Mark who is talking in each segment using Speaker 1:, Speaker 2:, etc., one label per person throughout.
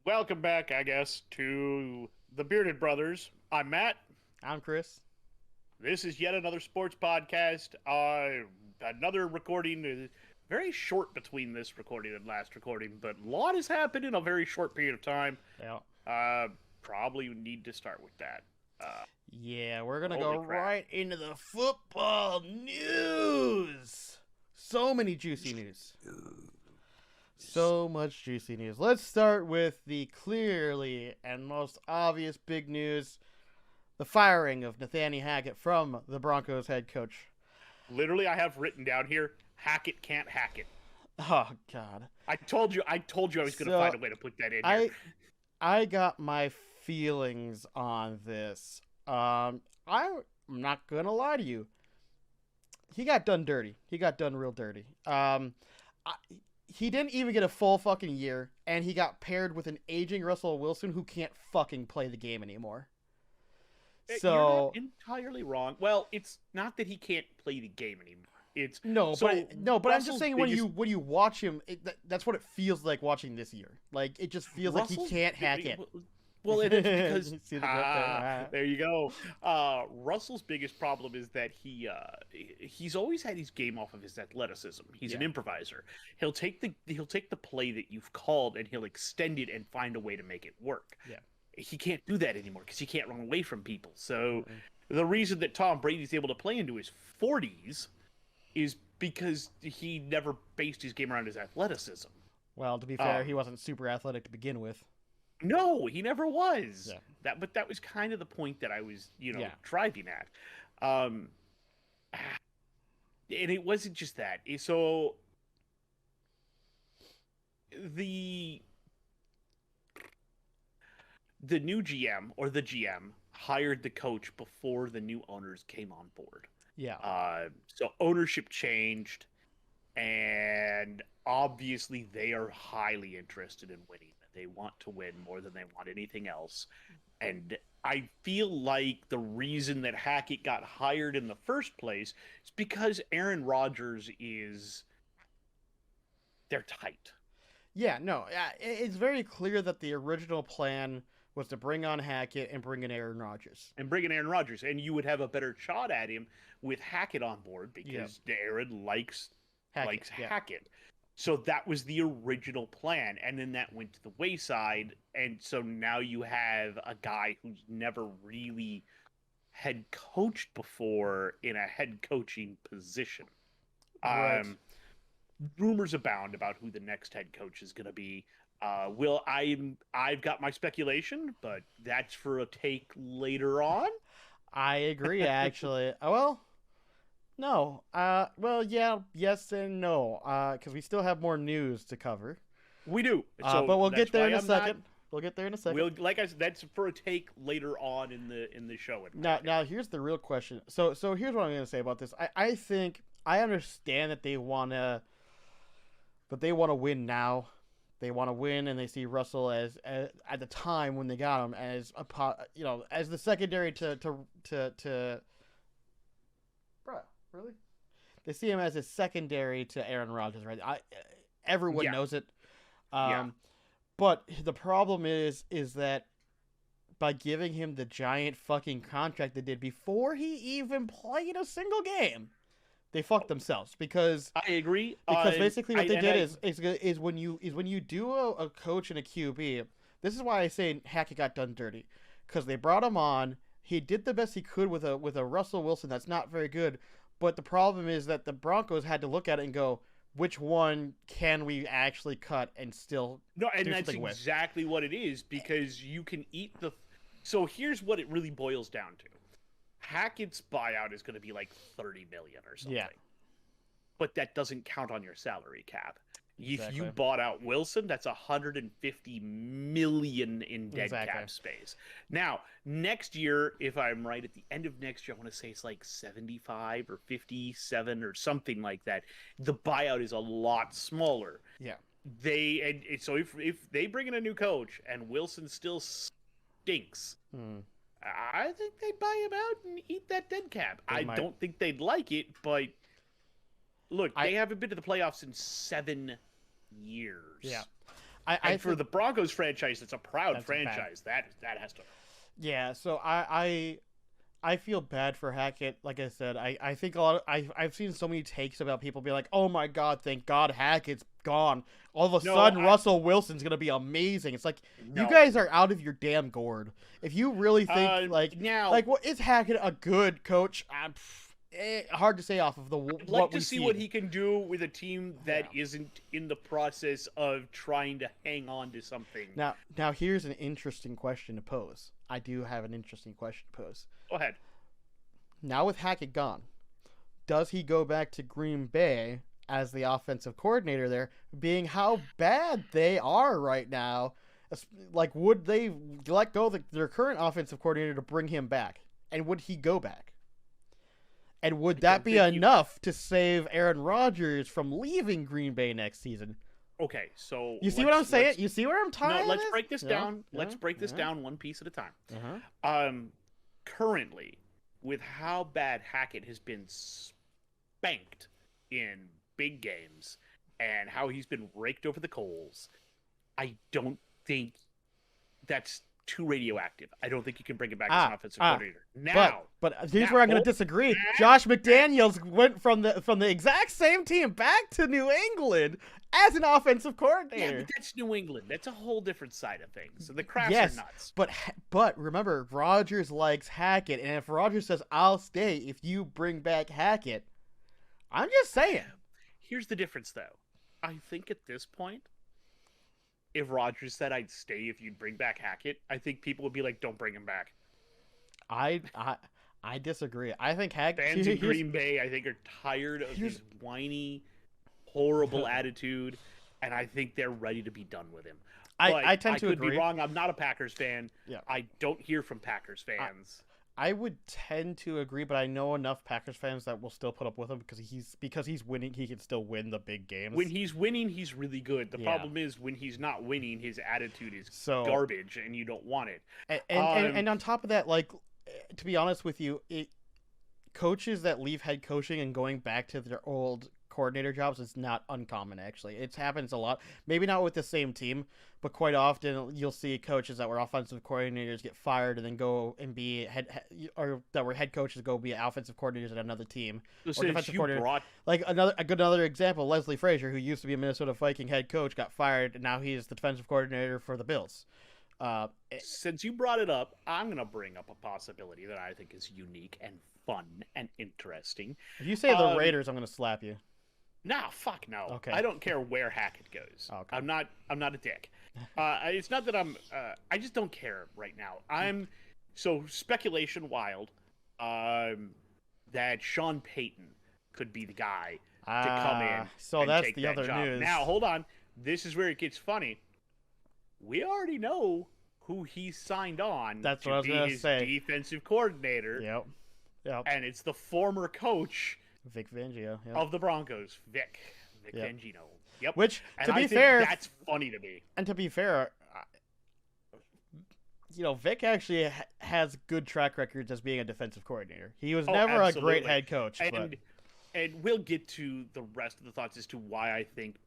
Speaker 1: Welcome back, I guess, to the Bearded Brothers. I'm Matt.
Speaker 2: I'm Chris.
Speaker 1: This is yet another sports podcast. Another recording, very short between this recording and last recording, but a lot has happened in a very short period of time.
Speaker 2: Yeah.
Speaker 1: Probably need to start with that.
Speaker 2: Yeah, we're gonna
Speaker 1: Holy
Speaker 2: go
Speaker 1: crap.
Speaker 2: right into the football news. So many juicy news. So much juicy news. Let's start with the clearly and most obvious big news: the firing of Nathaniel Hackett from the Broncos head coach.
Speaker 1: Literally, I have written down here, Hackett can't hack it.
Speaker 2: Oh God.
Speaker 1: I told you I was going to
Speaker 2: So,
Speaker 1: find a way to put that in
Speaker 2: I
Speaker 1: here.
Speaker 2: I got my feelings on this. I'm not gonna lie to you. He got done dirty. He got done real dirty. He didn't even get a full fucking year, and he got paired with an aging Russell Wilson who can't fucking play the game anymore.
Speaker 1: You're
Speaker 2: So
Speaker 1: not entirely wrong. Well, it's not that he can't play the game anymore. It's
Speaker 2: no,
Speaker 1: so
Speaker 2: but I'm just
Speaker 1: Russell's
Speaker 2: saying when you watch him, that's what it feels like watching this year. Like it just feels like he can't hack it.
Speaker 1: Well, it is because
Speaker 2: See the grip there?
Speaker 1: there you go. Russell's biggest problem is that he's always had his game off of his athleticism. He's an
Speaker 2: Yeah.
Speaker 1: improviser. He'll take the play that you've called and he'll extend it and find a way to make it work.
Speaker 2: Yeah.
Speaker 1: He can't do that anymore because he can't run away from people. So the reason that Tom Brady's able to play into his 40s is because he never based his game around his athleticism.
Speaker 2: Well, to be fair, he wasn't super athletic to begin with.
Speaker 1: No, he never was.
Speaker 2: Yeah.
Speaker 1: But that was kind of the point that I was,
Speaker 2: Yeah.
Speaker 1: driving at. And it wasn't just that. So the new GM or the GM hired the coach before the new owners came on board.
Speaker 2: Yeah.
Speaker 1: So ownership changed, and obviously they are highly interested in winning. They want to win more than they want anything else. And I feel like the reason that Hackett got hired in the first place is because Aaron Rodgers they're tight.
Speaker 2: Yeah, no, it's very clear that the original plan was to bring on Hackett and bring in Aaron Rodgers.
Speaker 1: And bring in Aaron Rodgers, and you would have a better shot at him with Hackett on board because Aaron likes Hackett. So that was the original plan, and then that went to the wayside, and so now you have a guy who's never really head coached before in a head coaching position.
Speaker 2: Right.
Speaker 1: Rumors abound about who the next head coach is going to be. I've got my speculation, but that's for a take later on.
Speaker 2: I agree, actually. Well, no. Well, yeah, yes and no. Because we still have more news to cover.
Speaker 1: We do. So
Speaker 2: but we'll get there in a
Speaker 1: I'm
Speaker 2: second. We'll get there in a second.
Speaker 1: Like I said, that's for a take later on in the show.
Speaker 2: Now here's the real question. So here's what I'm going to say about this. I think I understand that they wanna win now. They want to win, and they see Russell as at the time when they got him as as the secondary to. Bruh, really? They see him as a secondary to Aaron Rodgers, right? Everyone knows it. But the problem is that by giving him the giant fucking contract they did before he even played a single game, they fucked themselves because
Speaker 1: I agree.
Speaker 2: Because basically what they did is when you do a coach and a QB, this is why I say Hackett got done dirty, because they brought him on. He did the best he could with a Russell Wilson that's not very good, but the problem is that the Broncos had to look at it and go, which one can we actually cut and still do
Speaker 1: that's
Speaker 2: something with?
Speaker 1: Exactly what it is, because you can eat the. So here's what it really boils down to. Hackett's buyout is going to be like $30 million or something.
Speaker 2: Yeah.
Speaker 1: But that doesn't count on your salary cap. If you
Speaker 2: Exactly.
Speaker 1: bought out Wilson, that's $150 million in dead cap space. Now, next year, if I'm right, at the end of next year, I want to say it's like 75 or 57 or something like that. The buyout is a lot smaller.
Speaker 2: Yeah.
Speaker 1: So if they bring in a new coach and Wilson still stinks, I think they'd buy him out and eat that dead cap. I don't think they'd like it, but look, they haven't been to the playoffs in 7 years.
Speaker 2: Yeah.
Speaker 1: And for the Broncos franchise, it's a proud franchise. That has to.
Speaker 2: Yeah, so I feel bad for Hackett. Like I said, I think I've seen so many takes about people being like, "Oh my God, thank God Hackett's gone. All of a sudden, Russell Wilson's gonna be amazing." It's like you guys are out of your damn gourd. If you really think is Hackett a good coach? Hard to say off of
Speaker 1: I'd like to see what he can do with a team that isn't in the process of trying to hang on to something.
Speaker 2: Now here's an interesting question to pose. I do have an interesting question to pose.
Speaker 1: Go ahead.
Speaker 2: Now with Hackett gone, does he go back to Green Bay as the offensive coordinator there, being how bad they are right now? Like, would they let go of their current offensive coordinator to bring him back? And would he go back? And would that be enough to save Aaron Rodgers from leaving Green Bay next season?
Speaker 1: Okay, so
Speaker 2: you see what I'm saying? You see where I'm tying?
Speaker 1: No, let's break this down. Let's break this down one piece at a time. Currently, with how bad Hackett has been spanked in big games and how he's been raked over the coals, I don't think that's too radioactive. I don't think you can bring it back as an offensive coordinator. Now,
Speaker 2: but here's where I'm going to disagree. Josh McDaniels went from the exact same team back to New England as an offensive coordinator.
Speaker 1: Yeah, but that's New England. That's a whole different side of things. So the Crafts are nuts.
Speaker 2: But remember, Rodgers likes Hackett, and if Rodgers says, "I'll stay if you bring back Hackett," I'm just saying.
Speaker 1: Here's the difference, though. I think at this point, if Rodgers said I'd stay if you'd bring back Hackett, I think people would be like, "Don't bring him back."
Speaker 2: I disagree. I think Hackett
Speaker 1: fans in Green Bay, I think, are tired of his whiny, horrible attitude, and I think they're ready to be done with him.
Speaker 2: I tend to
Speaker 1: agree. I could be wrong. I'm not a Packers fan.
Speaker 2: Yeah.
Speaker 1: I don't hear from Packers fans.
Speaker 2: I would tend to agree, but I know enough Packers fans that will still put up with him because he's winning. He can still win the big games.
Speaker 1: When he's winning, he's really good. The problem is when he's not winning, his attitude is garbage, and you don't want it.
Speaker 2: And on top of that, like, to be honest with you, coaches that leave head coaching and going back to their old coordinator jobs is not uncommon. Actually, it happens a lot. Maybe not with the same team, but quite often you'll see coaches that were offensive coordinators get fired and then go and be or that were head coaches go be offensive coordinators at another team. Or defensive coordinator. Like another example, Leslie Frazier, who used to be a Minnesota Viking head coach, got fired, and now he's the defensive coordinator for the Bills.
Speaker 1: Since you brought it up, I'm going to bring up a possibility that I think is unique and fun and interesting.
Speaker 2: If you say the Raiders, I'm going to slap you.
Speaker 1: Nah, fuck no.
Speaker 2: Okay.
Speaker 1: I don't care where Hackett goes.
Speaker 2: Okay.
Speaker 1: I'm not a dick. It's not that I just don't care right now. So speculation wild, that Sean Payton could be the guy to come in.
Speaker 2: So
Speaker 1: and
Speaker 2: that's
Speaker 1: take
Speaker 2: the
Speaker 1: that
Speaker 2: other
Speaker 1: job.
Speaker 2: news.
Speaker 1: Now, hold on. This is where it gets funny. We already know who he signed on
Speaker 2: to
Speaker 1: be his defensive coordinator.
Speaker 2: Yep.
Speaker 1: And it's the former coach
Speaker 2: Vic Fangio
Speaker 1: of the Broncos, Vic Fangio. Yep.
Speaker 2: Which,
Speaker 1: to be fair, that's funny to me.
Speaker 2: And to be fair, Vic actually has good track records as being a defensive coordinator. He was never a great head coach.
Speaker 1: And we'll get to the rest of the thoughts as to why I think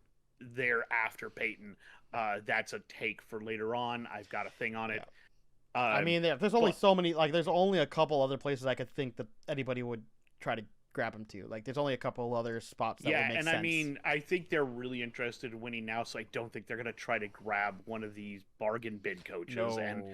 Speaker 1: they're after Payton. That's a take for later on. I've got a thing on it.
Speaker 2: I mean, there's only so many. Like, there's only a couple other places I could think that anybody would try to grab him to. Like, there's only a couple other spots that would make sense.
Speaker 1: I mean, I think they're really interested in winning now, so I don't think they're going to try to grab one of these bargain bin coaches.
Speaker 2: No.
Speaker 1: And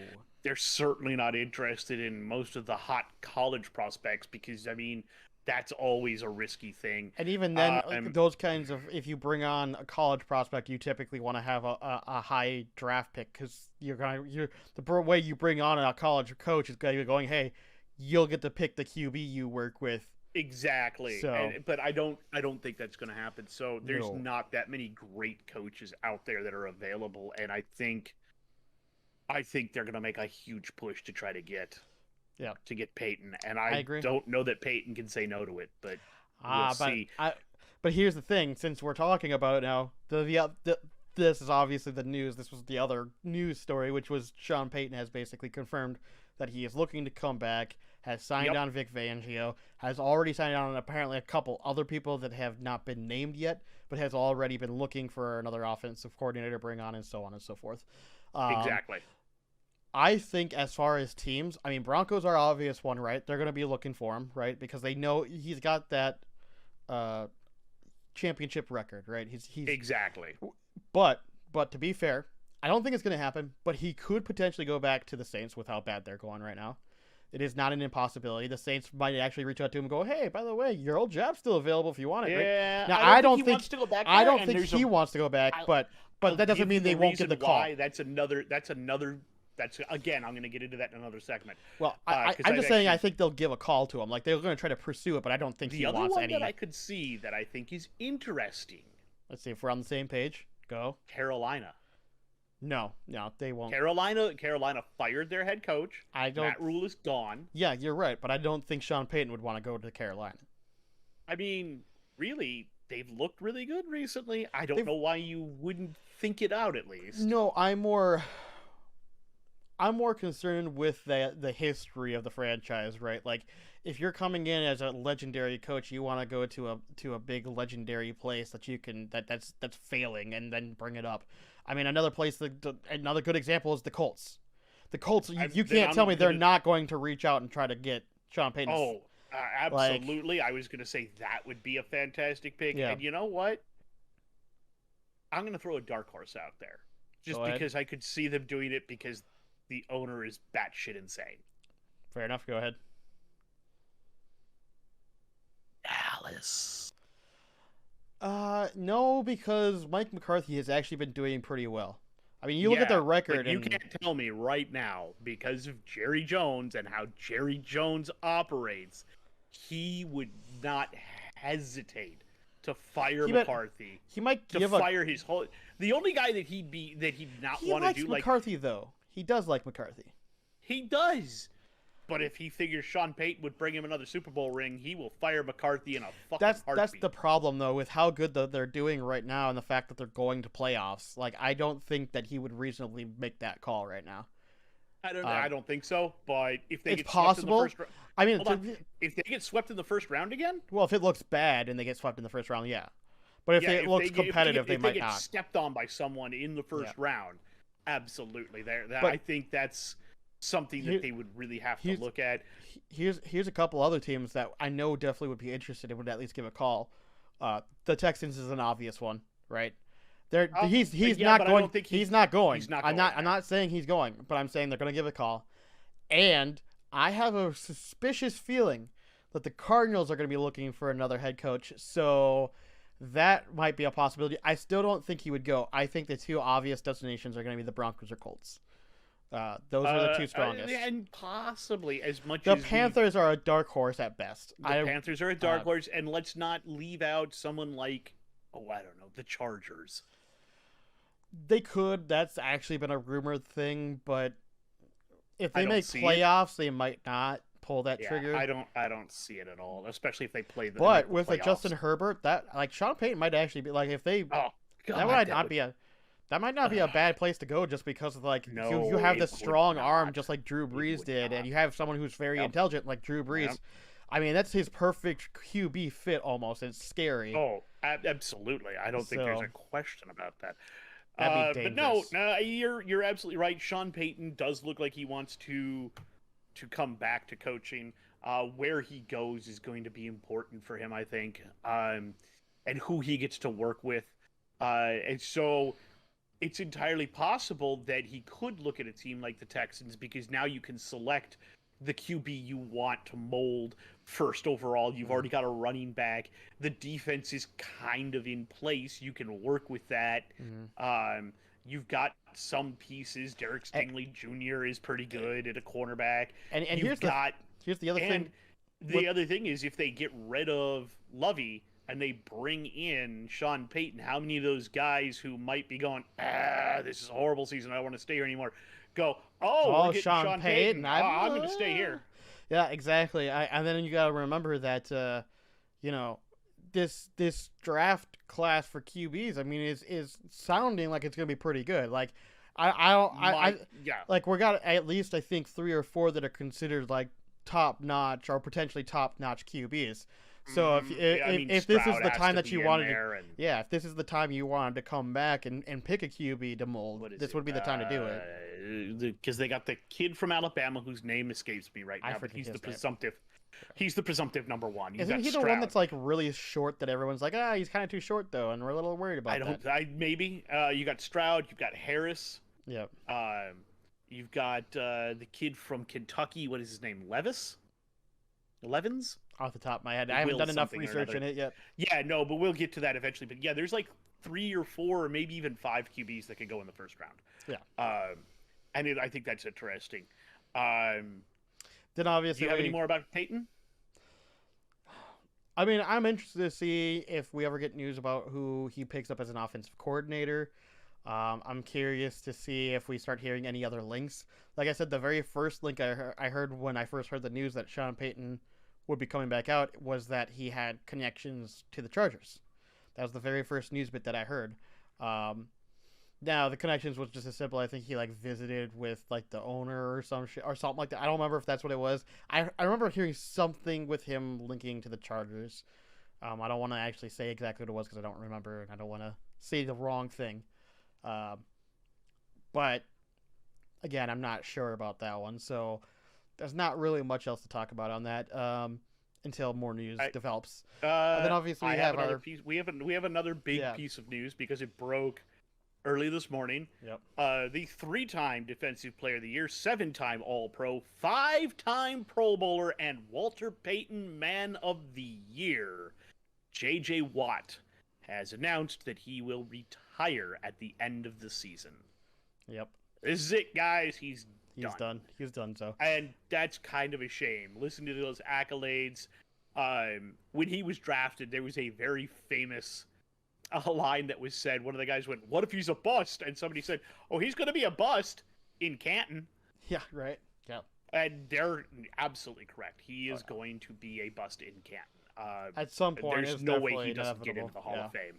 Speaker 1: they're certainly not interested in most of the hot college prospects because, I mean, that's always a risky thing.
Speaker 2: And even then, those kinds of, if you bring on a college prospect, you typically want to have a high draft pick because the way you bring on a college coach is going, hey, you'll get to pick the QB you work with.
Speaker 1: Exactly.
Speaker 2: So,
Speaker 1: but I don't think that's going to happen. So there's not that many great coaches out there that are available, and I think they're going to make a huge push to try to get Payton, and I don't know that Payton can say no to it, but we'll see.
Speaker 2: But here's the thing: since we're talking about it now, this is obviously the news. This was the other news story, which was Sean Payton has basically confirmed that he is looking to come back has signed on Vic Fangio, has already signed on apparently a couple other people that have not been named yet, but has already been looking for another offensive coordinator to bring on, and so on and so forth.
Speaker 1: Exactly.
Speaker 2: I think as far as teams, I mean, Broncos are obvious one, right? They're going to be looking for him, right? Because they know he's got that championship record, right? He's
Speaker 1: exactly.
Speaker 2: But to be fair, I don't think it's going to happen, but he could potentially go back to the Saints with how bad they're going right now. It is not an impossibility. The Saints might actually reach out to him and go, "Hey, by the way, your old job's still available if you want it."
Speaker 1: Yeah.
Speaker 2: Right? Now,
Speaker 1: I don't think he wants to go back there,
Speaker 2: I don't think he wants to go back, but that doesn't mean they won't get the call.
Speaker 1: That's again, I'm going to get into that in another segment.
Speaker 2: Well, I'm just saying I think they'll give a call to him. Like, they're going to try to pursue it, but I don't think he wants any.
Speaker 1: The other one that I could see that I think is interesting.
Speaker 2: Let's see if we're on the same page. Go.
Speaker 1: Carolina.
Speaker 2: No, they won't.
Speaker 1: Carolina fired their head coach. Matt Rule is gone.
Speaker 2: Yeah, you're right, but I don't think Sean Payton would want to go to Carolina.
Speaker 1: I mean, really, they've looked really good recently. I don't know why you wouldn't think it out at least.
Speaker 2: No, I'm more concerned with the history of the franchise, right? Like, if you're coming in as a legendary coach, you want to go to a big legendary place that you can that's failing and then bring it up. I mean, another good example is the Colts. The Colts, you can't tell me they're not going to reach out and try to get Sean Payton.
Speaker 1: Oh, absolutely. I was going to say that would be a fantastic pick. Yeah. And you know what? I'm going to throw a dark horse out there. Just because I could see them doing it because the owner is batshit insane.
Speaker 2: Fair enough. Go ahead.
Speaker 1: Dallas.
Speaker 2: No, because Mike McCarthy has actually been doing pretty well. I mean, you look at their record.
Speaker 1: You can't tell me right now, because of Jerry Jones and how Jerry Jones operates, he would not hesitate to fire McCarthy.
Speaker 2: He might
Speaker 1: fire his whole. The only guy that he'd not want to do
Speaker 2: like McCarthy though. He does like McCarthy.
Speaker 1: He does. But if he figures Sean Payton would bring him another Super Bowl ring, he will fire McCarthy in a fucking heartbeat.
Speaker 2: That's the problem, though, with how good they're doing right now and the fact that they're going to playoffs. Like, I don't think that he would reasonably make that call right now.
Speaker 1: I don't think so, but if they
Speaker 2: get
Speaker 1: possible. Swept in the first
Speaker 2: I mean,
Speaker 1: if they get swept in the first round again?
Speaker 2: Well, if it looks bad and they get swept in the first round, yeah. But if it looks competitive, they might not. If they get
Speaker 1: stepped on by someone in the first round, absolutely. I think that's something that they would really have to look at.
Speaker 2: Here's a couple other teams that I know definitely would be interested and would at least give a call. The Texans is an obvious one, right? He's not going. He's not going. I'm not saying he's going, but I'm saying they're going to give a call. And I have a suspicious feeling that the Cardinals are going to be looking for another head coach. So that might be a possibility. I still don't think he would go. I think the two obvious destinations are going to be the Broncos or Colts. Those are the two strongest.
Speaker 1: And possibly as much
Speaker 2: the
Speaker 1: as
Speaker 2: Panthers are a dark horse at best.
Speaker 1: The Panthers are a dark horse, and let's not leave out someone like, I don't know, the Chargers.
Speaker 2: They could. That's actually been a rumored thing, but if they make playoffs, they might not pull that trigger.
Speaker 1: I don't see it at all, especially if they play the.
Speaker 2: But with a Justin Herbert, that like Sean Payton might actually be like if they.
Speaker 1: Oh God,
Speaker 2: that might not be a bad place to go just because of like you have this strong arm just like Drew Brees did, and you have someone who's very intelligent like Drew Brees. Yep. I mean, that's his perfect QB fit almost. It's scary.
Speaker 1: Oh, absolutely. I don't think there's a question about that.
Speaker 2: That'd be dangerous.
Speaker 1: But no, you're absolutely right. Sean Payton does look like he wants to come back to coaching. Where he goes is going to be important for him, I think, and who he gets to work with. And so it's entirely possible that he could look at a team like the Texans because now you can select the QB you want to mold first overall. You've already got a running back. The defense is kind of in place. You can work with that. You've got some pieces. Derek Stingley Jr. is pretty good at a cornerback.
Speaker 2: And here's the other thing.
Speaker 1: The other thing is if they get rid of Lovey and they bring in Sean Payton, how many of those guys who might be going, this is a horrible season, I don't want to stay here anymore, go, we're getting Sean Payton. I'm going to stay here.
Speaker 2: Yeah, exactly. And then you got to remember that, this draft class for QBs, I mean, is sounding like it's going to be pretty good. Like, like we got at least I think 3 or 4 that are considered like top notch or potentially top notch QBs. So if this is
Speaker 1: Stroud
Speaker 2: the
Speaker 1: has
Speaker 2: time
Speaker 1: to
Speaker 2: that
Speaker 1: be
Speaker 2: you
Speaker 1: in
Speaker 2: wanted
Speaker 1: there
Speaker 2: to,
Speaker 1: and-
Speaker 2: yeah, if this is the time you wanted to come back and pick a QB to mold, this would be the time to do it.
Speaker 1: Because they got the kid from Alabama whose name escapes me right now, but he's the presumptive. He's the presumptive number one.
Speaker 2: Isn't he the one that's like really short that everyone's like, he's kind of too short though, and we're a little worried about that?
Speaker 1: Maybe. You got Stroud. You've got Harris.
Speaker 2: Yep.
Speaker 1: You've got the kid from Kentucky. What is his name? Levins?
Speaker 2: Off the top of my head, I haven't done enough research in it yet.
Speaker 1: Yeah, no, but we'll get to that eventually. But yeah, there's like 3 or 4 or maybe even 5 QBs that could go in the first round.
Speaker 2: Yeah.
Speaker 1: I think that's interesting.
Speaker 2: Then obviously,
Speaker 1: do you have any more about Payton?
Speaker 2: I mean, I'm interested to see if we ever get news about who he picks up as an offensive coordinator. I'm curious to see if we start hearing any other links. Like I said, the very first link I heard when I first heard the news that Sean Payton would be coming back out was that he had connections to the Chargers. That was the very first news bit that I heard. Now the connections was just as simple. I think he like visited with like the owner or some shit or something like that. I don't remember if that's what it was. I remember hearing something with him linking to the Chargers. I don't want to actually say exactly what it was because I don't remember and I don't want to say the wrong thing. But again, I'm not sure about that one. So there's not really much else to talk about on that until more news develops. And then obviously
Speaker 1: we have another big piece of news because it broke early this morning.
Speaker 2: Yep.
Speaker 1: The 3-time Defensive Player of the Year, 7-time All-Pro, 5-time Pro Bowler, and Walter Payton Man of the Year, J.J. Watt, has announced that he will retire at the end of the season.
Speaker 2: Yep.
Speaker 1: This is it, guys. He's done.
Speaker 2: He's done so.
Speaker 1: And that's kind of a shame. Listen to those accolades. When he was drafted, there was a very famous line that was said. One of the guys went, "What if he's a bust?" And somebody said, "Oh, he's going to be a bust in Canton."
Speaker 2: Yeah, right. Yeah.
Speaker 1: And they're absolutely correct. He is going to be a bust in Canton.
Speaker 2: At some point,
Speaker 1: there's no way he doesn't get into the Hall of Fame.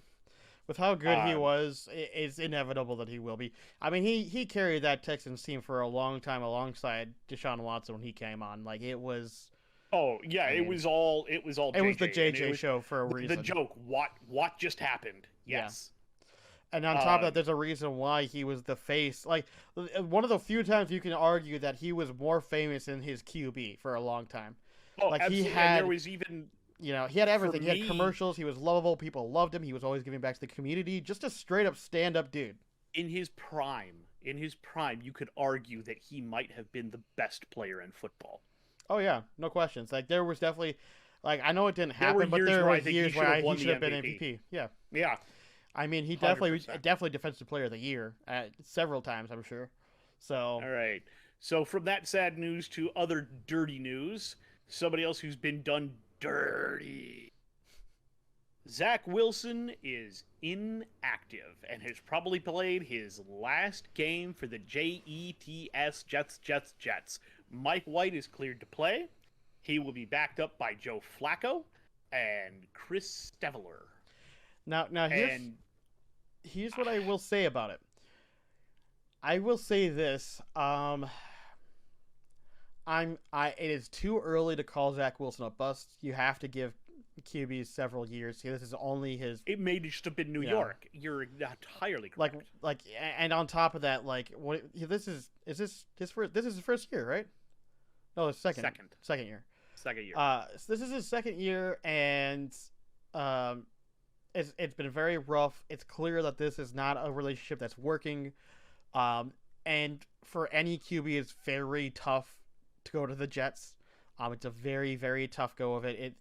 Speaker 2: With how good he was, it's inevitable that he will be. I mean, he carried that Texans team for a long time alongside Deshaun Watson when he came on. Like it was.
Speaker 1: Oh yeah, it was all. It was
Speaker 2: the JJ show for a reason.
Speaker 1: The joke. What just happened? Yes.
Speaker 2: Yeah. And on top of that, there's a reason why he was the face. Like one of the few times you can argue that he was more famous in his QB for a long time.
Speaker 1: Oh, like absolutely. And there was even.
Speaker 2: He had everything. He had commercials. He was lovable. People loved him. He was always giving back to the community. Just a straight up stand up dude.
Speaker 1: In his prime, you could argue that he might have been the best player in football.
Speaker 2: Oh yeah, no questions. Like there was definitely, like I know it didn't happen, but there were years where he should have been MVP. Yeah.
Speaker 1: Yeah.
Speaker 2: I mean, he definitely Defensive Player of the Year several times, I'm sure. So.
Speaker 1: All right. So from that sad news to other dirty news, somebody else who's been done dirty. Zach Wilson is inactive and has probably played his last game for the Jets. Mike White is cleared to play. He will be backed up by Joe Flacco and Chris Steveler.
Speaker 2: Now here's what I will say about it. I will say this. It is too early to call Zach Wilson a bust. You have to give QBs several years. This is only his.
Speaker 1: It may just have been New York. You're entirely correct.
Speaker 2: And on top of that, this is his first year, right? No, it's second year.
Speaker 1: Second year.
Speaker 2: So this is his second year, and it's been very rough. It's clear that this is not a relationship that's working. And for any QB, it's very tough to go to the Jets. It's a very, very tough go of it.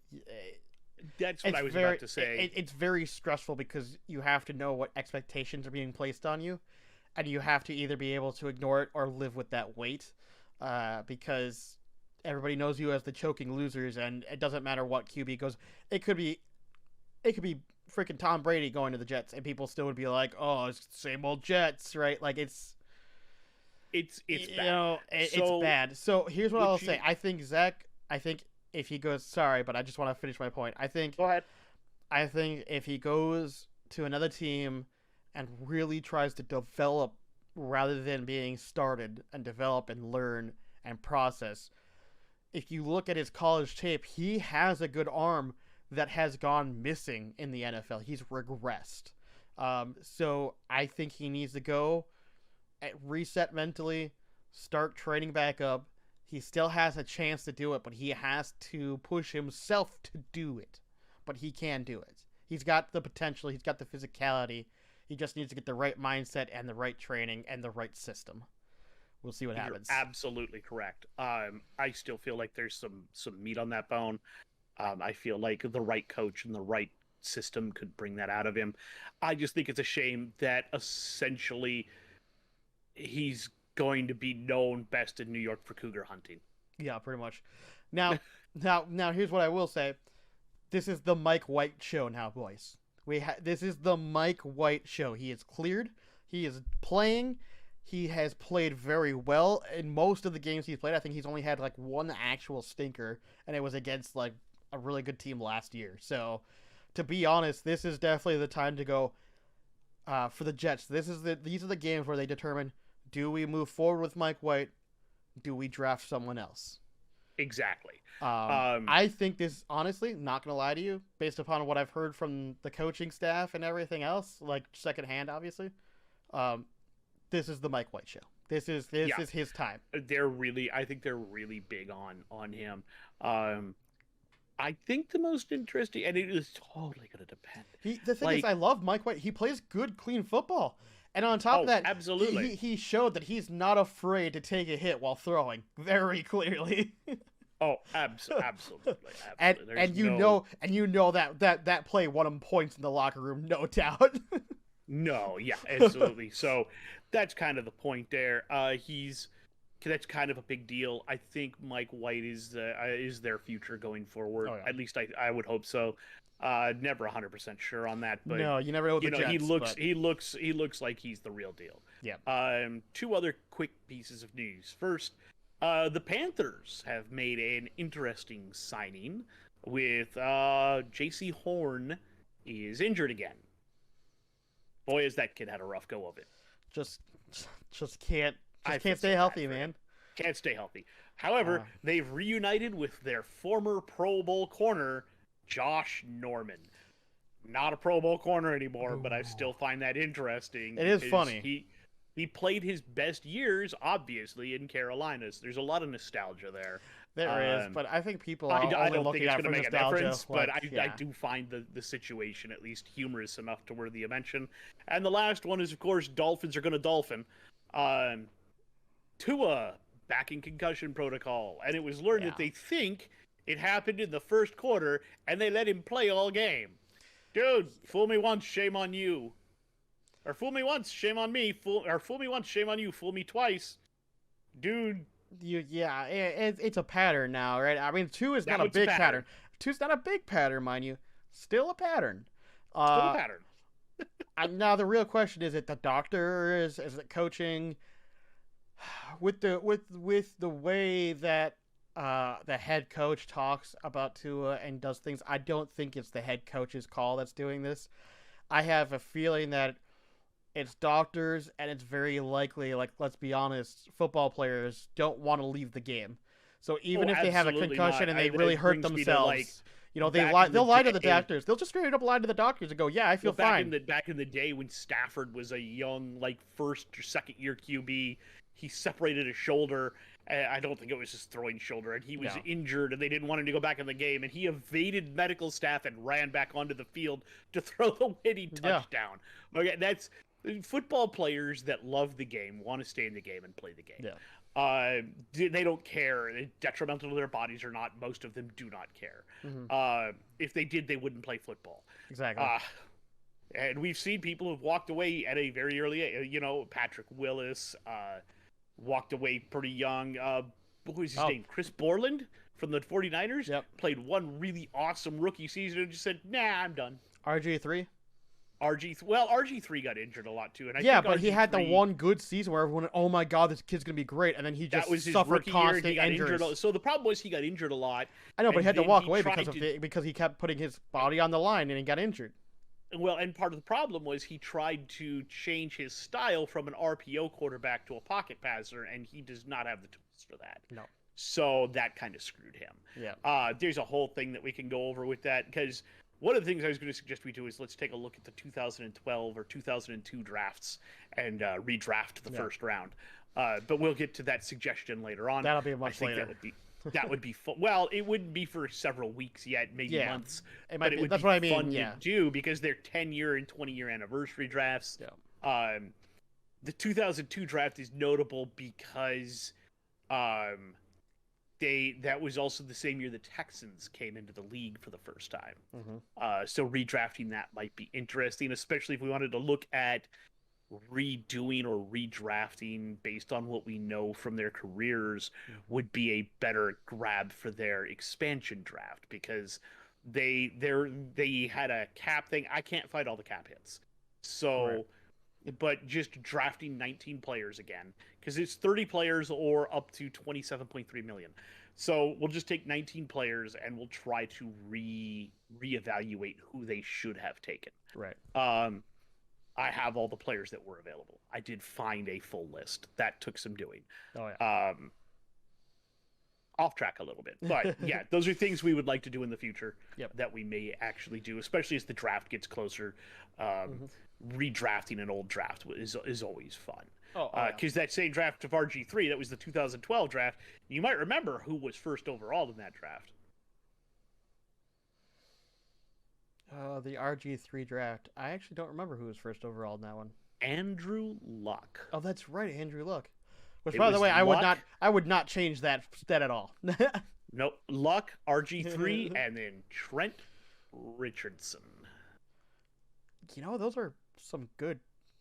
Speaker 1: That's what I was about to say.
Speaker 2: It's very stressful because you have to know what expectations are being placed on you, and you have to either be able to ignore it or live with that weight, because everybody knows you as the choking losers, and it doesn't matter what QB goes. It could be freaking Tom Brady going to the Jets, and people still would be like, "Oh, it's the same old Jets," right? Like it's bad. It's bad. So here's what I'll say. I think if he goes, sorry, but I just want to finish my point.
Speaker 1: Go ahead.
Speaker 2: I think if he goes to another team and really tries to develop rather than being started and develop and learn and process, if you look at his college tape, he has a good arm that has gone missing in the NFL. He's regressed. So I think he needs to go reset mentally, start training back up. He still has a chance to do it, but he has to push himself to do it. But he can do it. He's got the potential. He's got the physicality. He just needs to get the right mindset and the right training and the right system. We'll see what happens.
Speaker 1: You're absolutely correct. I still feel like there's some meat on that bone. I feel like the right coach and the right system could bring that out of him. I just think it's a shame that essentially he's going to be known best in New York for cougar hunting.
Speaker 2: Yeah, pretty much. Now, here's what I will say. This is the Mike White show now, boys. This is the Mike White show. He is cleared. He is playing. He has played very well in most of the games he's played. I think he's only had like one actual stinker, and it was against like a really good team last year. So, to be honest, this is definitely the time to go for the Jets. These are the games where they determine, do we move forward with Mike White? Do we draft someone else?
Speaker 1: Exactly.
Speaker 2: I think this, honestly, not going to lie to you, based upon what I've heard from the coaching staff and everything else, like secondhand, obviously, this is the Mike White show. This is his time.
Speaker 1: I think they're really big on him. I think the most interesting, and it is totally going to depend.
Speaker 2: The thing is, I love Mike White. He plays good, clean football. And on top of that,
Speaker 1: absolutely,
Speaker 2: he showed that he's not afraid to take a hit while throwing, very clearly.
Speaker 1: Absolutely.
Speaker 2: And you know that play won him points in the locker room, no doubt.
Speaker 1: No, yeah, absolutely. So that's kind of the point there. That's kind of a big deal. I think Mike White is their future going forward. Oh, yeah. At least I would hope so. Never 100% sure on that, but
Speaker 2: no, you never know.
Speaker 1: He looks like he's the real deal.
Speaker 2: Yeah.
Speaker 1: Two other quick pieces of news. First, the Panthers have made an interesting signing with J.C. Horn is injured again. Boy, has that kid had a rough go of it.
Speaker 2: Just can't stay healthy, man.
Speaker 1: Can't stay healthy. However, they've reunited with their former Pro Bowl corner, Josh Norman. Not a Pro Bowl corner anymore, but I still find that interesting.
Speaker 2: It is funny.
Speaker 1: He played his best years, obviously, in Carolina. So there's a lot of nostalgia there.
Speaker 2: There is, but I think people are
Speaker 1: I don't
Speaker 2: looking
Speaker 1: think it's
Speaker 2: at
Speaker 1: going to make
Speaker 2: nostalgia,
Speaker 1: a difference, but I do find the situation at least humorous enough to worthy a mention. And the last one is, of course, Dolphins are going to Dolphin. Tua back in concussion protocol, and it was learned that they think it happened in the first quarter, and they let him play all game. Dude, fool me once, shame on you. Or fool me once, shame on me. Fool me once, shame on you. Fool me twice. Dude.
Speaker 2: It's a pattern now, right? I mean, two is not a big pattern. Two's not a big pattern, mind you. Still a pattern.
Speaker 1: Still a pattern.
Speaker 2: Now the real question is it the doctors? Is it coaching? With the way that the head coach talks about Tua and does things, I don't think it's the head coach's call that's doing this. I have a feeling that it's doctors, and it's very likely, like, let's be honest, football players don't want to leave the game. So even if they have a concussion and they really hurt themselves, they'll lie to the doctors. They'll just straight up lie to the doctors and go, "Yeah, I feel fine."
Speaker 1: Back in the day when Stafford was a young, like, first or second year QB, he separated his shoulder. I don't think it was his throwing shoulder, and he was injured, and they didn't want him to go back in the game, and he evaded medical staff and ran back onto the field to throw the winning touchdown. Okay, that's football players that love the game want to stay in the game and play the game. They don't care detrimental to their bodies or not. Most of them do not care. If they did, they wouldn't play football.
Speaker 2: Exactly.
Speaker 1: And we've seen people who've walked away at a very early age. Patrick Willis walked away pretty young. What was his name? Chris Borland from the 49ers?
Speaker 2: Yep.
Speaker 1: Played one really awesome rookie season and just said, nah, I'm done.
Speaker 2: RG3?
Speaker 1: RG3 got injured a lot too. And
Speaker 2: but he had the one good season where everyone, oh my God, this kid's going to be great. And then he just suffered constant injuries.
Speaker 1: So the problem was he got injured a lot.
Speaker 2: I know, but he had to walk away because he kept putting his body on the line and he got injured.
Speaker 1: Well, and part of the problem was he tried to change his style from an RPO quarterback to a pocket passer, and he does not have the tools for that.
Speaker 2: No.
Speaker 1: So that kind of screwed him.
Speaker 2: Yeah.
Speaker 1: There's a whole thing that we can go over with that, because one of the things I was going to suggest we do is let's take a look at the 2012 or 2002 drafts and redraft the first round. But we'll get to that suggestion later on.
Speaker 2: That'll be much later.
Speaker 1: That would be fun. Well, it wouldn't be for several weeks yet, maybe months.
Speaker 2: It might
Speaker 1: but
Speaker 2: be.
Speaker 1: It would
Speaker 2: That's
Speaker 1: be
Speaker 2: what I mean.
Speaker 1: fun to do because they're 10-year and 20-year anniversary drafts.
Speaker 2: Yeah.
Speaker 1: The 2002 draft is notable because that was also the same year the Texans came into the league for the first time.
Speaker 2: Mm-hmm.
Speaker 1: So redrafting that might be interesting, especially if we wanted to look at redoing or redrafting based on what we know from their careers would be a better grab for their expansion draft, because they had a cap thing. I can't fight all the cap hits. So but just drafting 19 players again, because it's 30 players or up to 27.3 million. So we'll just take 19 players and we'll try to reevaluate who they should have taken.
Speaker 2: Right.
Speaker 1: I have all the players that were available. I did find a full list. That took some doing.
Speaker 2: Oh yeah.
Speaker 1: Off track a little bit, but yeah, those are things we would like to do in the future.
Speaker 2: Yep.
Speaker 1: That we may actually do, especially as the draft gets closer. Redrafting an old draft is always fun. Because that same draft of RG3, that was the 2012 draft. You might remember who was first overall in that draft.
Speaker 2: The RG3 draft. I actually don't remember who was first overall in that one.
Speaker 1: Andrew Luck.
Speaker 2: Oh, that's right, Andrew Luck. Which, by the way, I would not change that at all.
Speaker 1: Nope. Luck, RG3, and then Trent Richardson.
Speaker 2: You know, those are some good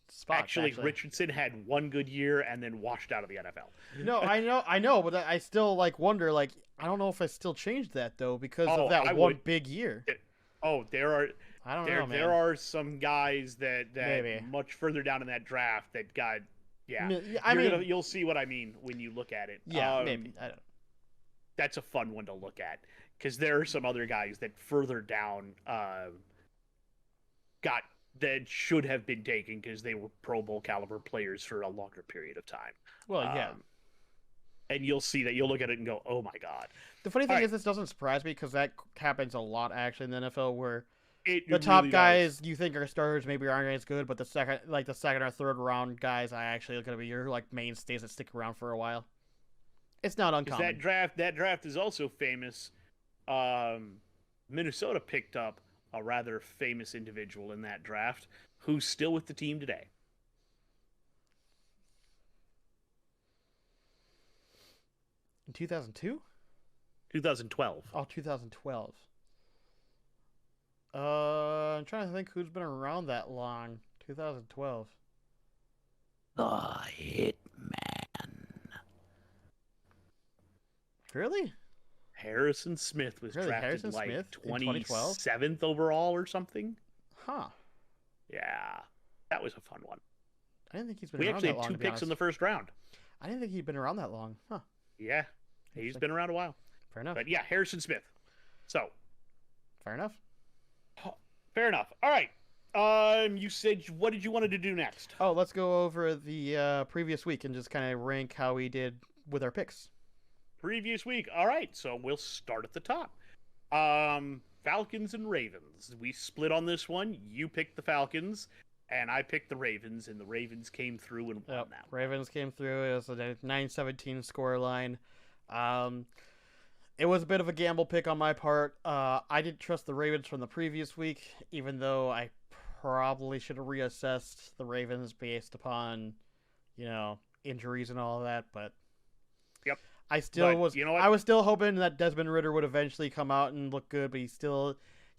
Speaker 2: spots.
Speaker 1: Actually, Richardson had one good year and then washed out of the NFL.
Speaker 2: No, I know, but I still wonder. I don't know if I still changed that though because of that one big year.
Speaker 1: There are.
Speaker 2: I don't know, man.
Speaker 1: There are some guys that
Speaker 2: Maybe.
Speaker 1: much further down in that draft that got. Yeah, you'll see what I mean when you look at it.
Speaker 2: Yeah, maybe. I don't.
Speaker 1: That's a fun one to look at because there are some other guys that further down that should have been taken because they were Pro Bowl caliber players for a longer period of time.
Speaker 2: Well, yeah.
Speaker 1: And you'll see that. You'll look at it and go, "Oh my god!"
Speaker 2: The funny thing is, this doesn't surprise me because that happens a lot actually in the NFL, where the top
Speaker 1: really
Speaker 2: guys you think are starters maybe aren't as good, but the second or third round guys are actually going to be your mainstays that stick around for a while. It's not uncommon.
Speaker 1: That draft is also famous. Minnesota picked up a rather famous individual in that draft who's still with the team today.
Speaker 2: In 2002?
Speaker 1: 2012.
Speaker 2: Oh, 2012. I'm trying to think who's been around that long. 2012.
Speaker 1: The Hitman.
Speaker 2: Really?
Speaker 1: Harrison Smith was drafted 27th overall or something.
Speaker 2: Huh.
Speaker 1: Yeah. That was a fun one.
Speaker 2: I didn't think he's been around that long.
Speaker 1: We actually had 2 picks in the first round.
Speaker 2: I didn't think he'd been around that long. Huh.
Speaker 1: Yeah. He's been around a while.
Speaker 2: Fair enough.
Speaker 1: But yeah, Harrison Smith. So.
Speaker 2: Fair enough.
Speaker 1: Fair enough. All right. You said, what did you want to do next?
Speaker 2: Oh, let's go over the previous week and just kind of rank how we did with our picks.
Speaker 1: Previous week. All right. So we'll start at the top. Falcons and Ravens. We split on this one. You picked the Falcons, and I picked the Ravens, and the Ravens came through and won that one.
Speaker 2: Ravens came through. It was a 9-17 score line. It was a bit of a gamble pick on my part. I didn't trust the Ravens from the previous week, even though I probably should have reassessed the Ravens based upon, injuries and all of that. But
Speaker 1: yep,
Speaker 2: I was still hoping that Desmond Ridder would eventually come out and look good, but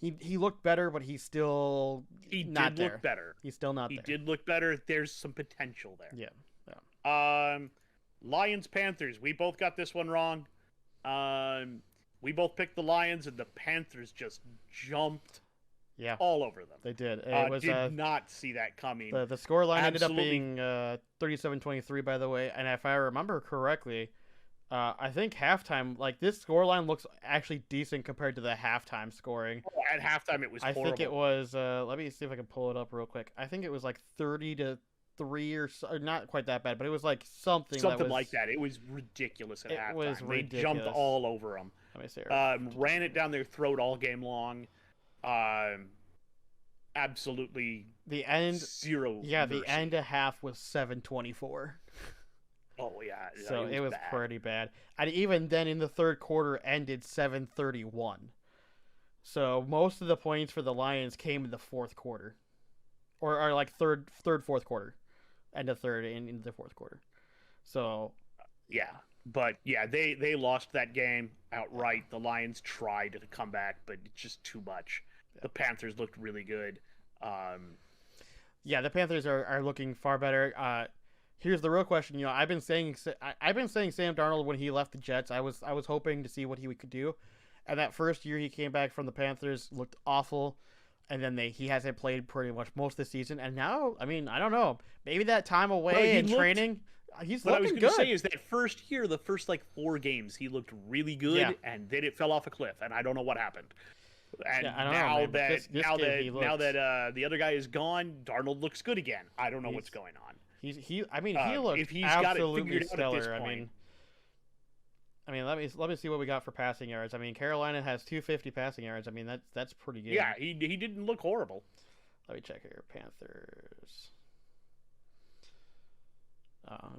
Speaker 2: he looked better, but he's still not there.
Speaker 1: Look better.
Speaker 2: He's still not there.
Speaker 1: He did look better. There's some potential there.
Speaker 2: Yeah.
Speaker 1: Lions Panthers. We both got this one wrong. We both picked the Lions, and the Panthers just jumped all over them.
Speaker 2: They did.
Speaker 1: Did not see that coming.
Speaker 2: The score line ended up being 37-23, by the way. And if I remember correctly, I think halftime, this score line looks actually decent compared to the halftime scoring.
Speaker 1: Oh, at halftime, it was horrible.
Speaker 2: I think it was, let me see if I can pull it up real quick. I think it was 30-10 3 or not quite that bad, but it was like something
Speaker 1: like that. It was ridiculous at halftime.
Speaker 2: Was ridiculous.
Speaker 1: They jumped all over them.
Speaker 2: Let me see.
Speaker 1: Ran it down their throat all game long. Absolutely.
Speaker 2: The end.
Speaker 1: Zero.
Speaker 2: Yeah,
Speaker 1: mercy.
Speaker 2: the end of half was 7:24.
Speaker 1: Oh yeah.
Speaker 2: So it was pretty bad. And even then, in the third quarter, ended 7:31. So most of the points for the Lions came in the fourth quarter, or like third, fourth quarter, end of third and into the fourth quarter. So
Speaker 1: yeah, but yeah, they lost that game outright. The Lions tried to come back, but it's just too much. Yeah. The Panthers looked really good.
Speaker 2: Yeah, the Panthers are looking far better. Here's the real question. I've been saying Sam Darnold when he left the Jets. I was hoping to see what he could do, and that first year he came back from the Panthers looked awful, and then he hasn't played pretty much most of the season. And now, I mean, I don't know. Maybe that time away in training, he's looking good. What I was going to
Speaker 1: say is that first year, the first like 4 games, he looked really good, and then it fell off a cliff, and I don't know what happened. And now that the other guy is gone, Darnold looks good again. I don't know what's going on.
Speaker 2: He looked
Speaker 1: if he's
Speaker 2: absolutely
Speaker 1: got it
Speaker 2: stellar.
Speaker 1: At this point.
Speaker 2: I mean, let me see what we got for passing yards. I mean, Carolina has 250 passing yards. I mean, that's pretty good.
Speaker 1: Yeah, he didn't look horrible.
Speaker 2: Let me check here. Panthers.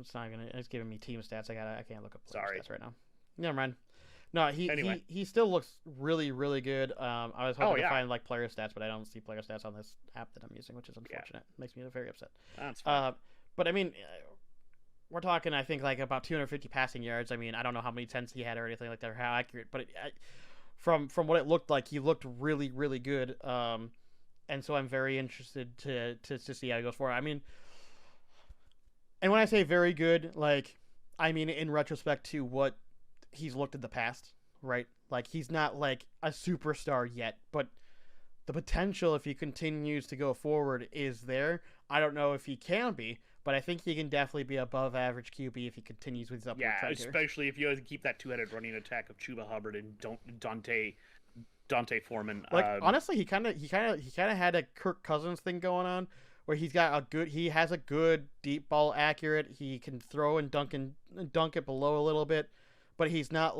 Speaker 2: It's not gonna. It's giving me team stats. I can't look up stats right now. Never mind. No, he still looks really, really good. I was hoping to find like player stats, but I don't see player stats on this app that I'm using, which is unfortunate. It makes me very upset.
Speaker 1: That's fine.
Speaker 2: But I mean, we're talking, I think, like about 250 passing yards. I mean, I don't know how many tens he had or anything like that, or how accurate, but from what it looked like, he looked really, really good. And so I'm very interested to see how he goes forward. I mean, and when I say very good, like, I mean in retrospect to what he's looked in the past, right? Like, he's not like a superstar yet, but the potential, if he continues to go forward, is there. I don't know if he can be, but I think he can definitely be above average QB if he continues with his upward trend here.
Speaker 1: Especially if you keep that two-headed running attack of Chuba Hubbard and Dante Foreman.
Speaker 2: Like, honestly, he kind of had a Kirk Cousins thing going on, where he has a good deep ball accurate. He can throw and dunk it below a little bit, but he's not.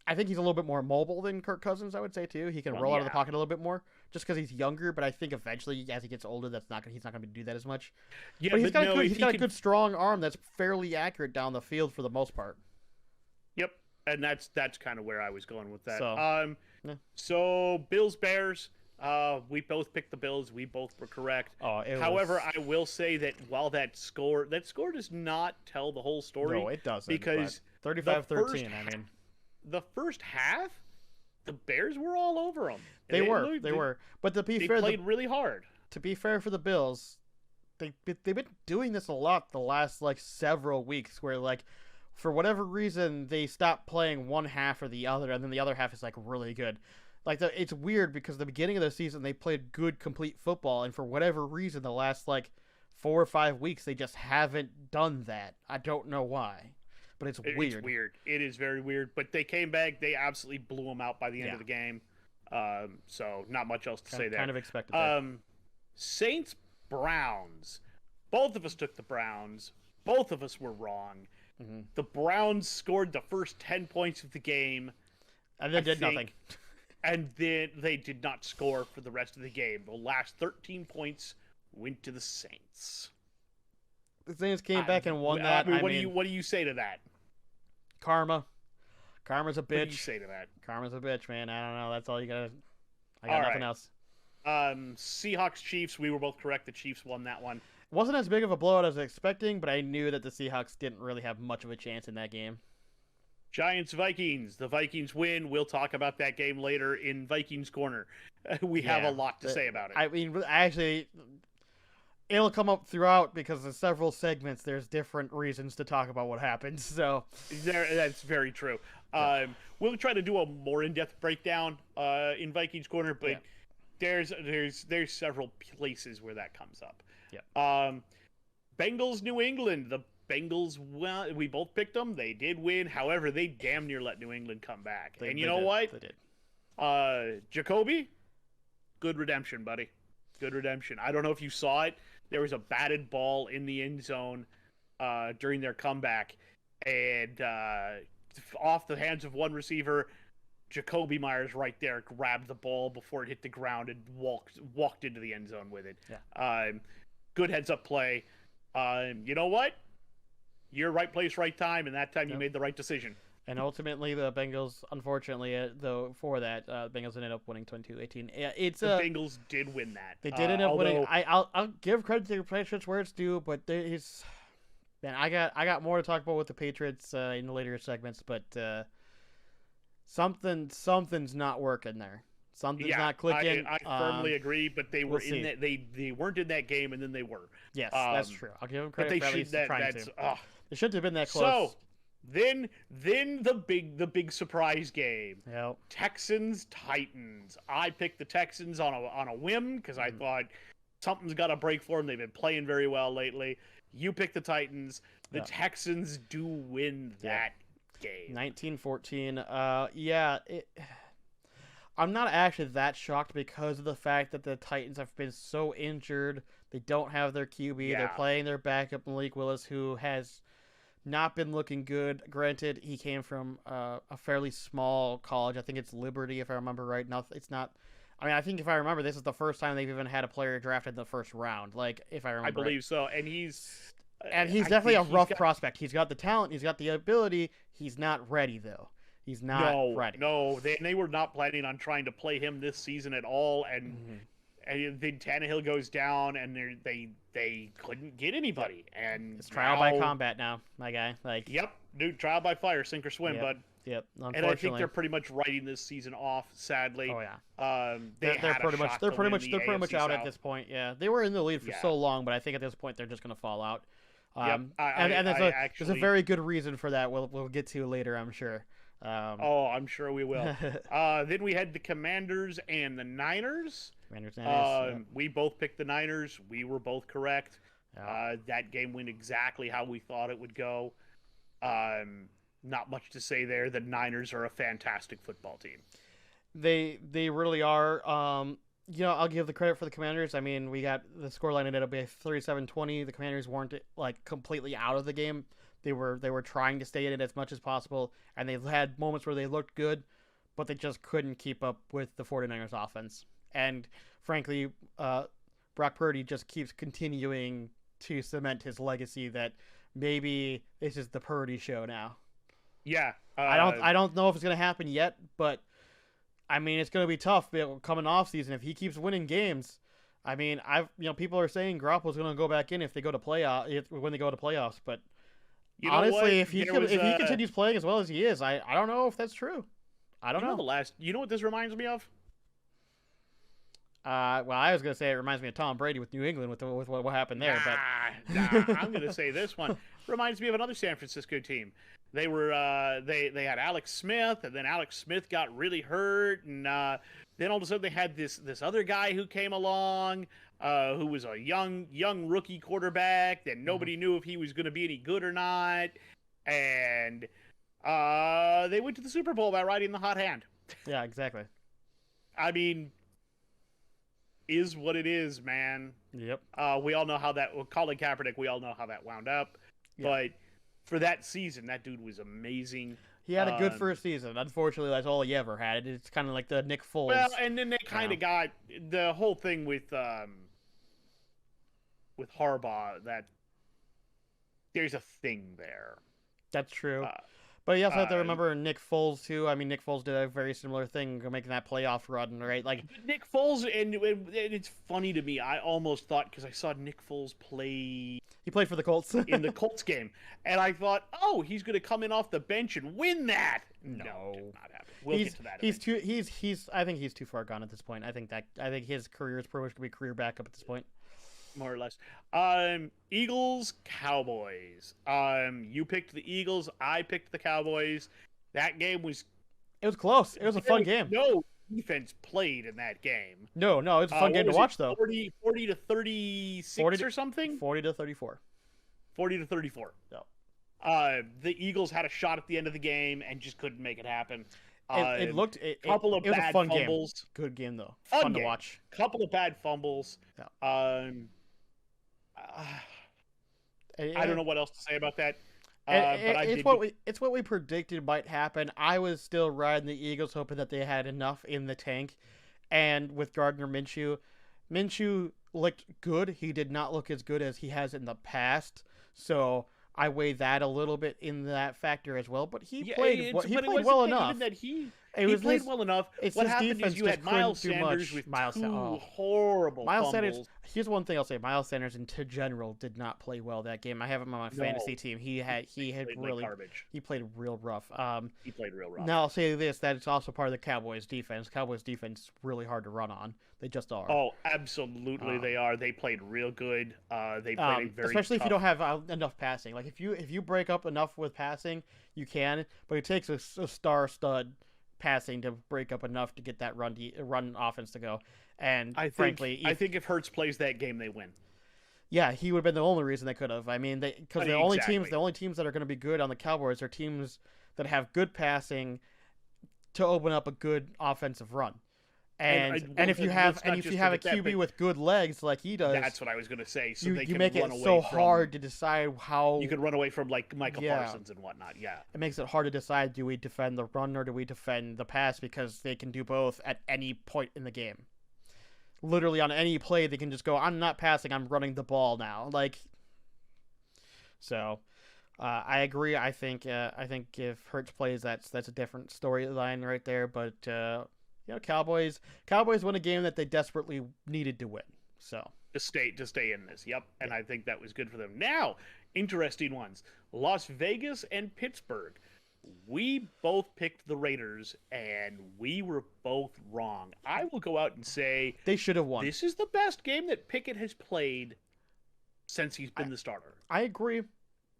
Speaker 2: I think he's a little bit more mobile than Kirk Cousins, I would say, too. He can roll out of the pocket a little bit more just because he's younger, but I think eventually, as he gets older, he's not going to do that as much. Yeah, but he's got a good, strong arm that's fairly accurate down the field for the most part.
Speaker 1: Yep, and that's kind of where I was going with that. So Bills-Bears, we both picked the Bills. We both were correct. However, I will say that while that score does not tell the whole story.
Speaker 2: No, it doesn't.
Speaker 1: Because
Speaker 2: 35-13, I mean.
Speaker 1: The first half, the Bears were all over them.
Speaker 2: They were. But to be fair,
Speaker 1: they played really hard.
Speaker 2: To be fair for the Bills, they've been doing this a lot the last several weeks, where for whatever reason they stop playing one half or the other, and then the other half is really good. It's weird because the beginning of the season they played good, complete football, and for whatever reason the last 4 or 5 weeks they just haven't done that. I don't know why. But it's weird.
Speaker 1: It's weird. It is very weird. But they came back. They absolutely blew them out by the end of the game. So not much else to say there.
Speaker 2: Kind of expected that.
Speaker 1: Saints, Browns. Both of us took the Browns. Both of us were wrong. Mm-hmm. The Browns scored the first 10 points of the game.
Speaker 2: And then did nothing.
Speaker 1: And then they did not score for the rest of the game. The last 13 points went to the Saints.
Speaker 2: The Saints came back and won that.
Speaker 1: What do you say to that?
Speaker 2: Karma's a bitch. What do
Speaker 1: you say to that?
Speaker 2: Karma's a bitch, man. I don't know. That's all you got. I got nothing else.
Speaker 1: Seahawks, Chiefs. We were both correct. The Chiefs won that one.
Speaker 2: It wasn't as big of a blowout as I was expecting, but I knew that the Seahawks didn't really have much of a chance in that game.
Speaker 1: Giants, Vikings. The Vikings win. We'll talk about that game later in Vikings Corner. We have a lot to say about it.
Speaker 2: I mean, actually, it'll come up throughout because in several segments there's different reasons to talk about what happened. So
Speaker 1: that's very true. We'll try to do a more in-depth breakdown in Vikings Corner, but there's several places where that comes up.
Speaker 2: Yeah.
Speaker 1: Bengals, New England. The Bengals, well, we both picked them. They did win. However, they damn near let New England come back. And you know what?
Speaker 2: They did.
Speaker 1: Jacoby, good redemption, buddy. Good redemption. I don't know if you saw it. There was a batted ball in the end zone during their comeback, and off the hands of one receiver, Jacoby Myers right there grabbed the ball before it hit the ground and walked into the end zone with it.
Speaker 2: Yeah.
Speaker 1: Good heads-up play. You know what? You're right place, right time, and that time you made the right decision.
Speaker 2: And ultimately, the Bengals, unfortunately, though, for that, Bengals ended up winning 22-18. Yeah, the
Speaker 1: Bengals did win that.
Speaker 2: They did end up winning. I'll give credit to the Patriots where it's due, but man, I got more to talk about with the Patriots in the later segments, but something's not working there. Something's not clicking.
Speaker 1: I firmly agree, but they were in that. They weren't in that game, and then they were.
Speaker 2: Yes, that's true. I'll give them credit.
Speaker 1: But
Speaker 2: for at least trying to. They shouldn't have been that close.
Speaker 1: So then the big surprise game.
Speaker 2: Yep.
Speaker 1: Texans Titans. I picked the Texans on a whim because I thought something's got to break for them. They've been playing very well lately. You picked the Titans. The Texans do win that game.
Speaker 2: 19-14. Yeah. I'm not actually that shocked because of the fact that the Titans have been so injured. They don't have their QB. Yeah. They're playing their backup, Malik Willis, who has not been looking good. Granted, he came from a fairly small college. I think it's Liberty, if I remember right. No, it's not. I mean, I think if I remember, this is the first time they've even had a player drafted in the first round. Like, if I remember,
Speaker 1: I believe so. And he's
Speaker 2: definitely a rough prospect. He's got the talent. He's got the ability. He's not ready though. He's not ready.
Speaker 1: No, they were not planning on trying to play him this season at all. And and then Tannehill goes down, and they couldn't get anybody. And
Speaker 2: it's trial by combat now, my guy. Like,
Speaker 1: yep, dude, trial by fire, sink or swim, bud.
Speaker 2: Yep.
Speaker 1: And I think they're pretty much writing this season off. Sadly.
Speaker 2: Oh yeah. They're pretty much out at this point. Yeah, they were in the lead for so long, but I think at this point they're just going to fall out. And there's a very good reason for that. We'll get to later, I'm sure.
Speaker 1: I'm sure we will. Then we had the Commanders and the Niners. We both picked the Niners. We were both correct. That game went exactly how we thought it would go. Not much to say there. The Niners are a fantastic football team.
Speaker 2: They really are. I'll give the credit for the Commanders. I mean, we got the scoreline ended up being 37-20. The Commanders weren't like completely out of the game. They were trying to stay in it as much as possible, and they had moments where they looked good, but they just couldn't keep up with the 49ers offense. And frankly, Brock Purdy just keeps continuing to cement his legacy that maybe this is the Purdy show now.
Speaker 1: Yeah.
Speaker 2: I don't know if it's going to happen yet, but I mean, it's going to be tough coming off season if he keeps winning games. I mean, people are saying Garoppolo's going to go back in if they go to when they go to playoffs, but honestly, if he continues playing as well as he is, I don't know if that's true. I don't know.
Speaker 1: You know what this reminds me of?
Speaker 2: Well, I was going to say it reminds me of Tom Brady with New England with what happened there.
Speaker 1: I'm going to say this one reminds me of another San Francisco team. They were they had Alex Smith, and then Alex Smith got really hurt, and then all of a sudden they had this other guy who came along, who was a young rookie quarterback that nobody knew if he was going to be any good or not, and they went to the Super Bowl by riding the hot hand.
Speaker 2: Yeah, exactly.
Speaker 1: I mean, is what it is, man.
Speaker 2: Yep.
Speaker 1: We all know how Colin Kaepernick. We all know how that wound up, but for that season, that dude was amazing.
Speaker 2: He had a good first season. Unfortunately, that's all he ever had. It's kind of like the Nick Foles.
Speaker 1: Well, and then they kind of got the whole thing with Harbaugh, that there's a thing there.
Speaker 2: That's true. But you also have to remember Nick Foles, too. I mean, Nick Foles did a very similar thing, making that playoff run, right? Like
Speaker 1: Nick Foles, and it's funny to me. I almost thought, because I saw Nick Foles play...
Speaker 2: He played for the Colts.
Speaker 1: in the Colts game. And I thought, he's going to come in off the bench and win that. No, did not happen. We'll get to that.
Speaker 2: I think he's too far gone at this point. I think his career is pretty much going to be career backup at this point.
Speaker 1: More or less. Eagles, Cowboys. You picked the Eagles. I picked the Cowboys. That game was...
Speaker 2: It was close. It was a fun game.
Speaker 1: No defense played in that game.
Speaker 2: No, it was a fun game to watch, though.
Speaker 1: 40 to 36 or something?
Speaker 2: 40 to 34.
Speaker 1: 40 to 34.
Speaker 2: No.
Speaker 1: The Eagles had a shot at the end of the game and just couldn't make it happen.
Speaker 2: It was a fun fumbles. Game. Good game, though. Fun to watch.
Speaker 1: Couple of bad fumbles.
Speaker 2: Yeah.
Speaker 1: I don't know what else to say about that.
Speaker 2: It's what we predicted might happen. I was still riding the Eagles, hoping that they had enough in the tank. And with Gardner Minshew looked good. He did not look as good as he has in the past. So I weigh that a little bit in that factor as well. But he played well enough.
Speaker 1: He played well enough. What happened is you had Miles Sanders with two horrible fumbles.
Speaker 2: Here's one thing I'll say: Miles Sanders, in general, did not play well that game. I have him on my fantasy team. He played real rough.
Speaker 1: He played real rough.
Speaker 2: Now I'll say this: that it's also part of the Cowboys' defense. Cowboys' defense is really hard to run on. They just are.
Speaker 1: Oh, absolutely, they are. They played real good. They played very
Speaker 2: especially
Speaker 1: tough.
Speaker 2: If you don't have enough passing. Like if you break up enough with passing, you can. But it takes a star stud passing to break up enough to get that run offense to go. And I think
Speaker 1: if Hurts plays that game, they win.
Speaker 2: Yeah, he would have been the only reason they could have. I mean, because the only teams that are going to be good on the Cowboys are teams that have good passing to open up a good offensive run. And if you have a QB with good legs like he does,
Speaker 1: that's what I was going to say. So
Speaker 2: you make it so hard to decide how
Speaker 1: you can run away from like Micah Parsons and whatnot. Yeah,
Speaker 2: it makes it hard to decide: do we defend the run or do we defend the pass? Because they can do both at any point in the game. Literally on any play, they can just go, "I'm not passing; I'm running the ball now." I agree. I think if Hurts plays, that's a different storyline right there. But Cowboys win a game that they desperately needed to win. So
Speaker 1: to stay in this. Yep. And I think that was good for them. Now, interesting ones. Las Vegas and Pittsburgh. We both picked the Raiders and we were both wrong. I will go out and say
Speaker 2: they should have won.
Speaker 1: This is the best game that Pickett has played since he's been the starter.
Speaker 2: I agree.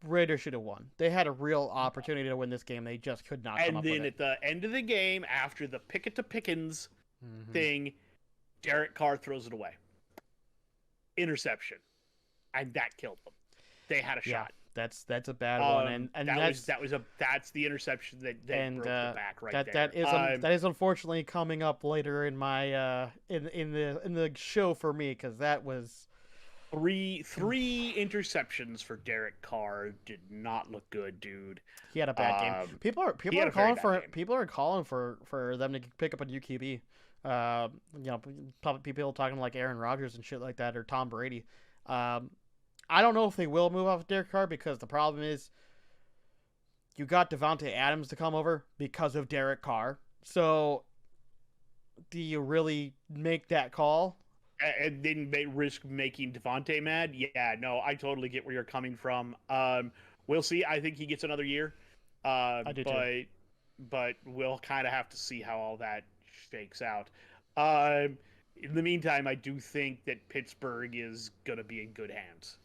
Speaker 2: Raiders should have won. They had a real opportunity to win this game. They just could not come up with it.
Speaker 1: And then at the end of the game, after the Pickett to Pickens thing, Derek Carr throws it away. Interception. And that killed them. They had a shot.
Speaker 2: That's a bad one. And
Speaker 1: that's the interception that broke the back there.
Speaker 2: That is unfortunately coming up later in my in the show for me, because that was
Speaker 1: Three interceptions for Derek Carr. Did not look good, dude.
Speaker 2: He had a bad game. People are calling for them to pick up a new QB. People talking like Aaron Rodgers and shit like that, or Tom Brady. I don't know if they will move off Derek Carr, because the problem is you got Davante Adams to come over because of Derek Carr. So do you really make that call?
Speaker 1: And then risk making Devontae mad? Yeah, no, I totally get where you're coming from. We'll see. I think he gets another year.
Speaker 2: I do too.
Speaker 1: But we'll kind of have to see how all that shakes out. In the meantime, I do think that Pittsburgh is going to be in good hands.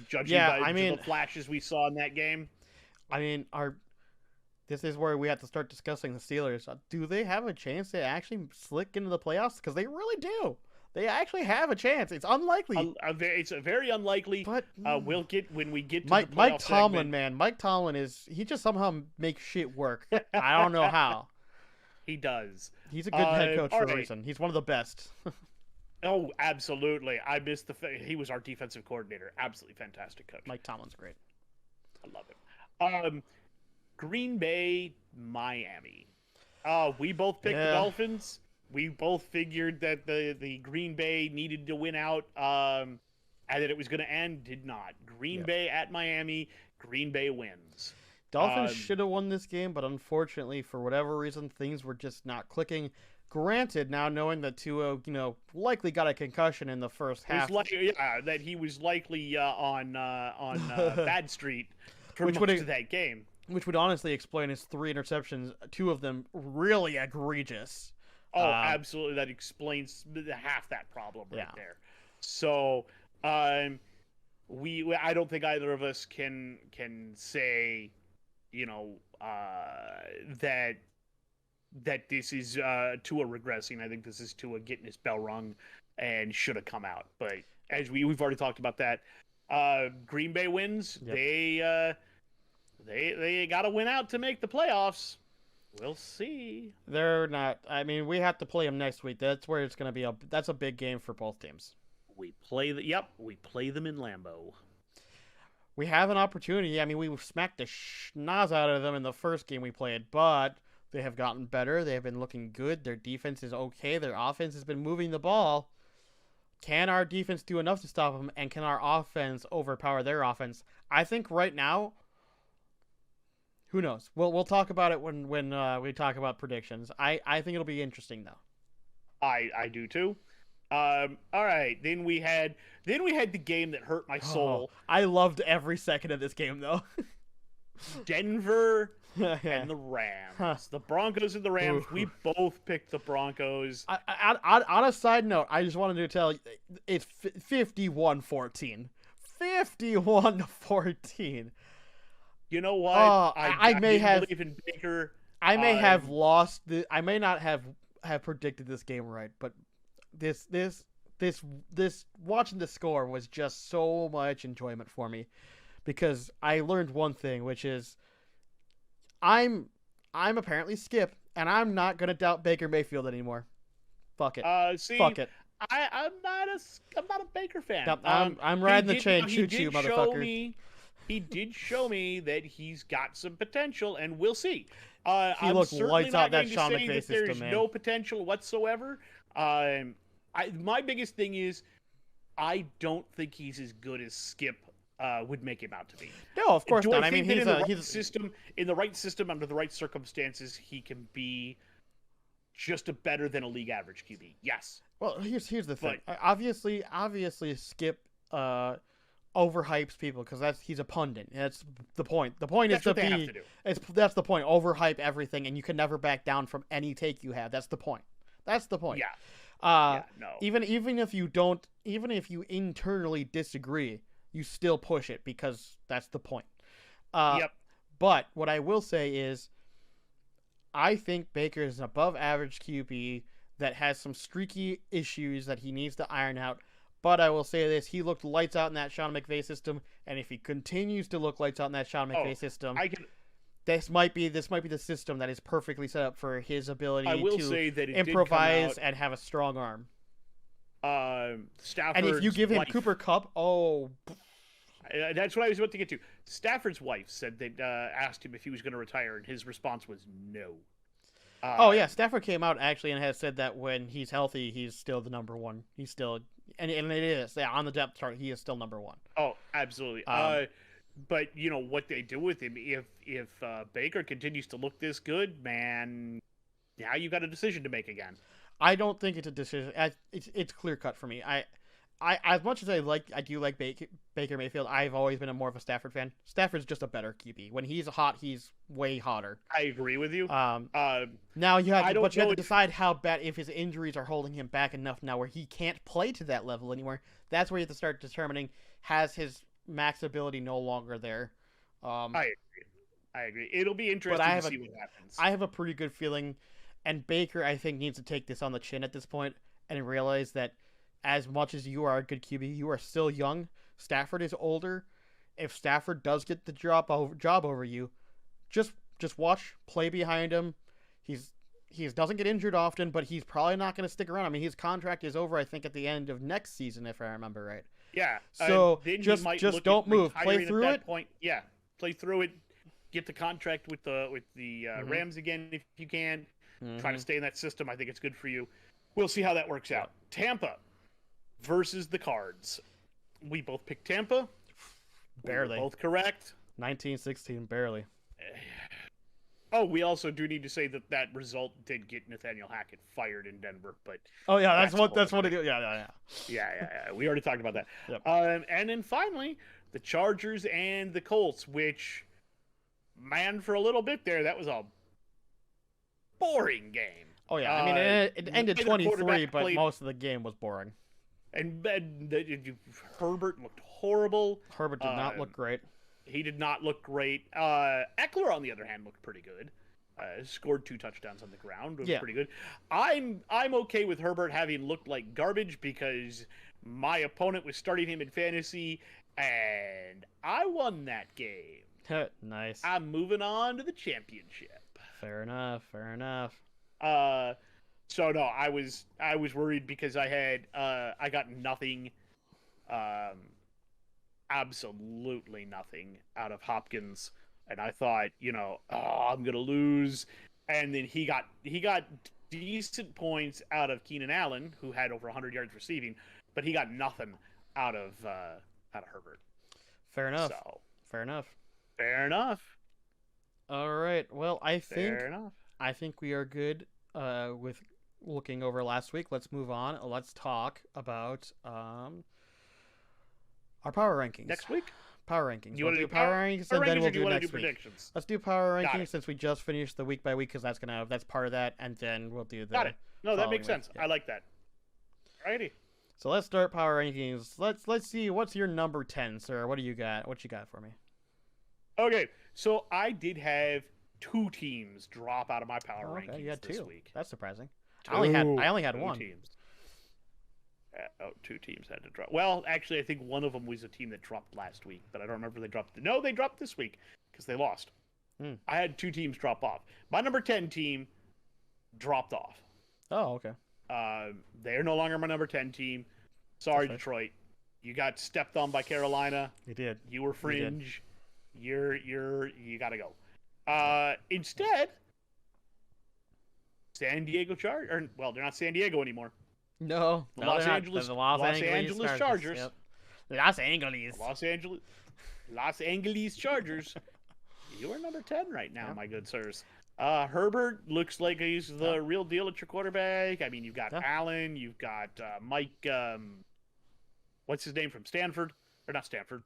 Speaker 1: Judging by the flashes we saw in that game.
Speaker 2: I mean, this is where we have to start discussing the Steelers. Do they have a chance to actually slick into the playoffs? Because they really do. They actually have a chance. It's unlikely.
Speaker 1: It's very unlikely.
Speaker 2: But
Speaker 1: we'll get when we get to
Speaker 2: Mike
Speaker 1: the playoff
Speaker 2: Tomlin,
Speaker 1: segment.
Speaker 2: man. Mike Tomlin he just somehow makes shit work. I don't know how.
Speaker 1: He does.
Speaker 2: He's a good head coach for a reason. He's one of the best.
Speaker 1: Oh, absolutely. I missed he was our defensive coordinator. Absolutely fantastic coach.
Speaker 2: Mike Tomlin's great.
Speaker 1: I love him. Green Bay, Miami. We both picked the Dolphins. We both figured that the Green Bay needed to win out, and that it was going to end. Did not. Green Bay at Miami. Green Bay wins.
Speaker 2: Dolphins should have won this game, but unfortunately, for whatever reason, things were just not clicking. Granted, now knowing that Tua, likely got a concussion in the first half,
Speaker 1: that he was likely on Bad Street for most of that game,
Speaker 2: which would honestly explain his 3 interceptions, 2 of them really egregious.
Speaker 1: Oh, absolutely. That explains half that problem there. So, I don't think either of us can say, that this is Tua regressing. I think this is Tua getting his bell rung and should have come out. But as we've already talked about that, Green Bay wins. Yep. They got to win out to make the playoffs. We'll see.
Speaker 2: They're not. I mean, we have to play them next week. That's where it's going to be. That's a big game for both teams.
Speaker 1: We play we play them in Lambeau.
Speaker 2: We have an opportunity. I mean, we smacked the schnoz out of them in the first game we played, but they have gotten better. They have been looking good. Their defense is okay. Their offense has been moving the ball. Can our defense do enough to stop them, and can our offense overpower their offense? I think right now, who knows? We'll talk about it when we talk about predictions. I think it'll be interesting though.
Speaker 1: I do too. All right. Then we had the game that hurt my soul.
Speaker 2: I loved every second of this game though.
Speaker 1: Denver and the Rams. The Broncos and the Rams. We both picked the Broncos.
Speaker 2: On a side note, I just wanted to tell you, it's 51-14. 51-14.
Speaker 1: You know what?
Speaker 2: I may have
Speaker 1: believe in Baker.
Speaker 2: I may have lost I may not have predicted this game right, but this watching the score was just so much enjoyment for me, because I learned one thing, which is I'm apparently Skip, and I'm not gonna doubt Baker Mayfield anymore. Fuck it. Fuck it.
Speaker 1: I'm not a Baker fan.
Speaker 2: No, I'm riding the chain. Choo-choo, motherfucker.
Speaker 1: He did show me that he's got some potential, and we'll see.
Speaker 2: He looked lights out that Sean McVay system,
Speaker 1: there's
Speaker 2: man.
Speaker 1: no potential whatsoever. My biggest thing is I don't think he's as good as Skip would make him out to be.
Speaker 2: No, of course not. I mean, he's
Speaker 1: in the right system under the right circumstances, he can be just better than a league average QB. Yes.
Speaker 2: Well, here's the thing. Obviously, Skip overhypes people because he's a pundit. That's the point. The point is to be. That's the point. Overhype everything, and you can never back down from any take you have. That's the point.
Speaker 1: Yeah. No.
Speaker 2: Even if you internally disagree, you still push it because that's the point.
Speaker 1: Yep.
Speaker 2: But what I will say is, I think Baker is an above average QB that has some streaky issues that he needs to iron out. But I will say this: he looked lights out in that Sean McVay system, and if he continues to look lights out in that Sean McVay system, this might be the system that is perfectly set up for his ability to improvise and have a strong arm.
Speaker 1: Stafford's
Speaker 2: and if you give him Cooper Kupp,
Speaker 1: that's what I was about to get to. Stafford's wife said they asked him if he was going to retire, and his response was no.
Speaker 2: Stafford came out actually and has said that when he's healthy, he's still the number one. He's still, and it is on the depth chart. He is still number one.
Speaker 1: Oh, absolutely. But you know what they do with him if Baker continues to look this good, man. Now you got a decision to make again.
Speaker 2: I don't think it's a decision. It's clear cut for me. I as much as I do like Baker Mayfield, I've always been more of a Stafford fan. Stafford's just a better QB. When he's hot, he's way hotter.
Speaker 1: I agree with you.
Speaker 2: Now you have to decide how bad, if his injuries are holding him back enough now where he can't play to that level anymore. That's where you have to start determining, has his max ability no longer there.
Speaker 1: I agree. It'll be interesting to see what happens.
Speaker 2: I have a pretty good feeling, and Baker, I think, needs to take this on the chin at this point and realize that as much as you are a good QB, you are still young. Stafford is older. If Stafford does get the job over you, just watch, play behind him. He doesn't get injured often, but he's probably not going to stick around. I mean, his contract is over, I think, at the end of next season, if I remember right.
Speaker 1: Yeah.
Speaker 2: So just don't move. Play through it.
Speaker 1: Yeah. Play through it. Get the contract with the Rams again if you can. Mm-hmm. Try to stay in that system. I think it's good for you. We'll see how that works out. Tampa versus the Cards. We both picked Tampa.
Speaker 2: Barely.
Speaker 1: We were both correct.
Speaker 2: 19-16, barely.
Speaker 1: Oh, we also do need to say that result did get Nathaniel Hackett fired in Denver, but
Speaker 2: that's what it is.
Speaker 1: Yeah. We already talked about that.
Speaker 2: Yep.
Speaker 1: And then finally, the Chargers and the Colts, which, man, for a little bit there, that was a boring game.
Speaker 2: Oh yeah, I mean it ended 23, but most of the game was boring.
Speaker 1: And Herbert looked horrible.
Speaker 2: Herbert did not look great.
Speaker 1: He did not look great. Eckler, on the other hand, looked pretty good. Scored 2 touchdowns on the ground. Was pretty good. I'm okay with Herbert having looked like garbage because my opponent was starting him in fantasy, and I won that game.
Speaker 2: Nice.
Speaker 1: I'm moving on to the championship.
Speaker 2: Fair enough.
Speaker 1: So no, I was worried because I got nothing absolutely nothing out of Hopkins, and I thought, oh, I'm gonna lose, and then he got decent points out of Keenan Allen, who had over 100 yards receiving, but he got nothing out of Herbert.
Speaker 2: Fair enough.
Speaker 1: So,
Speaker 2: fair enough.
Speaker 1: Fair enough.
Speaker 2: All right. Well, I think we are good with looking over last week. Let's move on. Let's talk about our power rankings.
Speaker 1: Next week?
Speaker 2: Power rankings.
Speaker 1: You want to do
Speaker 2: power rankings, and then we'll do next week.
Speaker 1: Predictions?
Speaker 2: Let's do power rankings since we just finished the week by week, because that's part of that, and then we'll do the.
Speaker 1: Got it. No, that makes sense.
Speaker 2: Yeah.
Speaker 1: I like that. Alrighty.
Speaker 2: So let's start power rankings. Let's see, what's your number 10, sir? What do you got? What you got for me?
Speaker 1: Okay, so I did have 2 teams drop out of my power rankings
Speaker 2: you had 2
Speaker 1: this week.
Speaker 2: That's surprising. I only had 1.
Speaker 1: Teams. 2 teams had to drop. Well, actually, I think one of them was a team that dropped last week, but I don't remember if they dropped. No, they dropped this week because they lost. I had 2 teams drop off. My number 10 team dropped off.
Speaker 2: Oh, okay.
Speaker 1: They're no longer my number 10 team. Sorry, Detroit. You got stepped on by Carolina.
Speaker 2: You did.
Speaker 1: You were fringe. You gotta go. Instead, San Diego Chargers. Well, they're not San Diego anymore.
Speaker 2: No,
Speaker 1: the Los Angeles Chargers.
Speaker 2: Yep. Los
Speaker 1: Angeles Chargers. You are number 10 right now, my good sirs. Herbert looks like he's the real deal at your quarterback. I mean, you've got Allen, you've got Mike. What's his name from Stanford? Or not Stanford?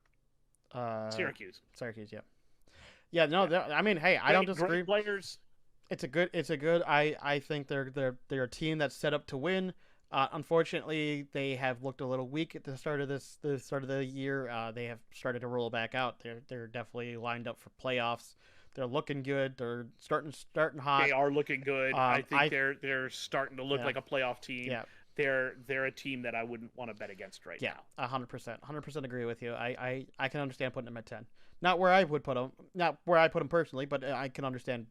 Speaker 1: Syracuse.
Speaker 2: Yeah. Yeah. No. I mean, hey, I don't disagree.
Speaker 1: Great players.
Speaker 2: It's a good. I think they're a team that's set up to win. Unfortunately, they have looked a little weak at the start of the year. They have started to roll back out. They're definitely lined up for playoffs. They're looking good. They're starting hot.
Speaker 1: They are looking good. I think they're starting to look like a playoff team. Yeah. They're a team that I wouldn't want to bet against right now.
Speaker 2: Yeah, 100% agree with you. I can understand putting them at 10. Not where I would put them. Not where I put them personally, but I can understand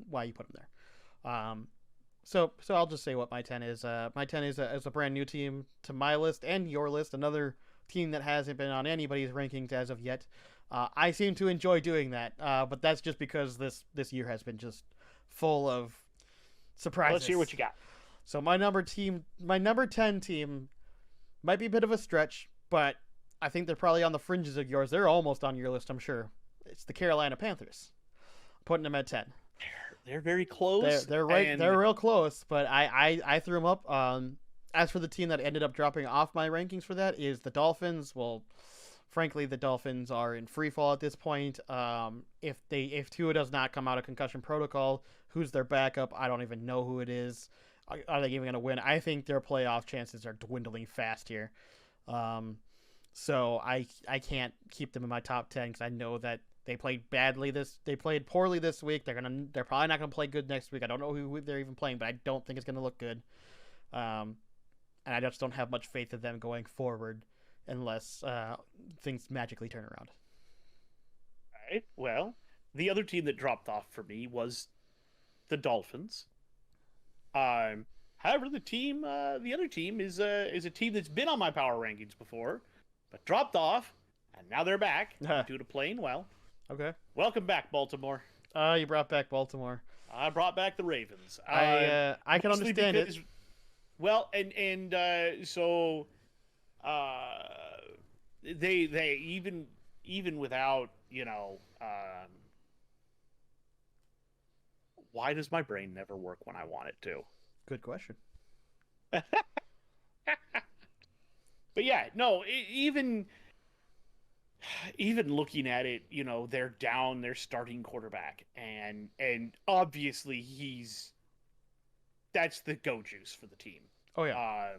Speaker 2: why you put them there. So I'll just say what my 10 is. My 10 is a brand new team to my list and your list. Another team that hasn't been on anybody's rankings as of yet. I seem to enjoy doing that, but that's just because this year has been just full of surprises.
Speaker 1: Let's hear what you got.
Speaker 2: So my number 10 team might be a bit of a stretch, but I think they're probably on the fringes of yours. They're almost on your list, I'm sure. It's the Carolina Panthers. Putting them at 10.
Speaker 1: They're very close.
Speaker 2: They're right. And they're real close, but I threw them up. As for the team that ended up dropping off my rankings for that is the Dolphins. Well, frankly, the Dolphins are in free fall at this point. If Tua does not come out of concussion protocol, who's their backup? I don't even know who it is. Are they even going to win? I think their playoff chances are dwindling fast here. So I can't keep them in my top 10 because I know that they played poorly this week. They're probably not gonna play good next week. I don't know who they're even playing, but I don't think it's gonna look good. And I just don't have much faith in them going forward unless things magically turn around.
Speaker 1: All right. Well, the other team that dropped off for me was the Dolphins. However, the other team is a team that's been on my power rankings before, but dropped off, and now they're back due to playing well.
Speaker 2: Okay. Welcome
Speaker 1: back, Baltimore.
Speaker 2: You brought back Baltimore.
Speaker 1: I brought back the Ravens.
Speaker 2: I can understand it.
Speaker 1: Well, so they even without why does my brain never work when I want it to?
Speaker 2: Good question.
Speaker 1: But yeah, no, even looking at it, they're down their starting quarterback, and obviously that's the go juice for the team.
Speaker 2: Oh yeah.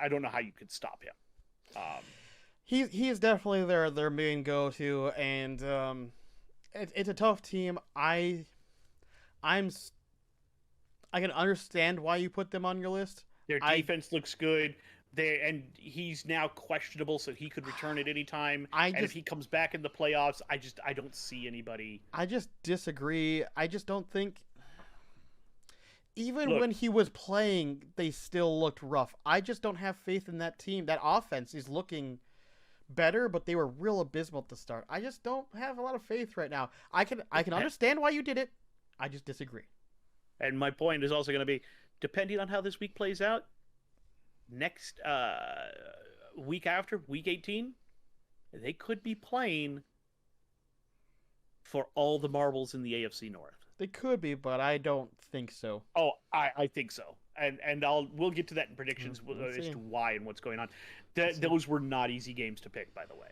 Speaker 1: I don't know how you could stop him.
Speaker 2: He's definitely their main go to, and it's a tough team. I can understand why you put them on your list.
Speaker 1: Their defense looks good. And he's now questionable, so he could return at any time. And if he comes back in the playoffs, I don't see anybody.
Speaker 2: I just disagree. I just don't think even when he was playing, they still looked rough. I just don't have faith in that team. That offense is looking better, but they were real abysmal at the start. I just don't have a lot of faith right now. I can understand why you did it. I just disagree.
Speaker 1: And my point is also going to be, depending on how this week plays out, next week after, week 18, they could be playing for all the marbles in the AFC North.
Speaker 2: They could be, but I don't think so.
Speaker 1: Oh, I think so. And we'll get to that in predictions as to why and what's going on. Those were not easy games to pick, by the way.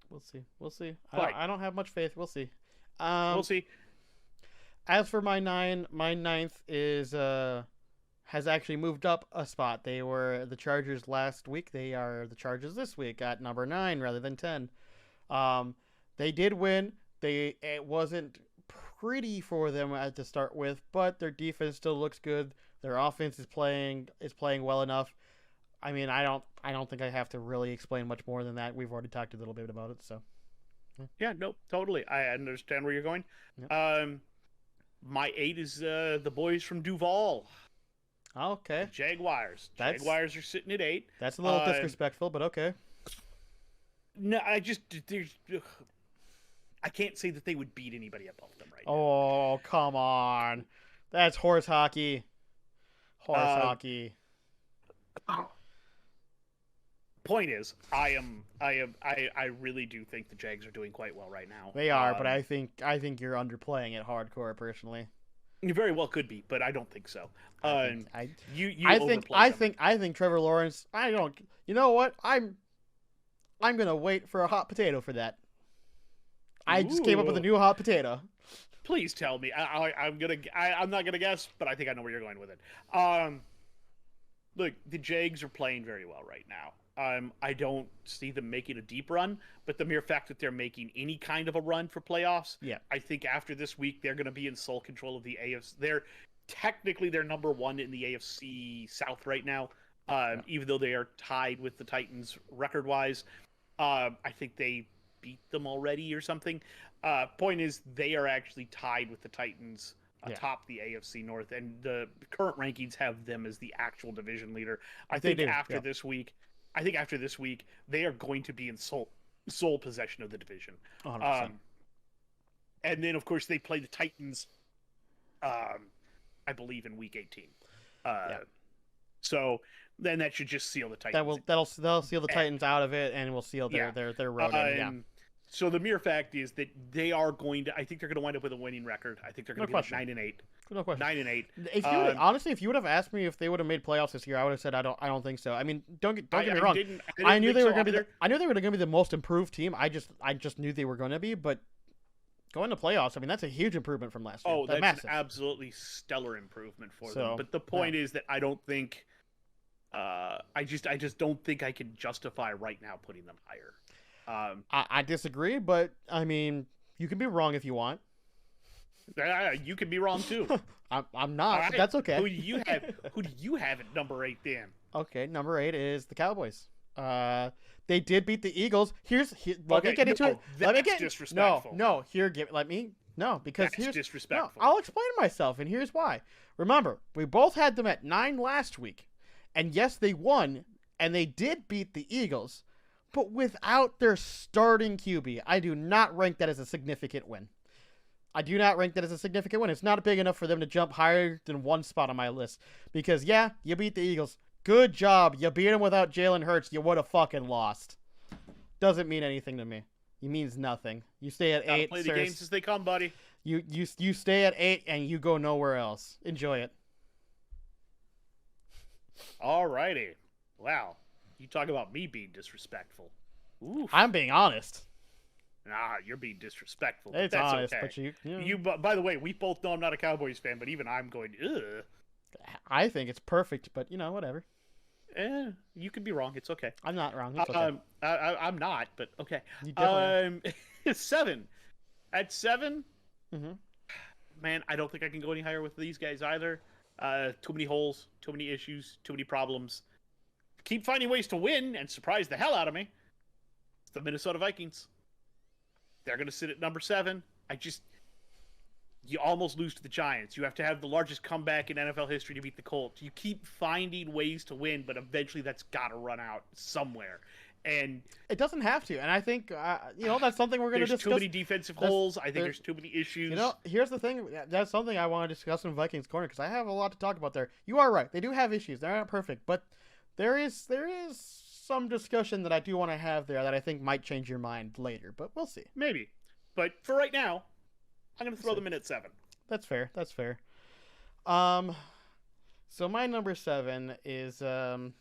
Speaker 2: We'll see. I don't have much faith. We'll see.
Speaker 1: We'll see.
Speaker 2: As for my ninth is has actually moved up a spot. They were the Chargers last week. They are the Chargers this week at number 9 rather than 10. They did win. It wasn't pretty for them to start with, but their defense still looks good. Their offense is playing well enough. I mean, I don't think I have to really explain much more than that. We've already talked a little bit about it, so.
Speaker 1: Yeah, no, totally. I understand where you're going. Yep. My 8 is the boys from Duval.
Speaker 2: Okay.
Speaker 1: The Jaguars. Jaguars are sitting at 8.
Speaker 2: That's a little disrespectful, but okay.
Speaker 1: No, I can't say that they would beat anybody above them right now.
Speaker 2: Oh, come on. That's horse hockey. Hockey.
Speaker 1: Point is, I really do think the Jags are doing quite well right now.
Speaker 2: They are, but I think you're underplaying it hardcore personally.
Speaker 1: You very well could be, but I don't think so. I
Speaker 2: think Trevor Lawrence. You know what? I'm gonna wait for a hot potato for that. I just came up with a new hot potato.
Speaker 1: Please tell me. I'm not gonna guess, but I think I know where you're going with it. Look, the Jags are playing very well right now. I don't see them making a deep run, but the mere fact that they're making any kind of a run for playoffs, I think after this week they're going to be in sole control of the AFC. They're number 1 in the AFC South right now, even though they are tied with the Titans record-wise. I think they beat them already or something. Point is, they are actually tied with the Titans atop the AFC North, and the current rankings have them as the actual division leader. I think after this week, they are going to be in sole possession of the division.
Speaker 2: 100%.
Speaker 1: And then, of course, they play the Titans, I believe, in week 18. So then that should just seal the Titans.
Speaker 2: That'll seal the Titans out of it, and will seal their road in.
Speaker 1: So the mere fact is that they are going to. I think they're going to wind up with a winning record. I think they're going to be 9-8.
Speaker 2: No question.
Speaker 1: 9-8.
Speaker 2: If you would have asked me if they would have made playoffs this year, I would have said I don't think so. I mean, don't get me wrong. I knew they were going to be the most improved team. I just knew they were going to be, but going to playoffs, I mean, that's a huge improvement from last year.
Speaker 1: Oh, that's an absolutely stellar improvement for them. But the point is that I don't think. I just don't think I can justify right now putting them higher.
Speaker 2: I disagree, but I mean, you can be wrong if you want.
Speaker 1: You can be wrong too.
Speaker 2: I'm not. Right. That's okay.
Speaker 1: Who do you have at number 8 then?
Speaker 2: Okay, number 8 is the Cowboys. They did beat the Eagles. Let me get into it.
Speaker 1: Disrespectful.
Speaker 2: Because
Speaker 1: that's disrespectful.
Speaker 2: I'll explain myself, and here's why. Remember, we both had them at 9 last week, and yes, they won, and they did beat the Eagles. But without their starting QB, I do not rank that as a significant win. It's not big enough for them to jump higher than 1 spot on my list. Because, you beat the Eagles. Good job. You beat them without Jalen Hurts. You would have fucking lost. Doesn't mean anything to me. It means nothing. You stay at 8.
Speaker 1: Play the games as they come, buddy.
Speaker 2: You stay at 8 and you go nowhere else. Enjoy it.
Speaker 1: Alrighty. Wow. You talk about me being disrespectful. Oof.
Speaker 2: I'm being honest.
Speaker 1: Nah, you're being disrespectful.
Speaker 2: It's
Speaker 1: that's
Speaker 2: honest,
Speaker 1: okay.
Speaker 2: But
Speaker 1: you. By the way, we both know I'm not a Cowboys fan, but even I'm going, ugh.
Speaker 2: I think it's perfect, but whatever.
Speaker 1: You could be wrong. It's okay.
Speaker 2: I'm not wrong. It's okay.
Speaker 1: I'm not, but okay.
Speaker 2: You definitely
Speaker 1: 7. At 7, man, I don't think I can go any higher with these guys either. Too many holes, too many issues, too many problems. Keep finding ways to win and surprise the hell out of me. It's the Minnesota Vikings. They're going to sit at number 7. You almost lose to the Giants. You have to have the largest comeback in NFL history to beat the Colts. You keep finding ways to win, but eventually that's got to run out somewhere. And
Speaker 2: it doesn't have to. And I think, that's something we're going to discuss.
Speaker 1: There's too many defensive holes. I think there's too many issues.
Speaker 2: Here's the thing. That's something I want to discuss in Vikings Corner because I have a lot to talk about there. You are right. They do have issues. They're not perfect. But there is some discussion that I do want to have there that I think might change your mind later. But we'll see.
Speaker 1: Maybe. But for right now, I'm going to throw them in at 7.
Speaker 2: That's fair. So my number 7 is I'm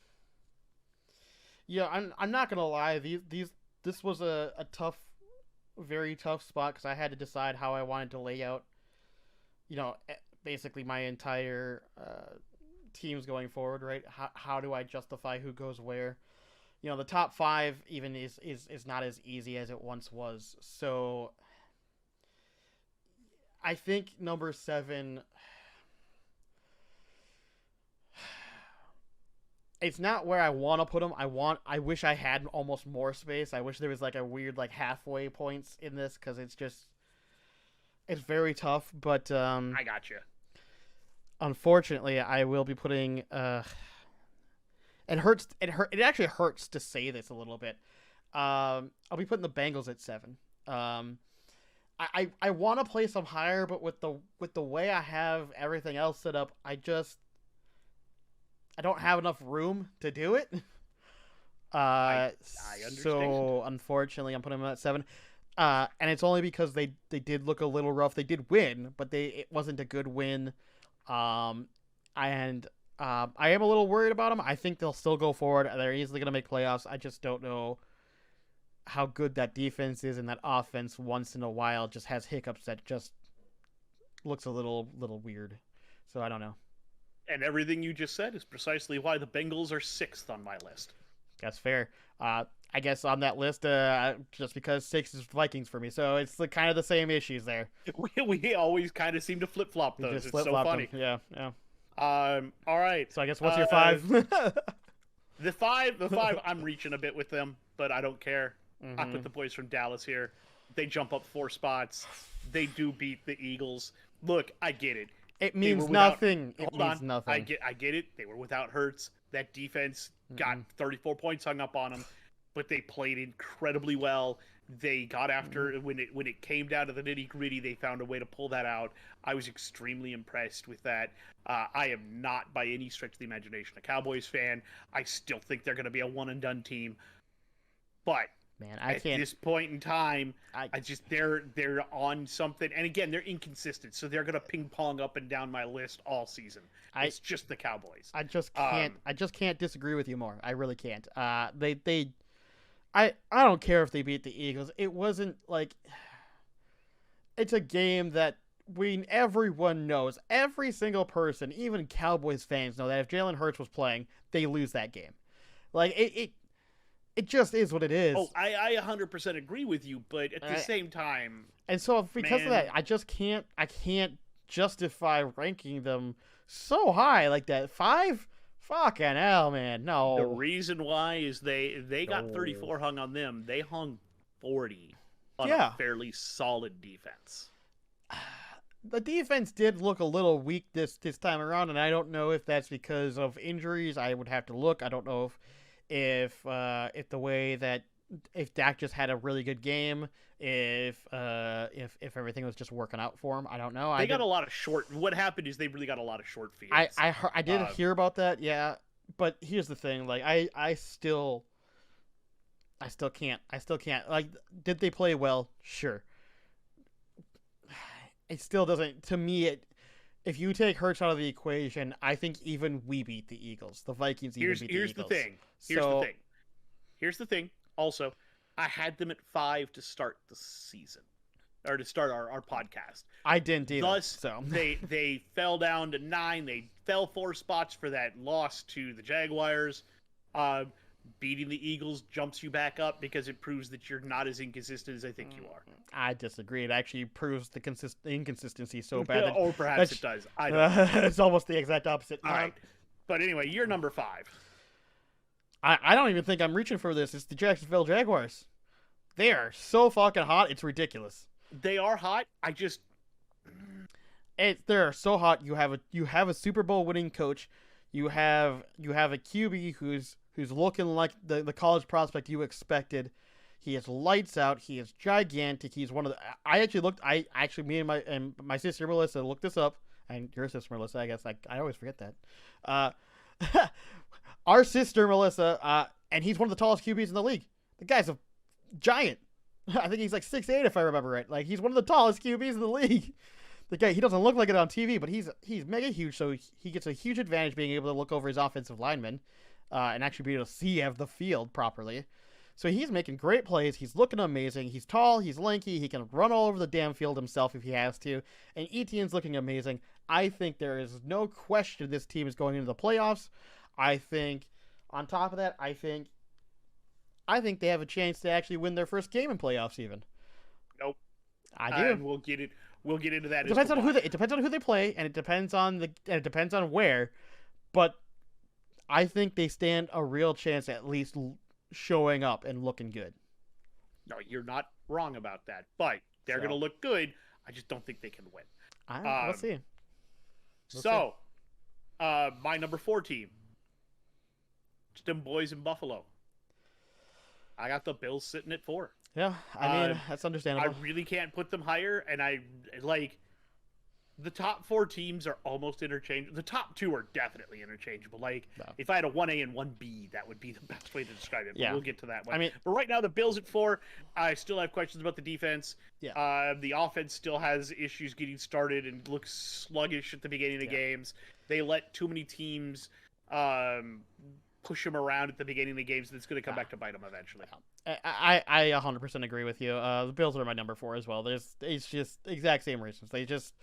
Speaker 2: not gonna lie. This was a tough, very tough spot because I had to decide how I wanted to lay out, basically my entire teams going forward. Right? How do I justify who goes where? The top 5 even is not as easy as it once was. So I think number 7. It's not where I want to put them. I wish I had almost more space. I wish there was like a weird like halfway points in this because it's very tough. But
Speaker 1: I got you.
Speaker 2: Unfortunately, I will be putting. It actually hurts to say this a little bit. I'll be putting the Bengals at 7. I want to place them higher, but with the way I have everything else set up, I don't have enough room to do it. I understand. So unfortunately, I'm putting them at 7. And it's only because they did look a little rough. They did win, but it wasn't a good win. I am a little worried about them. I think they'll still go forward. They're easily going to make playoffs. I just don't know how good that defense is, and that offense once in a while just has hiccups that just looks a little weird. So I don't know.
Speaker 1: And everything you just said is precisely why the Bengals are 6th on my list.
Speaker 2: That's fair. I guess on that list, just because 6 is Vikings for me, so it's kind of the same issues there.
Speaker 1: We always kind of seem to flip flop those. It's so funny.
Speaker 2: Them. Yeah.
Speaker 1: All right.
Speaker 2: So I guess what's your 5?
Speaker 1: The five. I'm reaching a bit with them, but I don't care. Mm-hmm. I put the boys from Dallas here. They jump up 4 spots. They do beat the Eagles. Look, I get it.
Speaker 2: It means nothing.
Speaker 1: Nothing. I get it. They were without Hurts. That defense got 34 points hung up on them, but they played incredibly well. They got after when it came down to the nitty gritty. They found a way to pull that out. I was extremely impressed with that. I am not by any stretch of the imagination a Cowboys fan. I still think they're going to be a one and done team, but.
Speaker 2: Man,
Speaker 1: at this point in time, they're on something, and again, they're inconsistent, so they're gonna ping pong up and down my list all season. It's just the Cowboys.
Speaker 2: I just can't disagree with you more. I really can't. I don't care if they beat the Eagles. It wasn't like it's a game that everyone knows, every single person, even Cowboys fans know that if Jalen Hurts was playing, they lose that game. Like it just is what it is.
Speaker 1: Oh, I 100% agree with you, but at the same time...
Speaker 2: And so because of that, I can't justify ranking them so high like that. 5? Fucking hell, man. No.
Speaker 1: The reason why is they got 34 hung on them. They hung 40 on a fairly solid defense.
Speaker 2: The defense did look a little weak this time around, and I don't know if that's because of injuries. I would have to look. I don't know if the way that if Dak just had a really good game, if everything was just working out for him, I don't know.
Speaker 1: They got a lot of short. What happened is they really got a lot of short fields.
Speaker 2: I did hear about that, yeah. But here's the thing, like I still can't. Like, did they play well? Sure. It still doesn't. To me, if you take Hurts out of the equation, I think even we beat the Eagles. The Vikings beat the Eagles. Here's
Speaker 1: the thing. Also, I had them at 5 to start the season, or to start our podcast.
Speaker 2: I didn't either.
Speaker 1: Thus,
Speaker 2: so
Speaker 1: they fell down to 9. They fell 4 spots for that loss to the Jaguars. Beating the Eagles jumps you back up because it proves that you're not as inconsistent as I think you are.
Speaker 2: I disagree. It actually proves the inconsistency so bad.
Speaker 1: Or perhaps it does. I don't know.
Speaker 2: It's almost the exact opposite.
Speaker 1: All right. But anyway, you're number 5.
Speaker 2: I don't even think I'm reaching for this. It's the Jacksonville Jaguars. They are so fucking hot. It's ridiculous.
Speaker 1: They are hot.
Speaker 2: they're so hot. You have a Super Bowl winning coach. You have a QB who's looking like the college prospect you expected. He is lights out. He is gigantic. He's one of the. Me and my sister Melissa looked this up, and your sister Melissa, I guess. I always forget that. Our sister Melissa, and he's one of the tallest QBs in the league. The guy's a giant. I think he's like 6'8", if I remember right. Like, he's one of the tallest QBs in the league. The guy, he doesn't look like it on TV, but he's mega huge, so he gets a huge advantage being able to look over his offensive linemen and actually be able to see the field properly. So he's making great plays. He's looking amazing. He's tall. He's lanky. He can run all over the damn field himself if he has to. And Etienne's looking amazing. I think there is no question this team is going into the playoffs. I think, on top of that, I think they have a chance to actually win their first game in playoffs even.
Speaker 1: Nope.
Speaker 2: I do.
Speaker 1: And we'll get into that.
Speaker 2: It depends on who they play, and it depends on where. But I think they stand a real chance at least showing up and looking good.
Speaker 1: No, you're not wrong about that. But they're going to look good. I just don't think they can win.
Speaker 2: We'll see.
Speaker 1: My number 4 team. Just them boys in Buffalo. I got the Bills sitting at 4.
Speaker 2: Yeah, I mean, that's understandable.
Speaker 1: I really can't put them higher, and the top 4 teams are almost interchangeable. The top 2 are definitely interchangeable. If I had a 1A and 1B, that would be the best way to describe it. But we'll get to that one. But right now, the Bills at 4. I still have questions about the defense.
Speaker 2: Yeah.
Speaker 1: The offense still has issues getting started and looks sluggish at the beginning of games. They let too many teams push them around at the beginning of the games, and it's going to come back to bite them eventually.
Speaker 2: I 100% agree with you. The Bills are my number 4 as well. It's just exact same reasons. They just,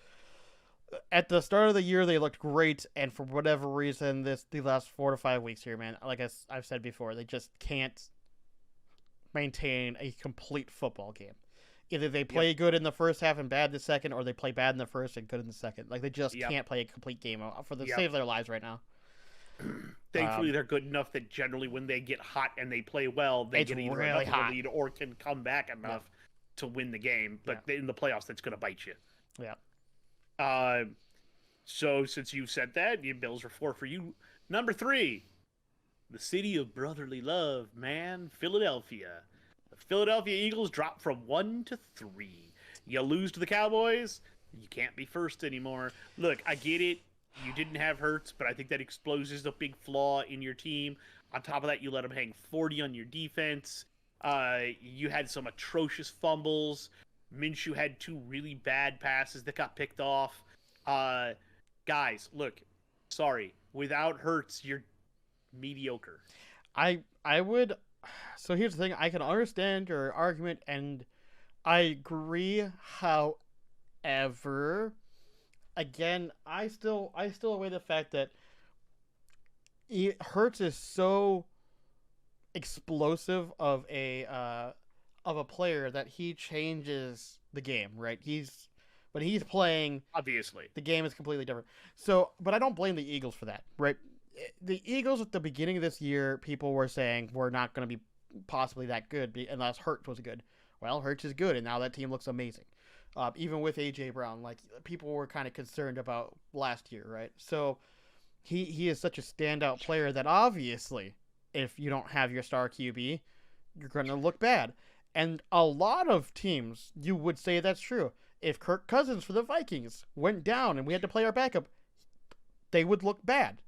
Speaker 2: at the start of the year, they looked great, and for whatever reason, the last 4 to 5 weeks here, man, like I've said before, they just can't maintain a complete football game. Either they play good in the first half and bad in the second, or they play bad in the first and good in the second. Like, they just can't play a complete game for the save of their lives right now.
Speaker 1: Thankfully, they're good enough that generally when they get hot and they play well, they get either really enough of a lead or can come back enough to win the game. But in the playoffs, that's going to bite you.
Speaker 2: Yeah.
Speaker 1: So since you said that, your Bills are 4 for you. Number 3, the city of brotherly love, man, Philadelphia. The Philadelphia Eagles drop from 1 to 3. You lose to the Cowboys, you can't be first anymore. Look, I get it. You didn't have Hurts, but I think that exposes the big flaw in your team. On top of that, you let them hang 40 on your defense. You had some atrocious fumbles. Minshew had 2 really bad passes that got picked off. Guys, look, sorry. Without Hurts, you're mediocre.
Speaker 2: I would... So here's the thing. I can understand your argument, and I agree. However... Again, I still weigh the fact that Hurts is so explosive of a player that he changes the game, right? When he's playing,
Speaker 1: obviously,
Speaker 2: the game is completely different. So, but I don't blame the Eagles for that, right? The Eagles at the beginning of this year, people were saying we're not going to be possibly that good unless Hurts was good. Well, Hurts is good, and now that team looks amazing. Even with A.J. Brown, like, people were kind of concerned about last year, right? So he is such a standout player that obviously, if you don't have your star QB, you're going to look bad. And a lot of teams, you would say that's true. If Kirk Cousins for the Vikings went down and we had to play our backup, they would look bad.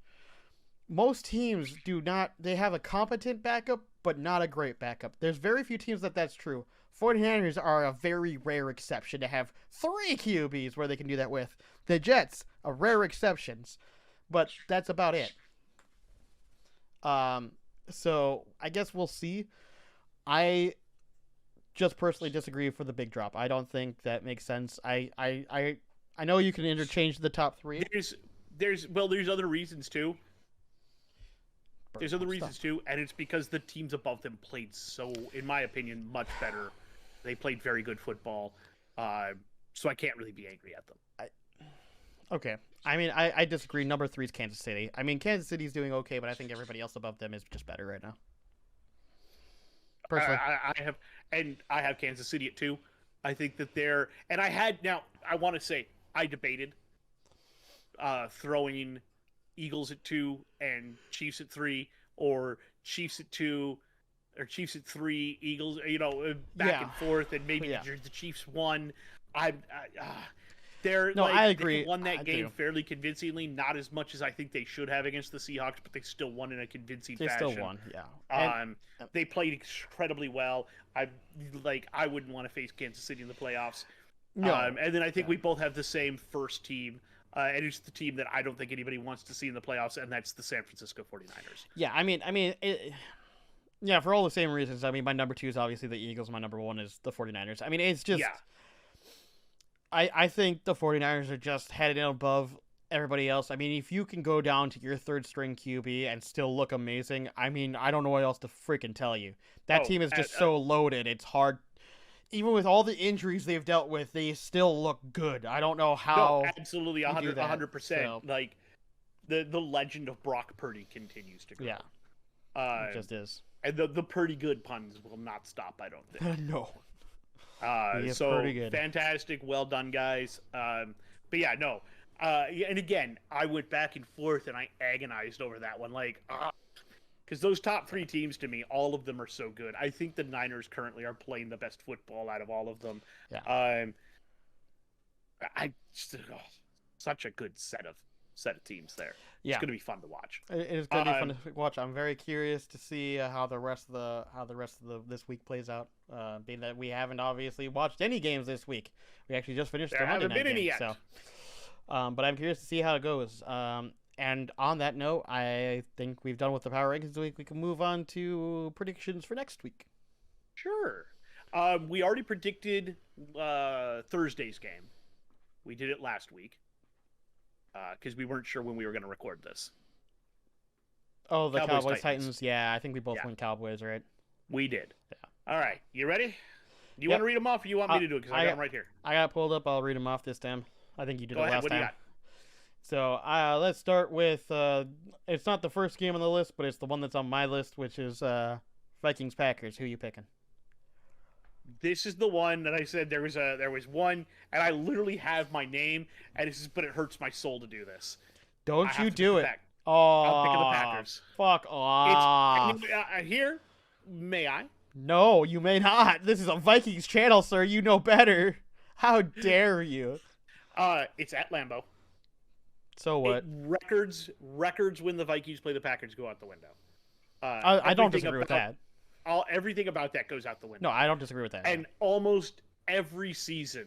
Speaker 2: Most teams do not. They have a competent backup, but not a great backup. There's very few teams that's true. 49ers are a very rare exception to have 3 QBs where they can do that with. The Jets are rare exceptions, but that's about it. So I guess we'll see. I just personally disagree for the big drop. I don't think that makes sense. I know you can interchange the top 3.
Speaker 1: There's other reasons too. There's other reasons too, and it's because the teams above them played so, in my opinion, much better. They played very good football, so I can't really be angry at them.
Speaker 2: Okay. I mean, I disagree. Number 3 is Kansas City. I mean, Kansas City's doing okay, but I think everybody else above them is just better right now. Personally.
Speaker 1: I have Kansas City at 2. I think that they're, and I want to say, I debated throwing Eagles at 2 and Chiefs at 3, or Chiefs at 2 or Chiefs at 3, Eagles, back and forth, and maybe the Chiefs won. I agree. They won that game fairly convincingly, not as much as I think they should have against the Seahawks, but they still won in a convincing fashion.
Speaker 2: They still won, yeah.
Speaker 1: They played incredibly well. I wouldn't want to face Kansas City in the playoffs. No. And then I think we both have the same first team. And it's the team that I don't think anybody wants to see in the playoffs, and that's the San Francisco 49ers.
Speaker 2: Yeah, for all the same reasons. I mean, my number 2 is obviously the Eagles. My number 1 is the 49ers. I mean, it's just... Yeah. I think the 49ers are just headed above everybody else. I mean, if you can go down to your third-string QB and still look amazing, I mean, I don't know what else to freaking tell you. That team is just so loaded. It's hard... Even with all the injuries they've dealt with, they still look good. I don't know how.
Speaker 1: No, absolutely, 100%. So. Like the legend of Brock Purdy continues to grow.
Speaker 2: Yeah, it just is.
Speaker 1: And the Purdy good puns will not stop. I don't think.
Speaker 2: No.
Speaker 1: So pretty good. Fantastic, well done, guys. But yeah, no. And again, I went back and forth and I agonized over that one. Like, because those top 3 teams, to me, all of them are so good. I think the Niners currently are playing the best football out of all of them.
Speaker 2: Yeah.
Speaker 1: Such a good set of teams there.
Speaker 2: Yeah.
Speaker 1: It's going to be fun to watch.
Speaker 2: It is going to be fun to watch. I'm very curious to see how the rest of this week plays out. Being that we haven't obviously watched any games this week. We actually just finished the Monday night game.
Speaker 1: Yet.
Speaker 2: So, but I'm curious to see how it goes. And on that note, I think we've done with the Power Rankings this week. We can move on to predictions for next week.
Speaker 1: Sure. We already predicted Thursday's game. We did it last week because we weren't sure when we were going to record this.
Speaker 2: Oh, the Cowboys Titans. Yeah, I think we both went Cowboys, right?
Speaker 1: We did.
Speaker 2: Yeah.
Speaker 1: All right. You ready? Do you want to read them off, or you want me to do it? Because I got them right here.
Speaker 2: I got pulled up. I'll read them off this time. I think you did
Speaker 1: Go
Speaker 2: it
Speaker 1: ahead.
Speaker 2: last
Speaker 1: What
Speaker 2: time.
Speaker 1: Do you got?
Speaker 2: So let's start with, it's not the first game on the list, but it's the one that's on my list, which is Vikings-Packers. Who are you picking?
Speaker 1: This is the one that I said there was one, and I literally have my name, and but it hurts my soul to do this.
Speaker 2: Don't you do it.
Speaker 1: Oh, I'm picking the Packers.
Speaker 2: Fuck off.
Speaker 1: Here, may I?
Speaker 2: No, you may not. This is a Vikings channel, sir. You know better. How dare you?
Speaker 1: It's at Lambeau.
Speaker 2: So what?
Speaker 1: Records when the Vikings play the Packers go out the window.
Speaker 2: I don't disagree with that.
Speaker 1: Everything about that goes out the window.
Speaker 2: No, I don't disagree with that.
Speaker 1: And almost every season,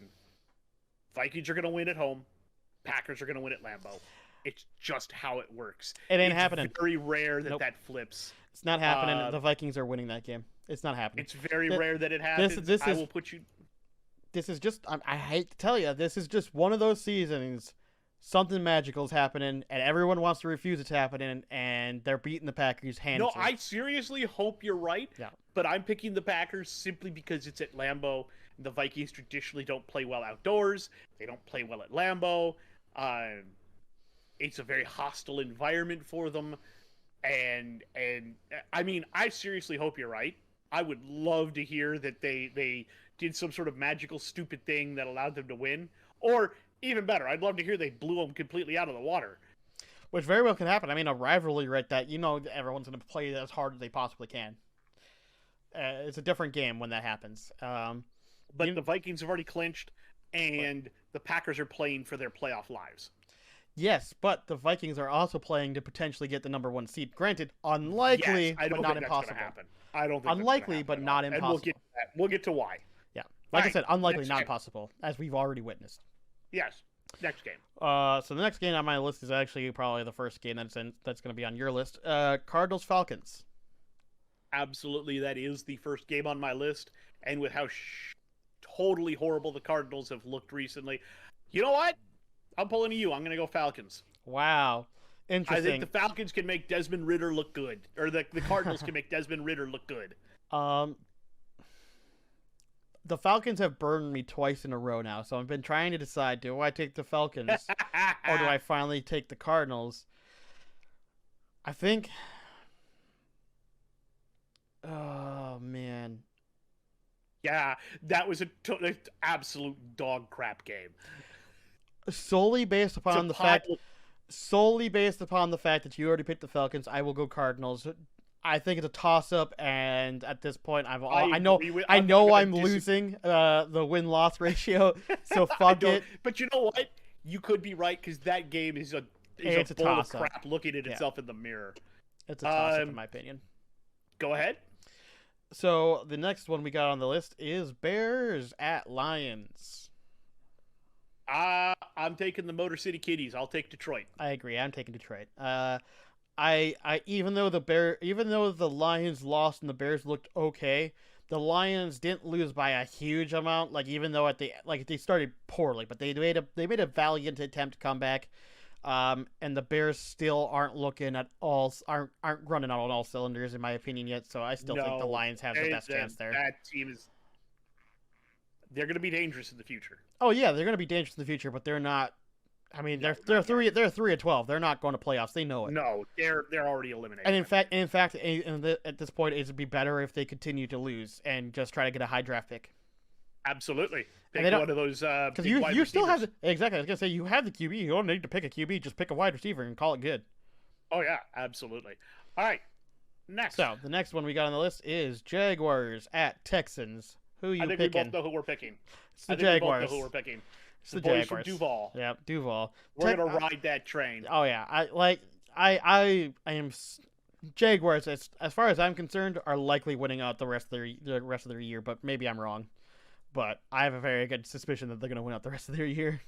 Speaker 1: Vikings are going to win at home. Packers are going to win at Lambeau. It's just how it works.
Speaker 2: It ain't happening.
Speaker 1: It's very rare that that flips.
Speaker 2: It's not happening. The Vikings are winning that game. It's not happening.
Speaker 1: It's very rare that it happens. I will put you...
Speaker 2: This is just... I hate to tell you, this is just one of those seasons... Something magical is happening, and everyone wants to refuse it's happening, and they're beating the Packers handily.
Speaker 1: No, I seriously hope you're right, but I'm picking the Packers simply because it's at Lambeau. The Vikings traditionally don't play well outdoors. They don't play well at Lambeau. It's a very hostile environment for them, and I mean, I seriously hope you're right. I would love to hear that they did some sort of magical, stupid thing that allowed them to win, or... Even better, I'd love to hear they blew them completely out of the water.
Speaker 2: Which very well can happen. I mean, a rivalry right that, everyone's going to play as hard as they possibly can. It's a different game when that happens.
Speaker 1: But the Vikings have already clinched, and the Packers are playing for their playoff lives.
Speaker 2: Yes, but the Vikings are also playing to potentially get the number 1 seed. Granted, unlikely, but not impossible.
Speaker 1: I don't think
Speaker 2: unlikely, but not impossible.
Speaker 1: And we'll get to why.
Speaker 2: Yeah. Like I said, unlikely, not impossible, as we've already witnessed.
Speaker 1: Yes. Next game.
Speaker 2: So the next game on my list is actually probably the first game that's going to be on your list. Cardinals-Falcons.
Speaker 1: Absolutely, that is the first game on my list. And with how totally horrible the Cardinals have looked recently, you know what? I'm pulling you. I'm going to go Falcons.
Speaker 2: Wow. Interesting.
Speaker 1: I think the Falcons can make Desmond Ridder look good. Or the Cardinals can make Desmond Ridder look good.
Speaker 2: The Falcons have burned me twice in a row now, so I've been trying to decide, do I take the Falcons or do I finally take the Cardinals? I think... Oh, man.
Speaker 1: Yeah, that was an absolute dog crap game.
Speaker 2: Solely based upon the fact... solely based upon the fact that you already picked the Falcons, I will go Cardinals. I think it's a toss-up, and at this point, I know I'm losing the win-loss ratio, so fuck it.
Speaker 1: But you know what? You could be right, because that game is a bowl of crap looking at itself in the mirror.
Speaker 2: It's a toss-up, in my opinion.
Speaker 1: Go ahead.
Speaker 2: So the next one we got on the list is Bears at Lions.
Speaker 1: I'm taking the Motor City Kitties. I'll take Detroit.
Speaker 2: I agree. I'm taking Detroit. I even though the Lions lost and the Bears looked okay, the Lions didn't lose by a huge amount. Like, even though they started poorly, but they made a valiant attempt to come back. And the Bears still aren't running on all cylinders, in my opinion, yet. So I still think the Lions have the best chance there.
Speaker 1: That team they're going to be dangerous in the future.
Speaker 2: Oh yeah, they're going to be dangerous in the future, but they're not. I mean, they're 3-12. They're not going to playoffs. They know it.
Speaker 1: No, they're already eliminated.
Speaker 2: And in fact, at this point, it would be better if they continue to lose and just try to get a high draft pick.
Speaker 1: Absolutely, pick one of those. Because
Speaker 2: you still have exactly. I was gonna say you have the QB. You don't need to pick a QB. Just pick a wide receiver and call it good.
Speaker 1: Oh yeah, absolutely. All right, next.
Speaker 2: So the next one we got on the list is Jaguars at Texans. Who are you picking?
Speaker 1: I think we both know who we're picking.
Speaker 2: It's the Jaguars.
Speaker 1: We both know who we're picking.
Speaker 2: It's the
Speaker 1: boys
Speaker 2: Jaguars.
Speaker 1: From Duval.
Speaker 2: Yeah, Duval.
Speaker 1: We're gonna ride that train.
Speaker 2: Oh yeah, I am. Jaguars, as far as I'm concerned, are likely winning out the rest of their year, but maybe I'm wrong. But I have a very good suspicion that they're going to win out the rest of their year.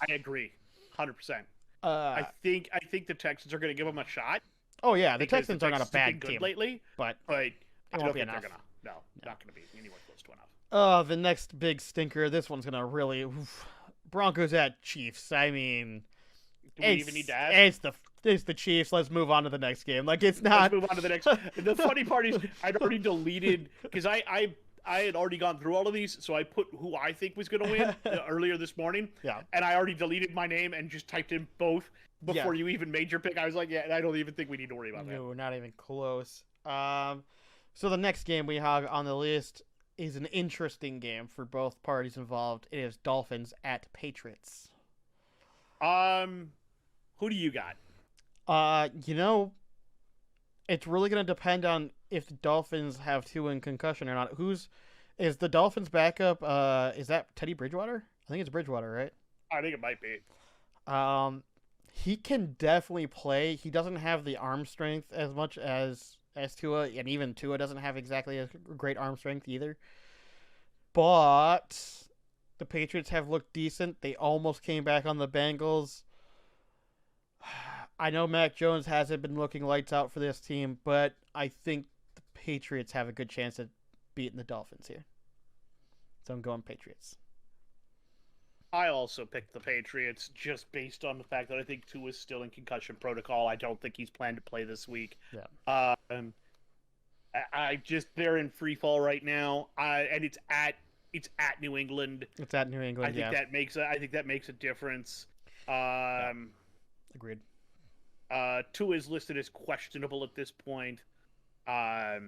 Speaker 1: I agree, 100%. I think the Texans are going to give them a shot.
Speaker 2: Oh yeah, the Texans are not a bad team
Speaker 1: lately,
Speaker 2: but
Speaker 1: I don't think
Speaker 2: enough.
Speaker 1: they're not going to be anywhere close to enough.
Speaker 2: The next big stinker. This one's going to really Broncos at Chiefs. I mean,
Speaker 1: do we even need to ask?
Speaker 2: It's the Chiefs. Let's move on to the next game. Like, it's not.
Speaker 1: Let's move on to the next. The funny part is I'd already deleted because I had already gone through all of these, so I put who I think was going to win earlier this morning.
Speaker 2: Yeah.
Speaker 1: And I already deleted my name and just typed in both before you even made your pick. I was like, yeah, I don't even think we need to worry about that.
Speaker 2: No, not even close. So the next game we have on the list is an interesting game for both parties involved. It is Dolphins at Patriots.
Speaker 1: Who do you got?
Speaker 2: It's really going to depend on if the Dolphins have Tua in concussion or not. Is the Dolphins backup? Is that Teddy Bridgewater? I think it's Bridgewater, right?
Speaker 1: I think it might be.
Speaker 2: He can definitely play. He doesn't have the arm strength as much as Tua, and even Tua doesn't have exactly a great arm strength either. But the Patriots have looked decent. They almost came back on the Bengals. I know Mac Jones hasn't been looking lights out for this team, but I think the Patriots have a good chance at beating the Dolphins here. So I'm going Patriots.
Speaker 1: I also picked the Patriots just based on the fact that I think Tua is still in concussion protocol. I don't think he's planned to play this week.
Speaker 2: Yeah.
Speaker 1: They're in free fall right now. And it's at New England.
Speaker 2: It's at New England.
Speaker 1: I think that makes a difference.
Speaker 2: Agreed.
Speaker 1: Tua is listed as questionable at this point.
Speaker 2: I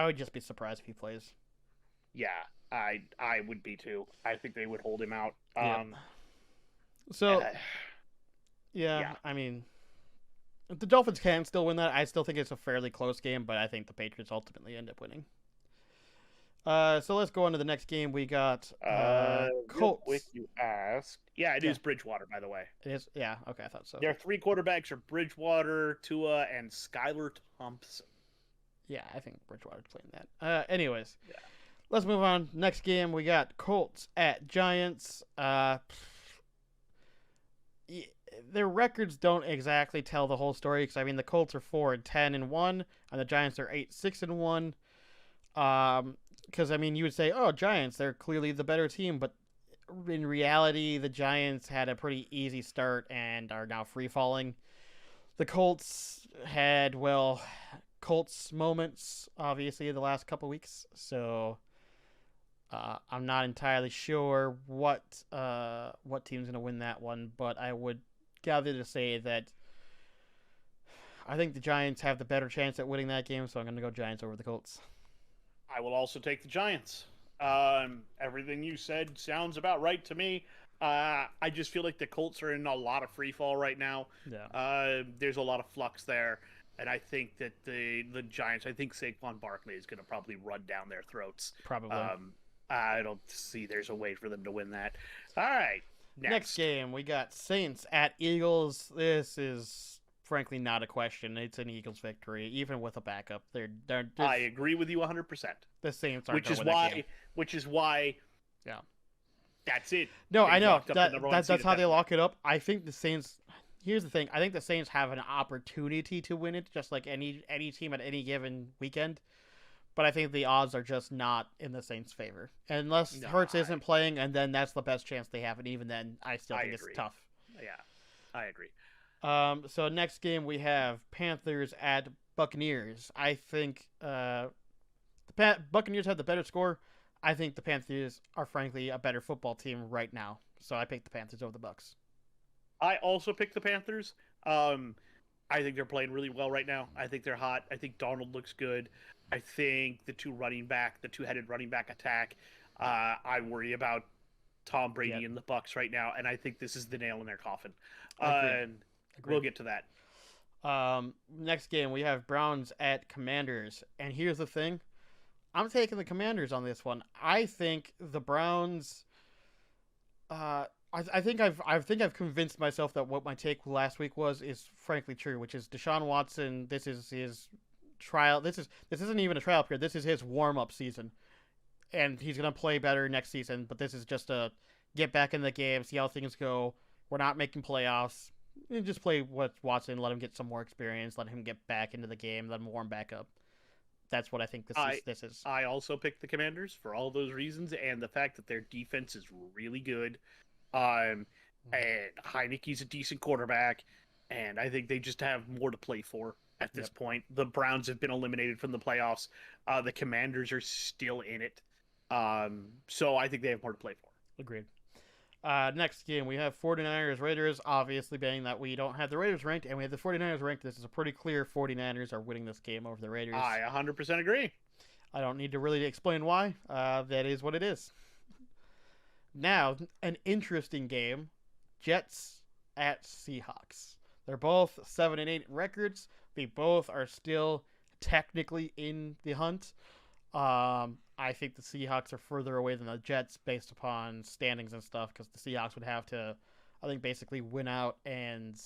Speaker 2: would just be surprised if he plays.
Speaker 1: Yeah, I would be too. I think they would hold him out.
Speaker 2: Yeah. I mean, the Dolphins can still win that. I still think it's a fairly close game, but I think the Patriots ultimately end up winning. So let's go on to the next game. We got Colts.
Speaker 1: With you asked. Yeah, it is Bridgewater, by the way.
Speaker 2: It is? Yeah, okay, I thought so.
Speaker 1: Their three quarterbacks are Bridgewater, Tua, and Skylar Thompson.
Speaker 2: Yeah, I think Bridgewater's playing that. Anyways, let's move on. Next game, we got Colts at Giants. Their records don't exactly tell the whole story, because, I mean, the Colts are 4-10-1, and the Giants are 8-6-1. Because, I mean, you would say, oh, Giants, they're clearly the better team, but in reality, the Giants had a pretty easy start and are now free-falling. The Colts had, Colts moments, obviously, the last couple weeks, so I'm not entirely sure what team's going to win that one, but I would gather to say that I think the Giants have the better chance at winning that game, so I'm going to go Giants over the Colts.
Speaker 1: I will also take the Giants. Everything you said sounds about right to me. I just feel like the Colts are in a lot of free fall right now.
Speaker 2: Yeah.
Speaker 1: There's a lot of flux there, and I think that the Giants. I think Saquon Barkley is going to probably run down their throats.
Speaker 2: Probably.
Speaker 1: I don't see there's a way for them to win that. All right.
Speaker 2: Next game, we got Saints at Eagles. This is frankly not a question. It's an Eagles victory, even with a backup.
Speaker 1: I agree with you 100%.
Speaker 2: The Saints aren't
Speaker 1: which is why.
Speaker 2: Yeah.
Speaker 1: That's it.
Speaker 2: No, I know that's how they lock it up. I think the Saints. Here's the thing. I think the Saints have an opportunity to win it, just like any team at any given weekend. But I think the odds are just not in the Saints' favor. Unless Hurts isn't playing, and then that's the best chance they have. And even then, I still think it's tough.
Speaker 1: Yeah, I agree.
Speaker 2: So next game, we have Panthers at Buccaneers. I think the Buccaneers have the better score. I think the Panthers are, frankly, a better football team right now. So I picked the Panthers over the Bucs.
Speaker 3: I also picked the Panthers. I think they're playing really well right now. I think they're hot. I think Donald looks good. I think the two-headed running back attack, I worry about Tom Brady and the Bucs right now, and I think this is the nail in their coffin. Agreed. We'll get to that.
Speaker 2: Next game, we have Browns at Commanders. And here's the thing. I'm taking the Commanders on this one. I think the Browns... I think I've convinced myself that what my take last week is frankly true, which is Deshaun Watson. This is his trial. This isn't even a trial period. This is his warm-up season, and he's gonna play better next season. But this is just a get back in the game, see how things go. We're not making playoffs. And just play with Watson, let him get some more experience, let him get back into the game, let him warm back up. That's what I think this is.
Speaker 3: I also picked the Commanders for all those reasons, and the fact that their defense is really good. And Heineke's a decent quarterback, and I think they just have more to play for at this point. The Browns have been eliminated from the playoffs. The Commanders are still in it. So I think they have more to play for.
Speaker 2: Agreed. Next game, we have 49ers Raiders, obviously being that we don't have the Raiders ranked, and we have the 49ers ranked. This is a pretty clear 49ers are winning this game over the Raiders.
Speaker 3: I 100% agree.
Speaker 2: I don't need to really explain why. That is what it is. Now, an interesting game, Jets at Seahawks. They're both 7-8 records. They both are still technically in the hunt. I think the Seahawks are further away than the Jets based upon standings and stuff, because the Seahawks would have to, I think, basically win out and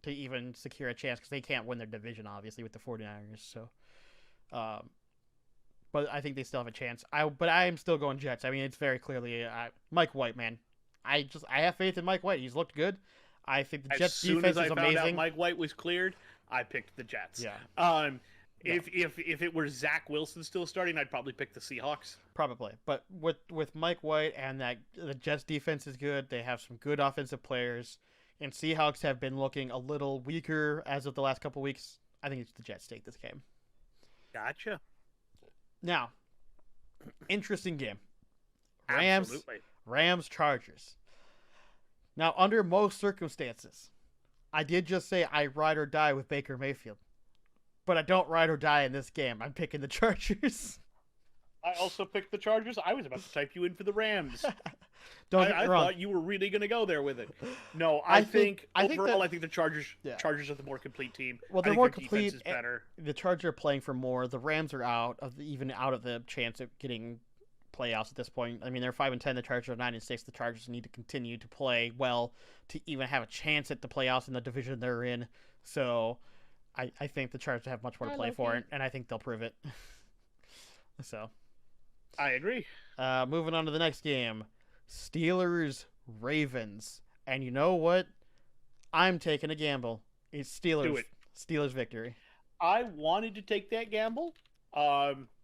Speaker 2: to even secure a chance, because they can't win their division, obviously, with the 49ers. So, but I think they still have a chance. But I am still going Jets. I mean, it's very clearly Mike White, man. I have faith in Mike White. He's looked good. I think the Jets defense is amazing. As soon as I found out
Speaker 3: Mike White was cleared, I picked the Jets.
Speaker 2: Yeah.
Speaker 3: If it were Zach Wilson still starting, I'd probably pick the Seahawks.
Speaker 2: Probably, but with Mike White and that the Jets defense is good. They have some good offensive players, and Seahawks have been looking a little weaker as of the last couple weeks. I think it's the Jets take this game.
Speaker 3: Gotcha.
Speaker 2: Now, interesting game.
Speaker 3: Absolutely.
Speaker 2: Rams Chargers. Now, under most circumstances, I did just say I ride or die with Baker Mayfield. But I don't ride or die in this game. I'm picking the Chargers.
Speaker 3: I also picked the Chargers. I was about to type you in for the Rams.
Speaker 2: I
Speaker 3: thought you were really going to go there with it. No, I think the Chargers are the more complete team.
Speaker 2: Well, they're more complete.
Speaker 3: Defense is better.
Speaker 2: The Chargers are playing for more. The Rams are out of the chance of getting playoffs at this point. I mean, they're 5-10. The Chargers are 9-6. The Chargers need to continue to play well to even have a chance at the playoffs in the division they're in. So I think the Chargers have much more to play for, and I think they'll prove it. So,
Speaker 3: I agree.
Speaker 2: Moving on to the next game, Steelers-Ravens. And you know what? I'm taking a gamble. It's Steelers.
Speaker 3: Do it.
Speaker 2: Steelers victory.
Speaker 3: I wanted to take that gamble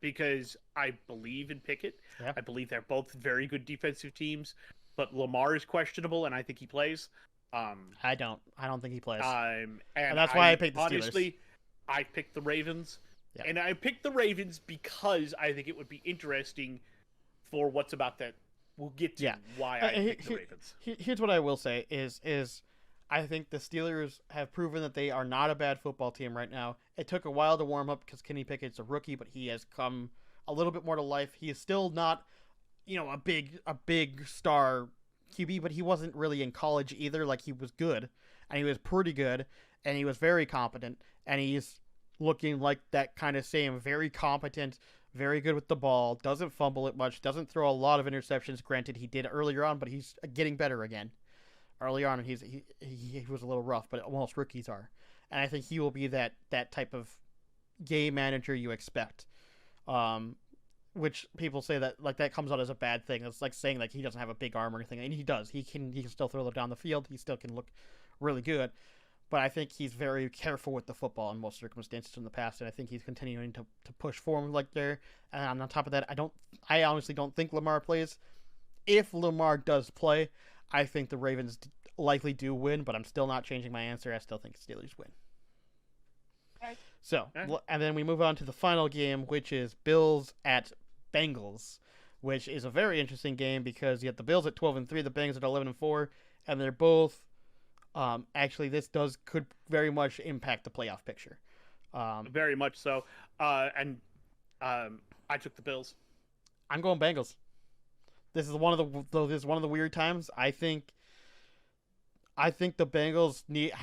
Speaker 3: because I believe in Pickett.
Speaker 2: Yeah.
Speaker 3: I believe they're both very good defensive teams, but Lamar is questionable, and I think he plays.
Speaker 2: I don't think he plays.
Speaker 3: And
Speaker 2: that's why I picked the Steelers.
Speaker 3: Honestly, I picked the Ravens.
Speaker 2: Yeah.
Speaker 3: And I picked the Ravens because I think it would be interesting for what's about that. We'll get to why I picked the Ravens.
Speaker 2: Here's what I will say is I think the Steelers have proven that they are not a bad football team right now. It took a while to warm up because Kenny Pickett's a rookie, but he has come a little bit more to life. He is still not, a big star QB, but he wasn't really in college either. Like, he was good, and he was pretty good, and he was very competent, and he's looking like that kind of same very competent, very good with the ball, doesn't fumble it much, doesn't throw a lot of interceptions. Granted, he did earlier on, but he's getting better again. Early on, he was a little rough, but most rookies are. And I think he will be that type of game manager you expect. Which people say that like that comes out as a bad thing. It's like saying like he doesn't have a big arm or anything, and he does. He can still throw it down the field. He still can look really good. But I think he's very careful with the football in most circumstances in the past, and I think he's continuing to push forward like there. And on top of that, I honestly don't think Lamar plays. If Lamar does play, I think the Ravens likely do win, but I'm still not changing my answer. I still think Steelers win.
Speaker 3: Right.
Speaker 2: So, and then we move on to the final game, which is Bills at Bengals, which is a very interesting game because you have the Bills at 12-3, the Bengals at 11-4, and they're both actually this could very much impact the playoff picture.
Speaker 3: Very much so. I took the Bills.
Speaker 2: I'm going Bengals. This is one of the weird times. I think the Bengals need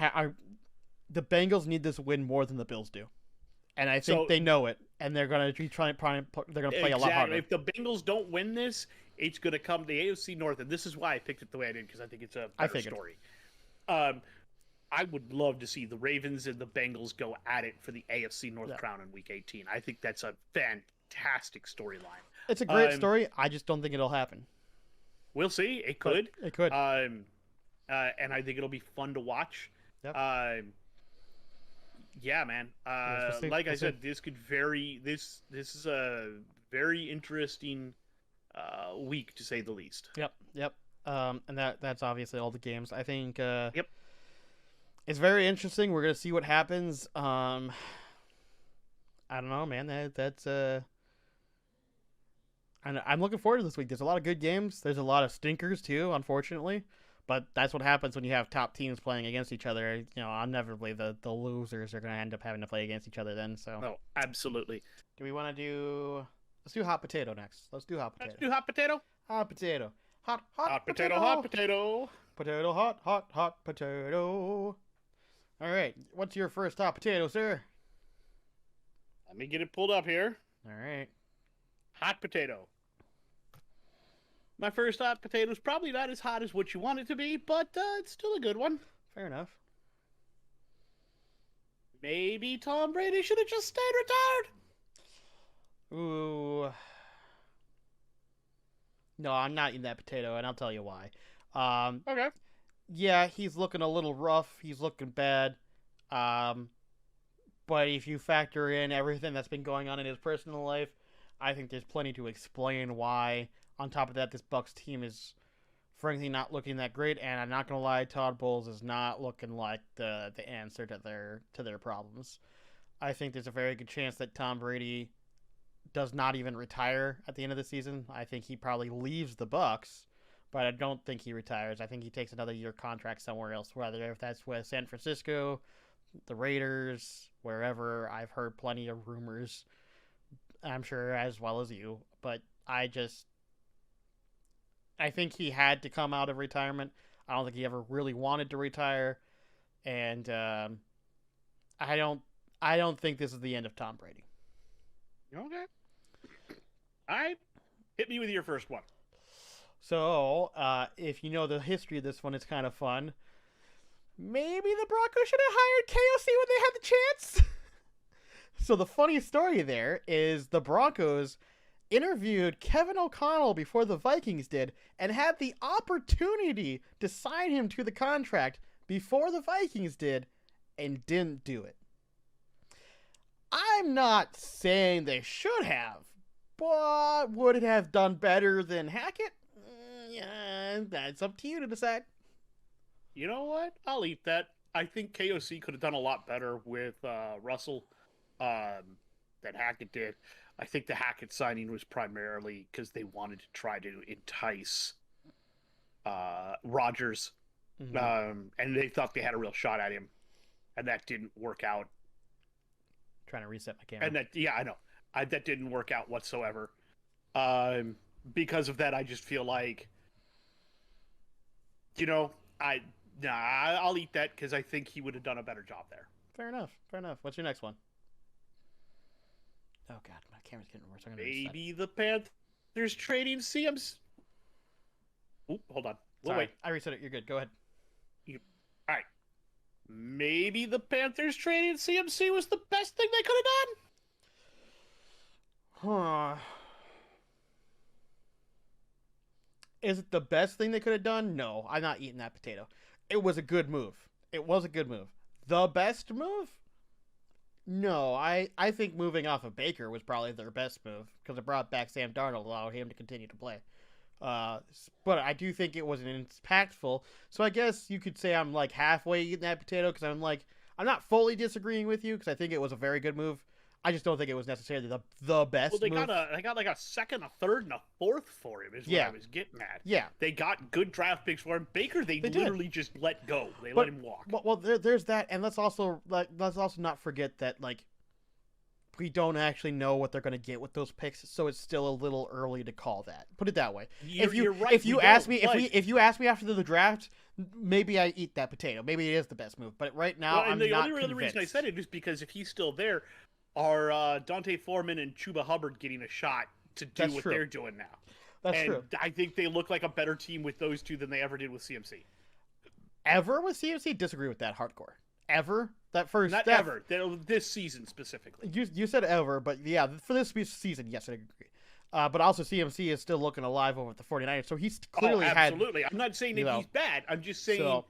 Speaker 2: this win more than the Bills do. And I think they know it, and they're going to play a lot harder.
Speaker 3: If the Bengals don't win this, it's going to come to the AFC North, and this is why I picked it the way I did, because I think it's a better story. I would love to see the Ravens and the Bengals go at it for the AFC North crown in Week 18. I think that's a fantastic storyline.
Speaker 2: It's a great story. I just don't think it'll happen.
Speaker 3: We'll see. It could.
Speaker 2: It could.
Speaker 3: And I think it'll be fun to watch.
Speaker 2: Yep.
Speaker 3: Yeah, man. Like I said, this is a very interesting week, to say the least.
Speaker 2: Yep. And that's obviously all the games. I think
Speaker 3: Yep.
Speaker 2: It's very interesting. We're gonna see what happens. I don't know, man. That's and I'm looking forward to this week. There's a lot of good games. There's a lot of stinkers too, unfortunately. But that's what happens when you have top teams playing against each other. You know, inevitably the losers are going to end up having to play against each other then. So.
Speaker 3: Oh, absolutely.
Speaker 2: Do we want to do? Let's do hot potato next. Let's do hot potato.
Speaker 3: Let's do hot potato.
Speaker 2: Hot potato. Hot
Speaker 3: potato. Hot potato.
Speaker 2: Potato. Hot potato. All right. What's your first hot potato, sir?
Speaker 3: Let me get it pulled up here.
Speaker 2: All right.
Speaker 3: Hot potato. My first hot potato is probably not as hot as what you want it to be, but it's still a good one.
Speaker 2: Fair enough.
Speaker 3: Maybe Tom Brady should have just stayed retired.
Speaker 2: Ooh. No, I'm not eating that potato, and I'll tell you why.
Speaker 3: Okay.
Speaker 2: Yeah, he's looking a little rough. He's looking bad. But if you factor in everything that's been going on in his personal life, I think there's plenty to explain why. On top of that, this Bucs team is frankly not looking that great, and I'm not gonna lie, Todd Bowles is not looking like the answer to their problems. I think there's a very good chance that Tom Brady does not even retire at the end of the season. I think he probably leaves the Bucs, but I don't think he retires. I think he takes another year contract somewhere else, whether if that's with San Francisco, the Raiders, wherever. I've heard plenty of rumors, I'm sure as well as you, but I think he had to come out of retirement. I don't think he ever really wanted to retire, and I don't think this is the end of Tom Brady.
Speaker 3: Okay. All right. Hit me with your first one.
Speaker 2: So, if you know the history of this one, it's kind of fun. Maybe the Broncos should have hired KOC when they had the chance. So the funny story there is the Broncos interviewed Kevin O'Connell before the Vikings did and had the opportunity to sign him to the contract before the Vikings did and didn't do it. I'm not saying they should have, but would it have done better than Hackett? Yeah, that's up to you to decide.
Speaker 3: You know what? I'll eat that. I think KOC could have done a lot better with Russell than Hackett did. I think the Hackett signing was primarily because they wanted to try to entice Rodgers, and they thought they had a real shot at him, and that didn't work out.
Speaker 2: Trying to reset my camera.
Speaker 3: And I know. That didn't work out whatsoever. Because of that, I just feel like I'll eat that because I think he would have done a better job there.
Speaker 2: Fair enough. What's your next one? Oh God, my camera's getting worse.
Speaker 3: Maybe the Panthers trading CMC. Oop, hold on.
Speaker 2: Sorry, wait. I reset it. You're good. Go ahead.
Speaker 3: All right. Maybe the Panthers trading CMC was the best thing they could have
Speaker 2: done. Is it the best thing they could have done? No, I'm not eating that potato. It was a good move. The best move? No, I think moving off of Baker was probably their best move because it brought back Sam Darnold, allowed him to continue to play. But I do think it was impactful. So I guess you could say I'm like halfway eating that potato because I'm not fully disagreeing with you because I think it was a very good move. I just don't think it was necessarily the best.
Speaker 3: Well, they got like a second, a third, and a fourth for him. Is what I was getting at.
Speaker 2: Yeah,
Speaker 3: they got good draft picks for him. Baker, they literally just let go. Let him walk.
Speaker 2: Well, there's that, and let's also not forget that we don't actually know what they're going to get with those picks, so it's still a little early to call that. Put it that way.
Speaker 3: You're right.
Speaker 2: If you ask me after the draft, maybe I eat that potato. Maybe it is the best move. But right now, I'm not convinced. The only reason
Speaker 3: I said it is because if he's still there, are Dante Foreman and Chuba Hubbard getting a shot to do what they're doing now.
Speaker 2: That's true.
Speaker 3: I think they look like a better team with those two than they ever did with CMC.
Speaker 2: Ever with CMC? Disagree with that hardcore. Ever?
Speaker 3: Ever. This season specifically.
Speaker 2: You said ever, but yeah, for this season, yes, I agree. But also CMC is still looking alive over at the 49ers, so he's clearly
Speaker 3: absolutely. I'm not saying that he's bad. I'm just saying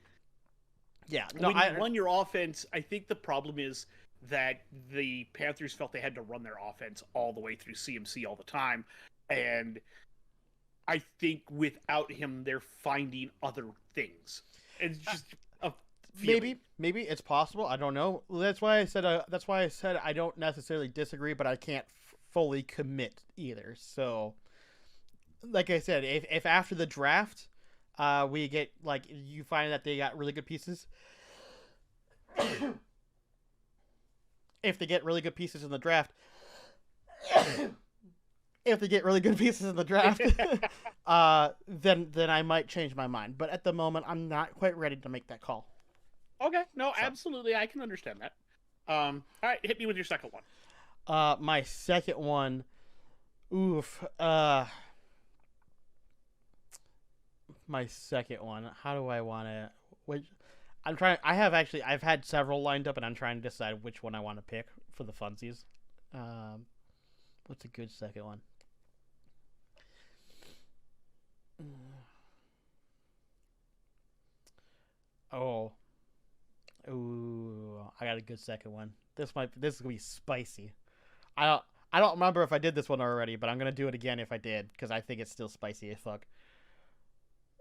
Speaker 3: when you run your offense, I think the problem is that the Panthers felt they had to run their offense all the way through CMC all the time. And I think without him, they're finding other things. It's just a feeling.
Speaker 2: Maybe it's possible. I don't know. That's why I said I don't necessarily disagree, but I can't fully commit either. So, like I said, if after the draft, we get you find that they got really good pieces. If they get really good pieces in the draft, then I might change my mind. But at the moment, I'm not quite ready to make that call.
Speaker 3: Okay, no, absolutely, I can understand that. All right, hit me with your second one.
Speaker 2: My second one, my second one. How do I want to? I'm trying. I've had several lined up, and I'm trying to decide which one I want to pick for the funsies. What's a good second one? I got a good second one. This is gonna be spicy. I don't remember if I did this one already, but I'm gonna do it again if I did because I think it's still spicy as fuck.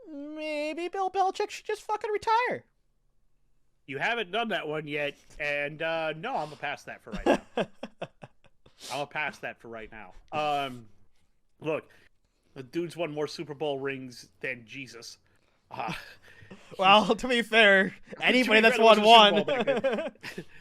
Speaker 2: Maybe Bill Belichick should just fucking retire.
Speaker 3: You haven't done that one yet, and no, I'm gonna pass that for right now. Look, the dude's won more Super Bowl rings than Jesus.
Speaker 2: Well, to be fair, anybody that's won one.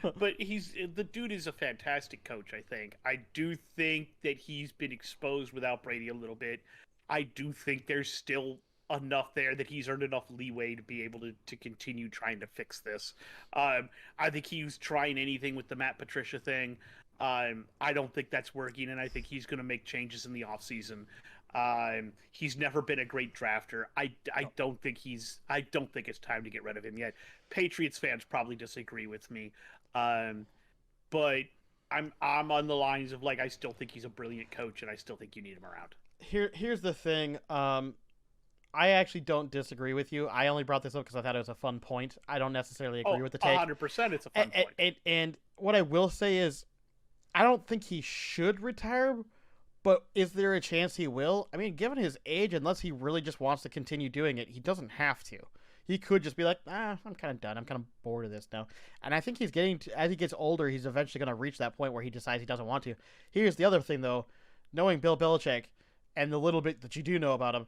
Speaker 3: But the dude is a fantastic coach, I think. I do think that he's been exposed without Brady a little bit. I do think there's still enough there that he's earned enough leeway to be able to continue trying to fix this. I think he was trying anything with the Matt Patricia thing. I don't think that's working, and I think he's going to make changes in the offseason. He's never been a great drafter. I don't think it's time to get rid of him yet. Patriots fans probably disagree with me. But I'm on the lines of I still think he's a brilliant coach, and I still think you need him around.
Speaker 2: Here's the thing. I actually don't disagree with you. I only brought this up because I thought it was a fun point. I don't necessarily agree with the take.
Speaker 3: 100%, it's a fun point.
Speaker 2: And what I will say is, I don't think he should retire, but is there a chance he will? I mean, given his age, unless he really just wants to continue doing it, he doesn't have to. He could just be like, I'm kind of done. I'm kind of bored of this now. And I think he's as he gets older, he's eventually going to reach that point where he decides he doesn't want to. Here's the other thing, though. Knowing Bill Belichick and the little bit that you do know about him,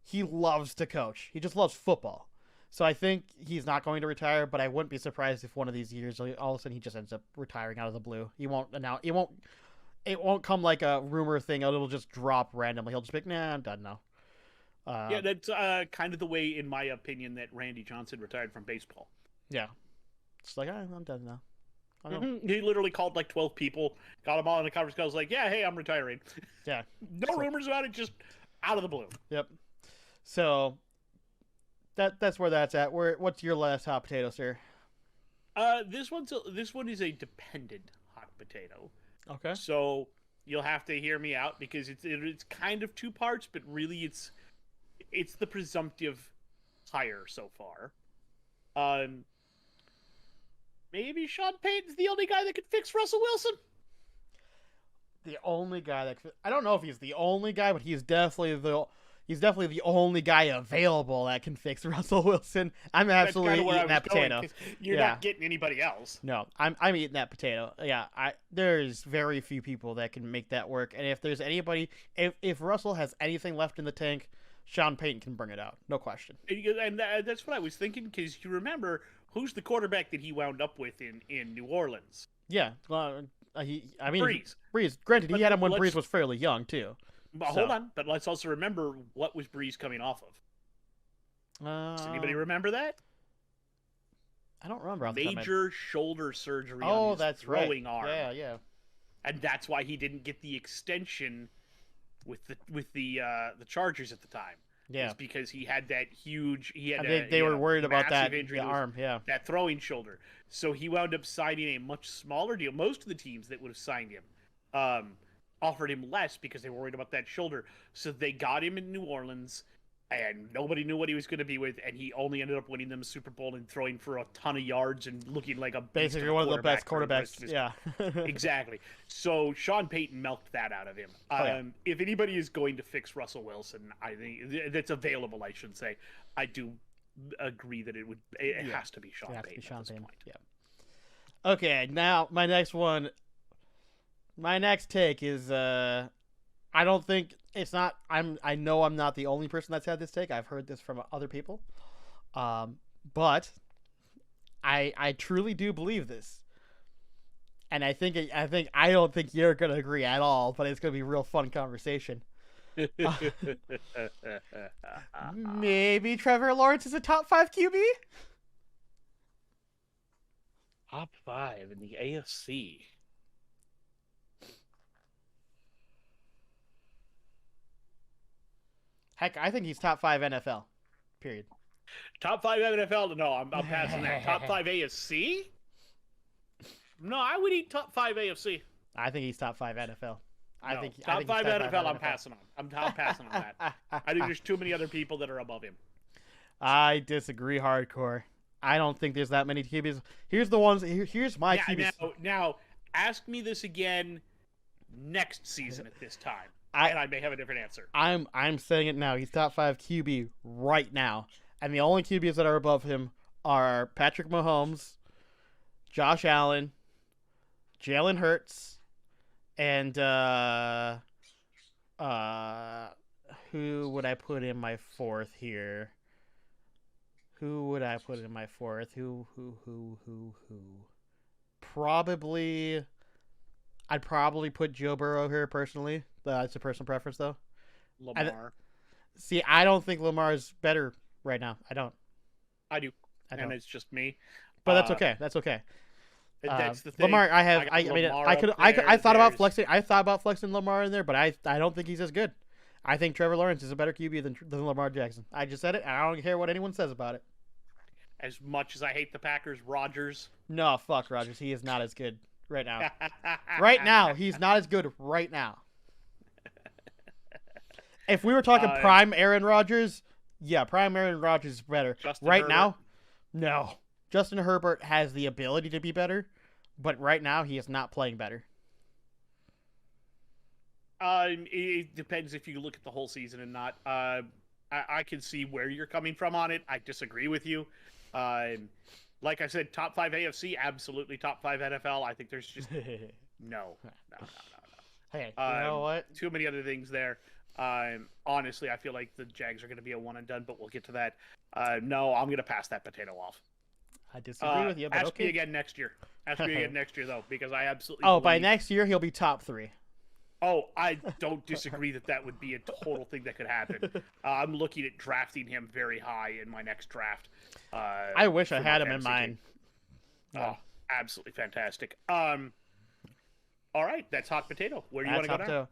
Speaker 2: he loves to coach. He just loves football. So I think he's not going to retire, but I wouldn't be surprised if one of these years, all of a sudden, he just ends up retiring out of the blue. He won't announce. It won't come like a rumor thing. It'll just drop randomly. He'll just be like, nah, I'm done now.
Speaker 3: Yeah, that's kind of the way, in my opinion, that Randy Johnson retired from baseball.
Speaker 2: Yeah. It's like, I'm done now.
Speaker 3: He literally called like 12 people, got them all in a conference call, was like, yeah, hey, I'm retiring.
Speaker 2: Yeah.
Speaker 3: No rumors about it, just out of the blue.
Speaker 2: Yep. So, that's where that's at. What's your last hot potato, sir?
Speaker 3: This one is a dependent hot potato.
Speaker 2: Okay.
Speaker 3: So you'll have to hear me out because it's kind of two parts, but really it's the presumptive hire so far. Maybe Sean Payton's the only guy that could fix Russell Wilson.
Speaker 2: The only guy that I don't know if he's the only guy, but he's definitely the only guy available that can fix Russell Wilson. I'm absolutely eating that potato.
Speaker 3: You're not getting anybody else.
Speaker 2: No, I'm eating that potato. Yeah, there's very few people that can make that work. And if there's anybody, if Russell has anything left in the tank, Sean Payton can bring it out, no question.
Speaker 3: And that's what I was thinking, because you remember who's the quarterback that he wound up with in New Orleans?
Speaker 2: Yeah,
Speaker 3: Breeze.
Speaker 2: Breeze. Granted, he had him when Breeze was fairly young too.
Speaker 3: But hold on, but let's also remember what was Breeze coming off of. Does anybody remember that?
Speaker 2: I don't remember.
Speaker 3: Major shoulder surgery on his throwing arm.
Speaker 2: Yeah.
Speaker 3: And that's why he didn't get the extension with the Chargers at the time.
Speaker 2: Yeah,
Speaker 3: it's because he had that huge.
Speaker 2: They were worried about that arm. Yeah,
Speaker 3: that throwing shoulder. So he wound up signing a much smaller deal. Most of the teams that would have signed him offered him less because they were worried about that shoulder. So they got him in New Orleans, and nobody knew what he was going to be with, and he only ended up winning them a Super Bowl and throwing for a ton of yards and looking like a
Speaker 2: basically one of the best quarterbacks. Yeah,
Speaker 3: exactly. So Sean Payton milked that out of him. If anybody is going to fix Russell Wilson, I think that's available, I should say, I do agree that it has to be Sean Payton at this point.
Speaker 2: Yeah. Okay, now my next take is I don't think it's not. I know I'm not the only person that's had this take. I've heard this from other people, but I truly do believe this, and I don't think you're gonna agree at all. But it's gonna be a real fun conversation. Maybe Trevor Lawrence is a top 5 QB.
Speaker 3: Top 5 in the AFC.
Speaker 2: Heck, I think he's top 5 NFL. Period.
Speaker 3: Top 5 NFL? No, I'm passing that. Top 5 AFC? No, I would eat top 5 AFC.
Speaker 2: I think he's top 5 NFL. I think
Speaker 3: top 5 NFL. I'm passing on. I'm passing on that. I think there's too many other people that are above him.
Speaker 2: I disagree hardcore. I don't think there's that many QBs. Here's the ones. Here's my QBs.
Speaker 3: Now, ask me this again next season at this time. And I may have a different answer.
Speaker 2: I'm saying it now. He's top 5 QB right now. And the only QBs that are above him are Patrick Mahomes, Josh Allen, Jalen Hurts, and who would I put in my 4th here? Who would I put in my 4th? Who? I'd probably put Joe Burrow here personally. It's a personal preference, though.
Speaker 3: Lamar.
Speaker 2: I don't think Lamar's better right now. I don't.
Speaker 3: I do. And it's just me.
Speaker 2: But that's okay. That's okay.
Speaker 3: That's the thing.
Speaker 2: Lamar, I thought about flexing. I thought about flexing Lamar in there, but I don't think he's as good. I think Trevor Lawrence is a better QB than Lamar Jackson. I just said it, and I don't care what anyone says about it.
Speaker 3: As much as I hate the Packers, Rodgers.
Speaker 2: No, fuck Rodgers. He is not as good right now. Right now, he's not as good right now. If we were talking prime Aaron Rodgers, yeah, prime Aaron Rodgers is better. Right now, no. Justin Herbert has the ability to be better, but right now he is not playing better.
Speaker 3: It depends if you look at the whole season and not. I can see where you're coming from on it. I disagree with you. Like I said, top 5 AFC, absolutely top 5 NFL. I think there's just no.
Speaker 2: Hey, you know what?
Speaker 3: Too many other things there. Honestly, I feel like the Jags are going to be a one and done, but we'll get to that. No, I'm going to pass that potato off.
Speaker 2: I disagree with you, but
Speaker 3: ask me again next year. Ask me again next year, though, because I absolutely
Speaker 2: by next year, he'll be top 3.
Speaker 3: Oh, I don't disagree that would be a total thing that could happen. I'm looking at drafting him very high in my next draft.
Speaker 2: I wish I had him in mine.
Speaker 3: Oh, absolutely fantastic. All right, that's hot potato. Where do you want to go now?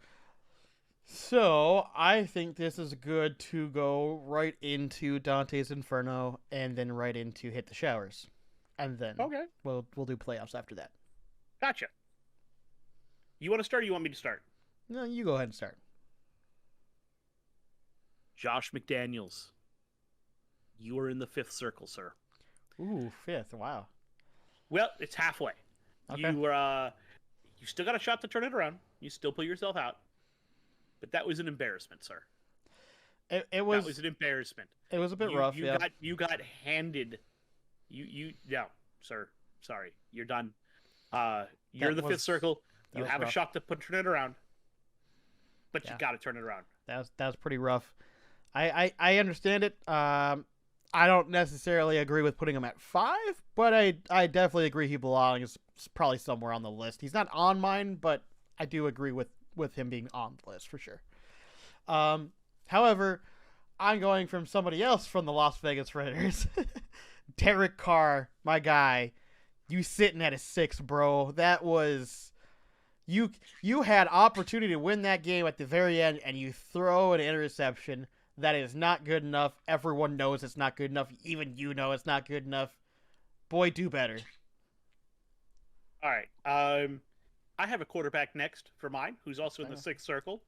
Speaker 2: So I think this is good to go right into Dante's Inferno and then right into Hit the Showers, and then we'll do playoffs after that.
Speaker 3: Gotcha. You want to start, or you want me to start?
Speaker 2: No, you go ahead and start.
Speaker 3: Josh McDaniels, you are in the 5th circle, sir.
Speaker 2: Ooh, 5th. Wow.
Speaker 3: Well, it's halfway.
Speaker 2: Okay.
Speaker 3: You still got a shot to turn it around. You still pull yourself out. But that was an embarrassment, sir.
Speaker 2: It was.
Speaker 3: That was an embarrassment.
Speaker 2: It was a bit rough.
Speaker 3: You got handed. No, sir. Sorry, you're done. You're in the 5th circle. You have a shot to turn it around. But you got to turn it around.
Speaker 2: That was pretty rough. I understand it. I don't necessarily agree with putting him at 5, but I definitely agree he belongs probably somewhere on the list. He's not on mine, but I do agree with him being on the list for sure. However, I'm going from somebody else from the Las Vegas Raiders. Derek Carr, my guy. You sitting at a 6, bro. That was... You had opportunity to win that game at the very end, and you throw an interception. That is not good enough. Everyone knows it's not good enough. Even you know it's not good enough. Boy, do better.
Speaker 3: All right. I have a quarterback next for mine, who's also in the 6th circle.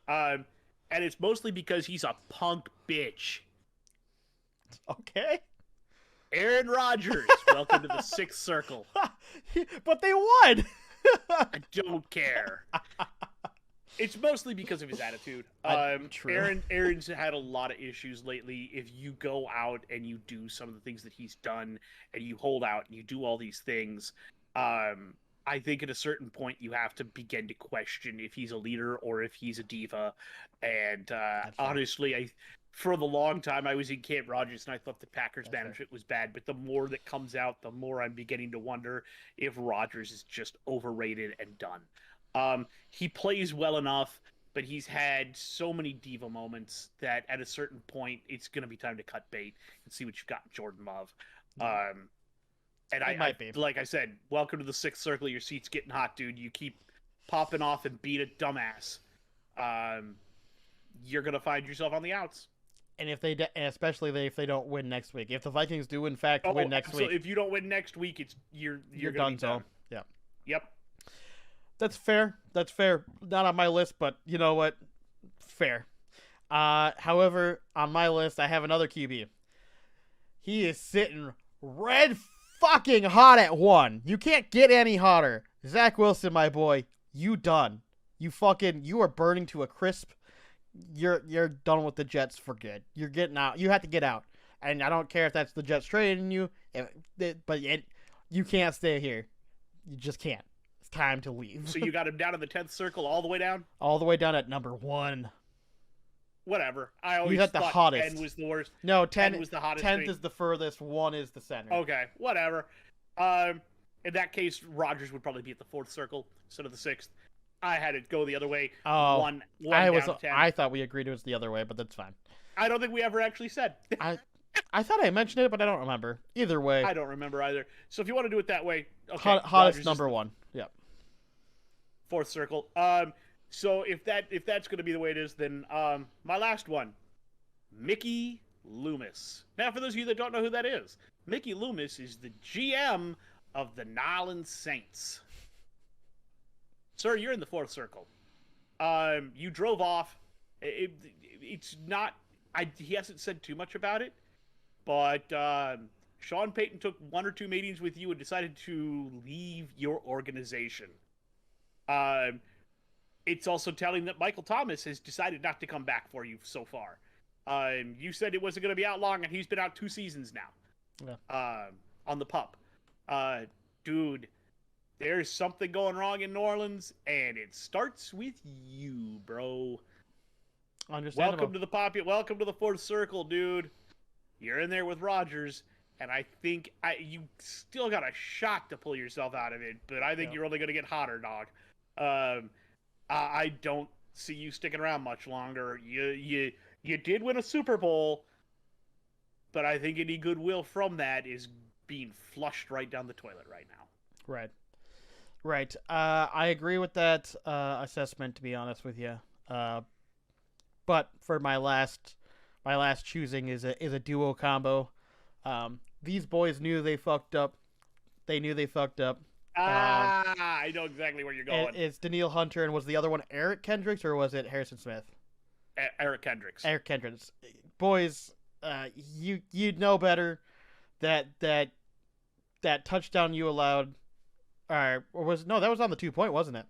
Speaker 3: And it's mostly because he's a punk bitch.
Speaker 2: Okay.
Speaker 3: Aaron Rodgers, welcome to the 6th circle.
Speaker 2: But they won.
Speaker 3: I don't care. It's mostly because of his attitude.
Speaker 2: True.
Speaker 3: Aaron's had a lot of issues lately. If you go out and you do some of the things that he's done, and you hold out and you do all these things, I think at a certain point you have to begin to question if he's a leader or if he's a diva. And honestly, for the long time I was in Camp Rodgers and I thought the Packers management was bad. But the more that comes out, the more I'm beginning to wonder if Rodgers is just overrated and done. He plays well enough, but he's had so many diva moments that at a certain point it's going to be time to cut bait and see what you've got in Jordan Love. And I like I said, welcome to the 6th circle. Your seat's getting hot, dude. You keep popping off and beat a dumbass. You're going to find yourself on the outs.
Speaker 2: And especially if they don't win next week. If the Vikings do in fact win next week.
Speaker 3: So if you don't win next week, you're
Speaker 2: done.
Speaker 3: So
Speaker 2: yeah.
Speaker 3: Yep.
Speaker 2: That's fair. Not on my list, but you know what? Fair. However, on my list, I have another QB. He is sitting red fucking hot at 1. You can't get any hotter. Zach Wilson, my boy, you done. You are burning to a crisp. You're done with the Jets for good. You're getting out. You have to get out. And I don't care if that's the Jets trading you, but you can't stay here. You just can't. It's time to leave.
Speaker 3: So you got him down in the 10th circle all the way down?
Speaker 2: All the way down at number 1.
Speaker 3: Whatever. I always
Speaker 2: thought
Speaker 3: the
Speaker 2: hottest.
Speaker 3: 10 was the worst.
Speaker 2: No, 10
Speaker 3: was the hottest.
Speaker 2: 10th is the furthest. 1 is the center.
Speaker 3: Okay, whatever. In that case, Rodgers would probably be at the 4th circle instead of the 6th. I had it go the other way.
Speaker 2: Oh,
Speaker 3: one down 10.
Speaker 2: I thought we agreed it was the other way, but that's fine.
Speaker 3: I don't think we ever actually said.
Speaker 2: I thought I mentioned it, but I don't remember. Either way,
Speaker 3: I don't remember either. So if you want to do it that way, okay.
Speaker 2: Hottest number 1. Yep.
Speaker 3: 4th circle. So if that's going to be the way it is, then my last one, Mickey Loomis. Now, for those of you that don't know who that is, Mickey Loomis is the GM of the New Orleans Saints. Sir, you're in the 4th circle. You drove off. It's not. He hasn't said too much about it, but Sean Payton took 1 or 2 meetings with you and decided to leave your organization. It's also telling that Michael Thomas has decided not to come back for you so far. You said it wasn't going to be out long, and he's been out 2 seasons now.
Speaker 2: Yeah.
Speaker 3: On the pup. Dude, there's something going wrong in New Orleans, and it starts with you, bro.
Speaker 2: Understandable.
Speaker 3: Welcome to the 4th circle, dude. You're in there with Rodgers, and I think you still got a shot to pull yourself out of it, but I think you're only going to get hotter, dog. I don't see you sticking around much longer. You did win a Super Bowl, but I think any goodwill from that is being flushed right down the toilet right now.
Speaker 2: Right. Right. I agree with that assessment, to be honest with you. But for my last choosing is a duo combo. These boys knew they fucked up. They knew they fucked up.
Speaker 3: I know exactly where you're going.
Speaker 2: It's Danielle Hunter, and was the other one Eric Kendricks, or was it Harrison Smith?
Speaker 3: Eric Kendricks.
Speaker 2: Eric Kendricks. Boys, you'd know better. That touchdown you allowed, or was that was on the 2-point, wasn't it?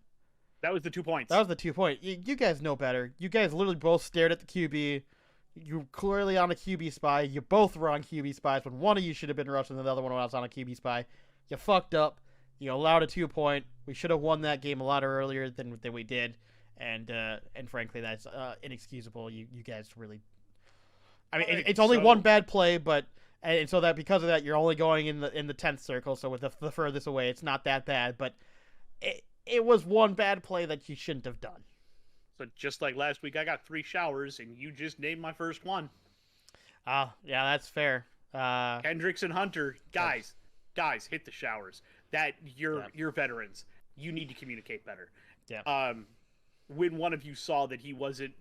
Speaker 3: That was the 2 points.
Speaker 2: That was the 2-point. You guys know better. You guys literally both stared at the QB. You clearly on a QB spy. You both were on QB spies when one of you should have been rushing and the other one was on a QB spy. You fucked up. You allowed a 2-point. We should have won that game a lot earlier than we did, and frankly, that's inexcusable. You guys really. I mean, it's only one bad play, but and so that because of that, you're only going in the 10th circle. So with the furthest away, it's not that bad, but it was one bad play that you shouldn't have done.
Speaker 3: So just like last week, I got 3 showers, and you just named my first one.
Speaker 2: Yeah, that's fair.
Speaker 3: Kendricks and Hunter, guys, hit the showers. That you're veterans. You need to communicate better.
Speaker 2: Yeah.
Speaker 3: When one of you saw that he wasn't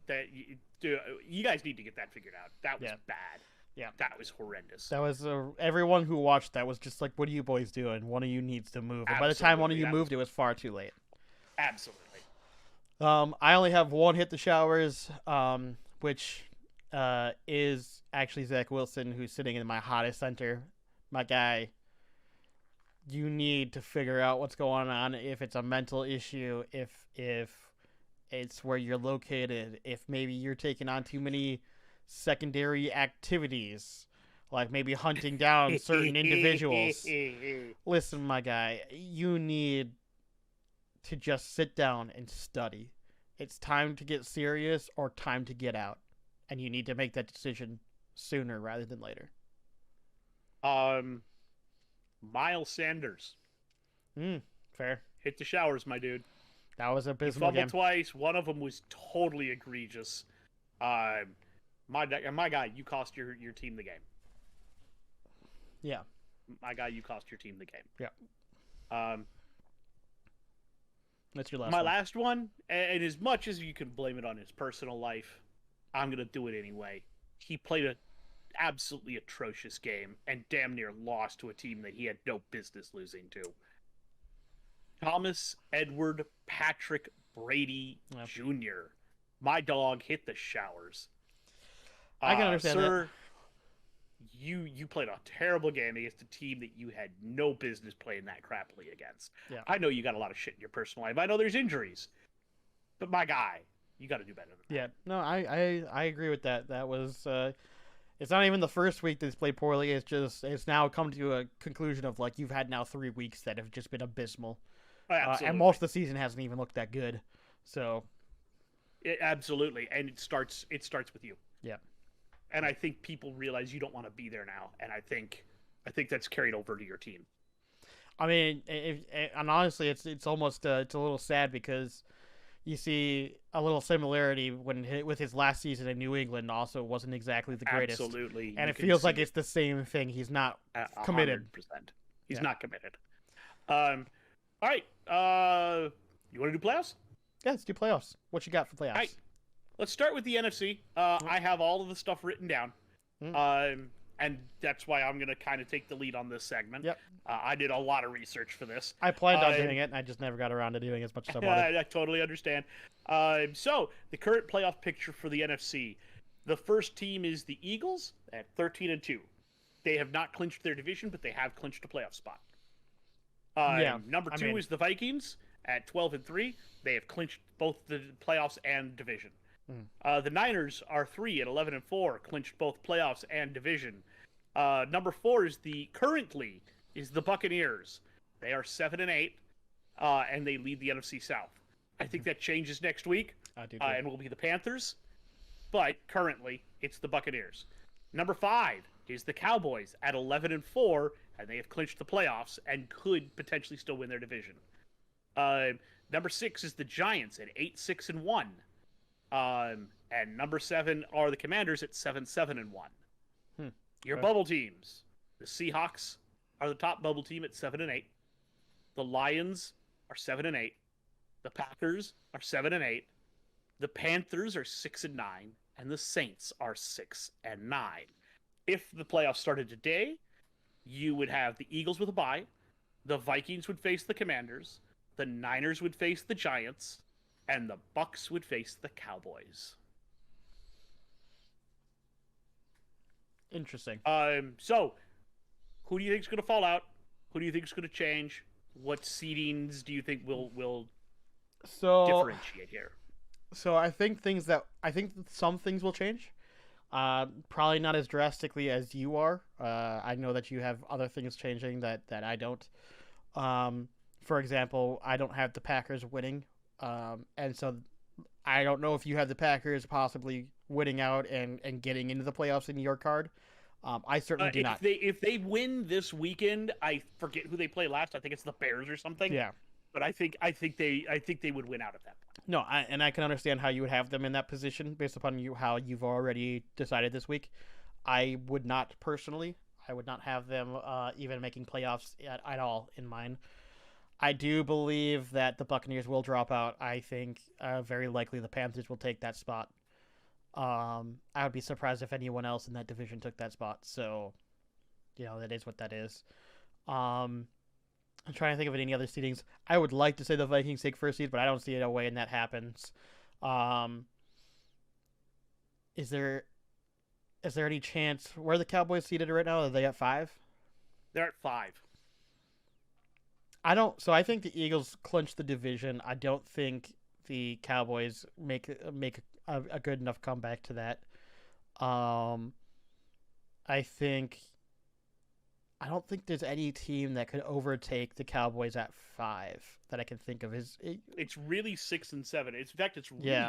Speaker 3: you guys need to get that figured out. That was bad.
Speaker 2: Yeah.
Speaker 3: That was horrendous.
Speaker 2: That was everyone who watched that was just like, what are you boys doing? One of you needs to move. And by the time one of you moved, it was far too late.
Speaker 3: Absolutely.
Speaker 2: I only have one hit the showers, which is actually Zach Wilson, who's sitting in my hottest center. My guy, you need to figure out what's going on. If it's a mental issue, if it's where you're located, if maybe you're taking on too many secondary activities, like maybe hunting down certain individuals. Listen, my guy, you need to just sit down and study. It's time to get serious or time to get out, and you need to make that decision sooner rather than later.
Speaker 3: Miles Sanders.
Speaker 2: Fair.
Speaker 3: Hit the showers, my dude.
Speaker 2: That was a abysmal game.
Speaker 3: Fumbled twice. One of them was totally egregious. My guy, you cost your team the game.
Speaker 2: Yeah.
Speaker 3: My guy, you cost your team the game.
Speaker 2: Yeah. That's your last
Speaker 3: one.
Speaker 2: My
Speaker 3: last one, and as much as you can blame it on his personal life, I'm going to do it anyway. He played an absolutely atrocious game and damn near lost to a team that he had no business losing to. Thomas Edward Patrick Brady Jr. My dog hit the showers.
Speaker 2: I can understand
Speaker 3: that. You played a terrible game against a team that you had no business playing that crappily against.
Speaker 2: Yeah.
Speaker 3: I know you got a lot of shit in your personal life. I know there's injuries. But my guy, you got to do better than that.
Speaker 2: Yeah. No, I agree with that. That was it's not even the first week that he's played poorly. It's now come to a conclusion of like you've had now 3 weeks that have just been abysmal. And most of the season hasn't even looked that good. So
Speaker 3: absolutely. And it starts with you.
Speaker 2: Yeah.
Speaker 3: And I think people realize you don't want to be there now, and I think that's carried over to your team.
Speaker 2: I mean, and honestly, it's almost it's a little sad because you see a little similarity with his last season in New England. Also, wasn't exactly the greatest.
Speaker 3: Absolutely,
Speaker 2: and it feels like it's the same thing. He's not committed.
Speaker 3: 100%. He's not committed. All right. You want to do playoffs?
Speaker 2: Yeah, let's do playoffs. What you got for playoffs?
Speaker 3: All right. Let's start with the NFC. I have all of the stuff written down, and that's why I'm going to kind of take the lead on this segment.
Speaker 2: Yep.
Speaker 3: I did a lot of research for this.
Speaker 2: I planned on doing it, and I just never got around to doing as much as I wanted.
Speaker 3: I totally understand. So, the current playoff picture for the NFC. The first team is the Eagles at 13-2. They have not clinched their division, but they have clinched a playoff spot. Number two is the Vikings at 12-3. They have clinched both the playoffs and division. The Niners are 3 at 11-4, clinched both playoffs and division. Number 4 is the Buccaneers. They are 7-8, and they lead the NFC South. I think that changes next week, and will be the Panthers. But currently, it's the Buccaneers. Number 5 is the Cowboys at 11-4, and they have clinched the playoffs and could potentially still win their division. Number 6 is the Giants at 8-6-1. And number 7 are the Commanders at 7-7-1. Your bubble teams: the Seahawks are the top bubble team at 7-8. The Lions are 7-8. The Packers are 7-8. The Panthers are 6-9, and the Saints are 6-9. If the playoffs started today, you would have the Eagles with a bye. The Vikings would face the Commanders. The Niners would face the Giants, and the Bucs would face the Cowboys.
Speaker 2: Interesting.
Speaker 3: So, who do you think is going to fall out? Who do you think is going to change? What seedings do you think will differentiate here?
Speaker 2: So I think some things will change. Probably not as drastically as you are. I know that you have other things changing that I don't. For example, I don't have the Packers winning, and so I don't know if you have the Packers possibly winning out and getting into the playoffs in your card. I certainly do not.
Speaker 3: If they win this weekend, I forget who they play last. I think it's the Bears or something.
Speaker 2: Yeah,
Speaker 3: but I think they would win out at that point.
Speaker 2: No, I can understand how you would have them in that position based upon how you've already decided this week. I would not personally. I would not have them even making playoffs at all in mind. I do believe that the Buccaneers will drop out. I think very likely the Panthers will take that spot. I would be surprised if anyone else in that division took that spot. So, that is what that is. I'm trying to think of any other seedings. I would like to say the Vikings take first seed, but I don't see a way in that happens. Is there any chance where are the Cowboys seated right now? Are they at 5?
Speaker 3: They're at 5.
Speaker 2: So I think the Eagles clinch the division. I don't think the Cowboys make a good enough comeback to that. I don't think there's any team that could overtake the Cowboys at 5 that I can think of.
Speaker 3: It's really 6 and 7. In fact, it's really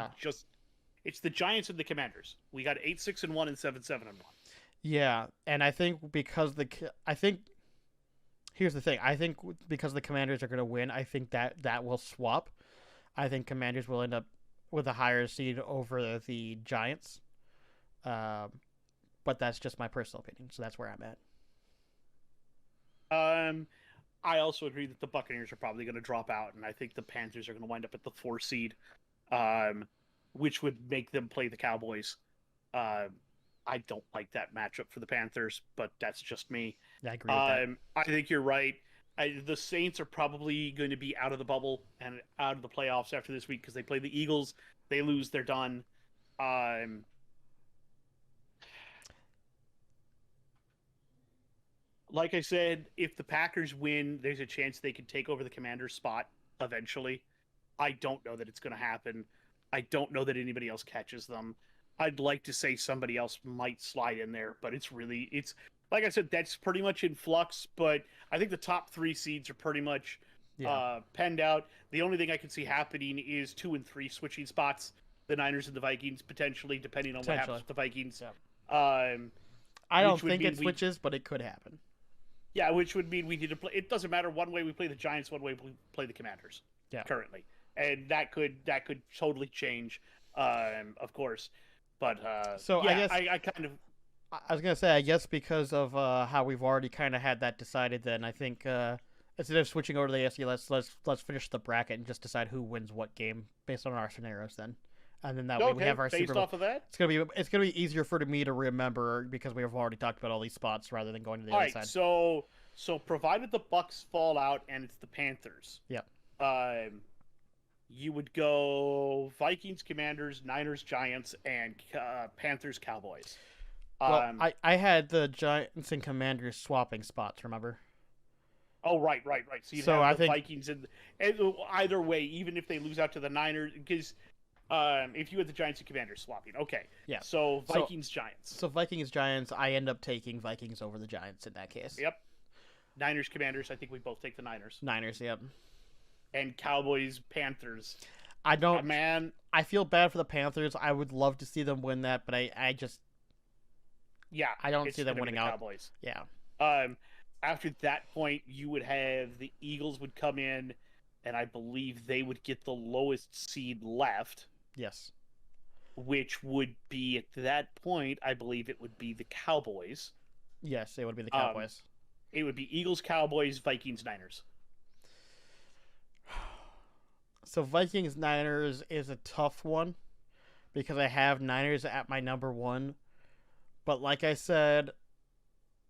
Speaker 3: it's the Giants and the Commanders. We got 8-6-1 and 7-7-1.
Speaker 2: Yeah, and I think here's the thing. I think because the Commanders are going to win, I think that will swap. I think Commanders will end up with a higher seed over the Giants. But that's just my personal opinion, so that's where I'm at.
Speaker 3: I also agree that the Buccaneers are probably going to drop out, and I think the Panthers are going to wind up at the 4 seed, which would make them play the Cowboys. I don't like that matchup for the Panthers, but that's just me.
Speaker 2: I agree with that.
Speaker 3: I think you're right. The Saints are probably going to be out of the bubble and out of the playoffs after this week because they play the Eagles. They lose, they're done. Like I said, if the Packers win, there's a chance they could take over the Commanders' spot eventually. I don't know that it's going to happen. I don't know that anybody else catches them. I'd like to say somebody else might slide in there, but it's like I said, that's pretty much in flux, but I think the top 3 seeds are pretty much penned out. The only thing I can see happening is 2 and 3 switching spots, the Niners and the Vikings, potentially, depending on what happens with the Vikings.
Speaker 2: Yeah. I don't think it switches, but it could happen.
Speaker 3: Yeah, which would mean we need to play. It doesn't matter one way we play the Giants, one way we play the Commanders.
Speaker 2: Yeah.
Speaker 3: Currently, and that could totally change, of course. But
Speaker 2: so
Speaker 3: yeah,
Speaker 2: I was gonna say, I guess because of how we've already kind of had that decided, then I think instead of switching over to the AFC, let's finish the bracket and just decide who wins what game based on our scenarios then. And then that way we have our
Speaker 3: based
Speaker 2: Super Bowl.
Speaker 3: Off of that?
Speaker 2: It's gonna be easier for me to remember because we have already talked about all these spots rather than going to the other side.
Speaker 3: So provided the Bucs fall out and it's the Panthers.
Speaker 2: Yep.
Speaker 3: You would go Vikings, Commanders, Niners, Giants, and Panthers, Cowboys.
Speaker 2: Well, I had the Giants and Commanders swapping spots. Remember?
Speaker 3: Oh, right. So I think Vikings and either way, even if they lose out to the Niners, because. If you had the Giants and Commanders swapping, okay.
Speaker 2: Yeah.
Speaker 3: So Vikings, Giants.
Speaker 2: So Vikings, Giants. I end up taking Vikings over the Giants in that case.
Speaker 3: Yep. Niners, Commanders. I think we both take the Niners.
Speaker 2: Niners. Yep.
Speaker 3: And Cowboys, Panthers.
Speaker 2: I don't.
Speaker 3: Man,
Speaker 2: I feel bad for the Panthers. I would love to see them win that, but I just.
Speaker 3: Yeah.
Speaker 2: I don't see them winning out.
Speaker 3: Cowboys.
Speaker 2: Yeah.
Speaker 3: After that point, you would have the Eagles would come in.
Speaker 1: and I believe they would get the lowest seed left.
Speaker 2: Yes.
Speaker 1: Which would be, at that point, I believe it would be the Cowboys.
Speaker 2: Yes, it would be the Cowboys.
Speaker 1: It would be Eagles, Cowboys, Vikings, Niners.
Speaker 2: So Vikings, Niners is a tough one because I have Niners at my number 1. But like I said,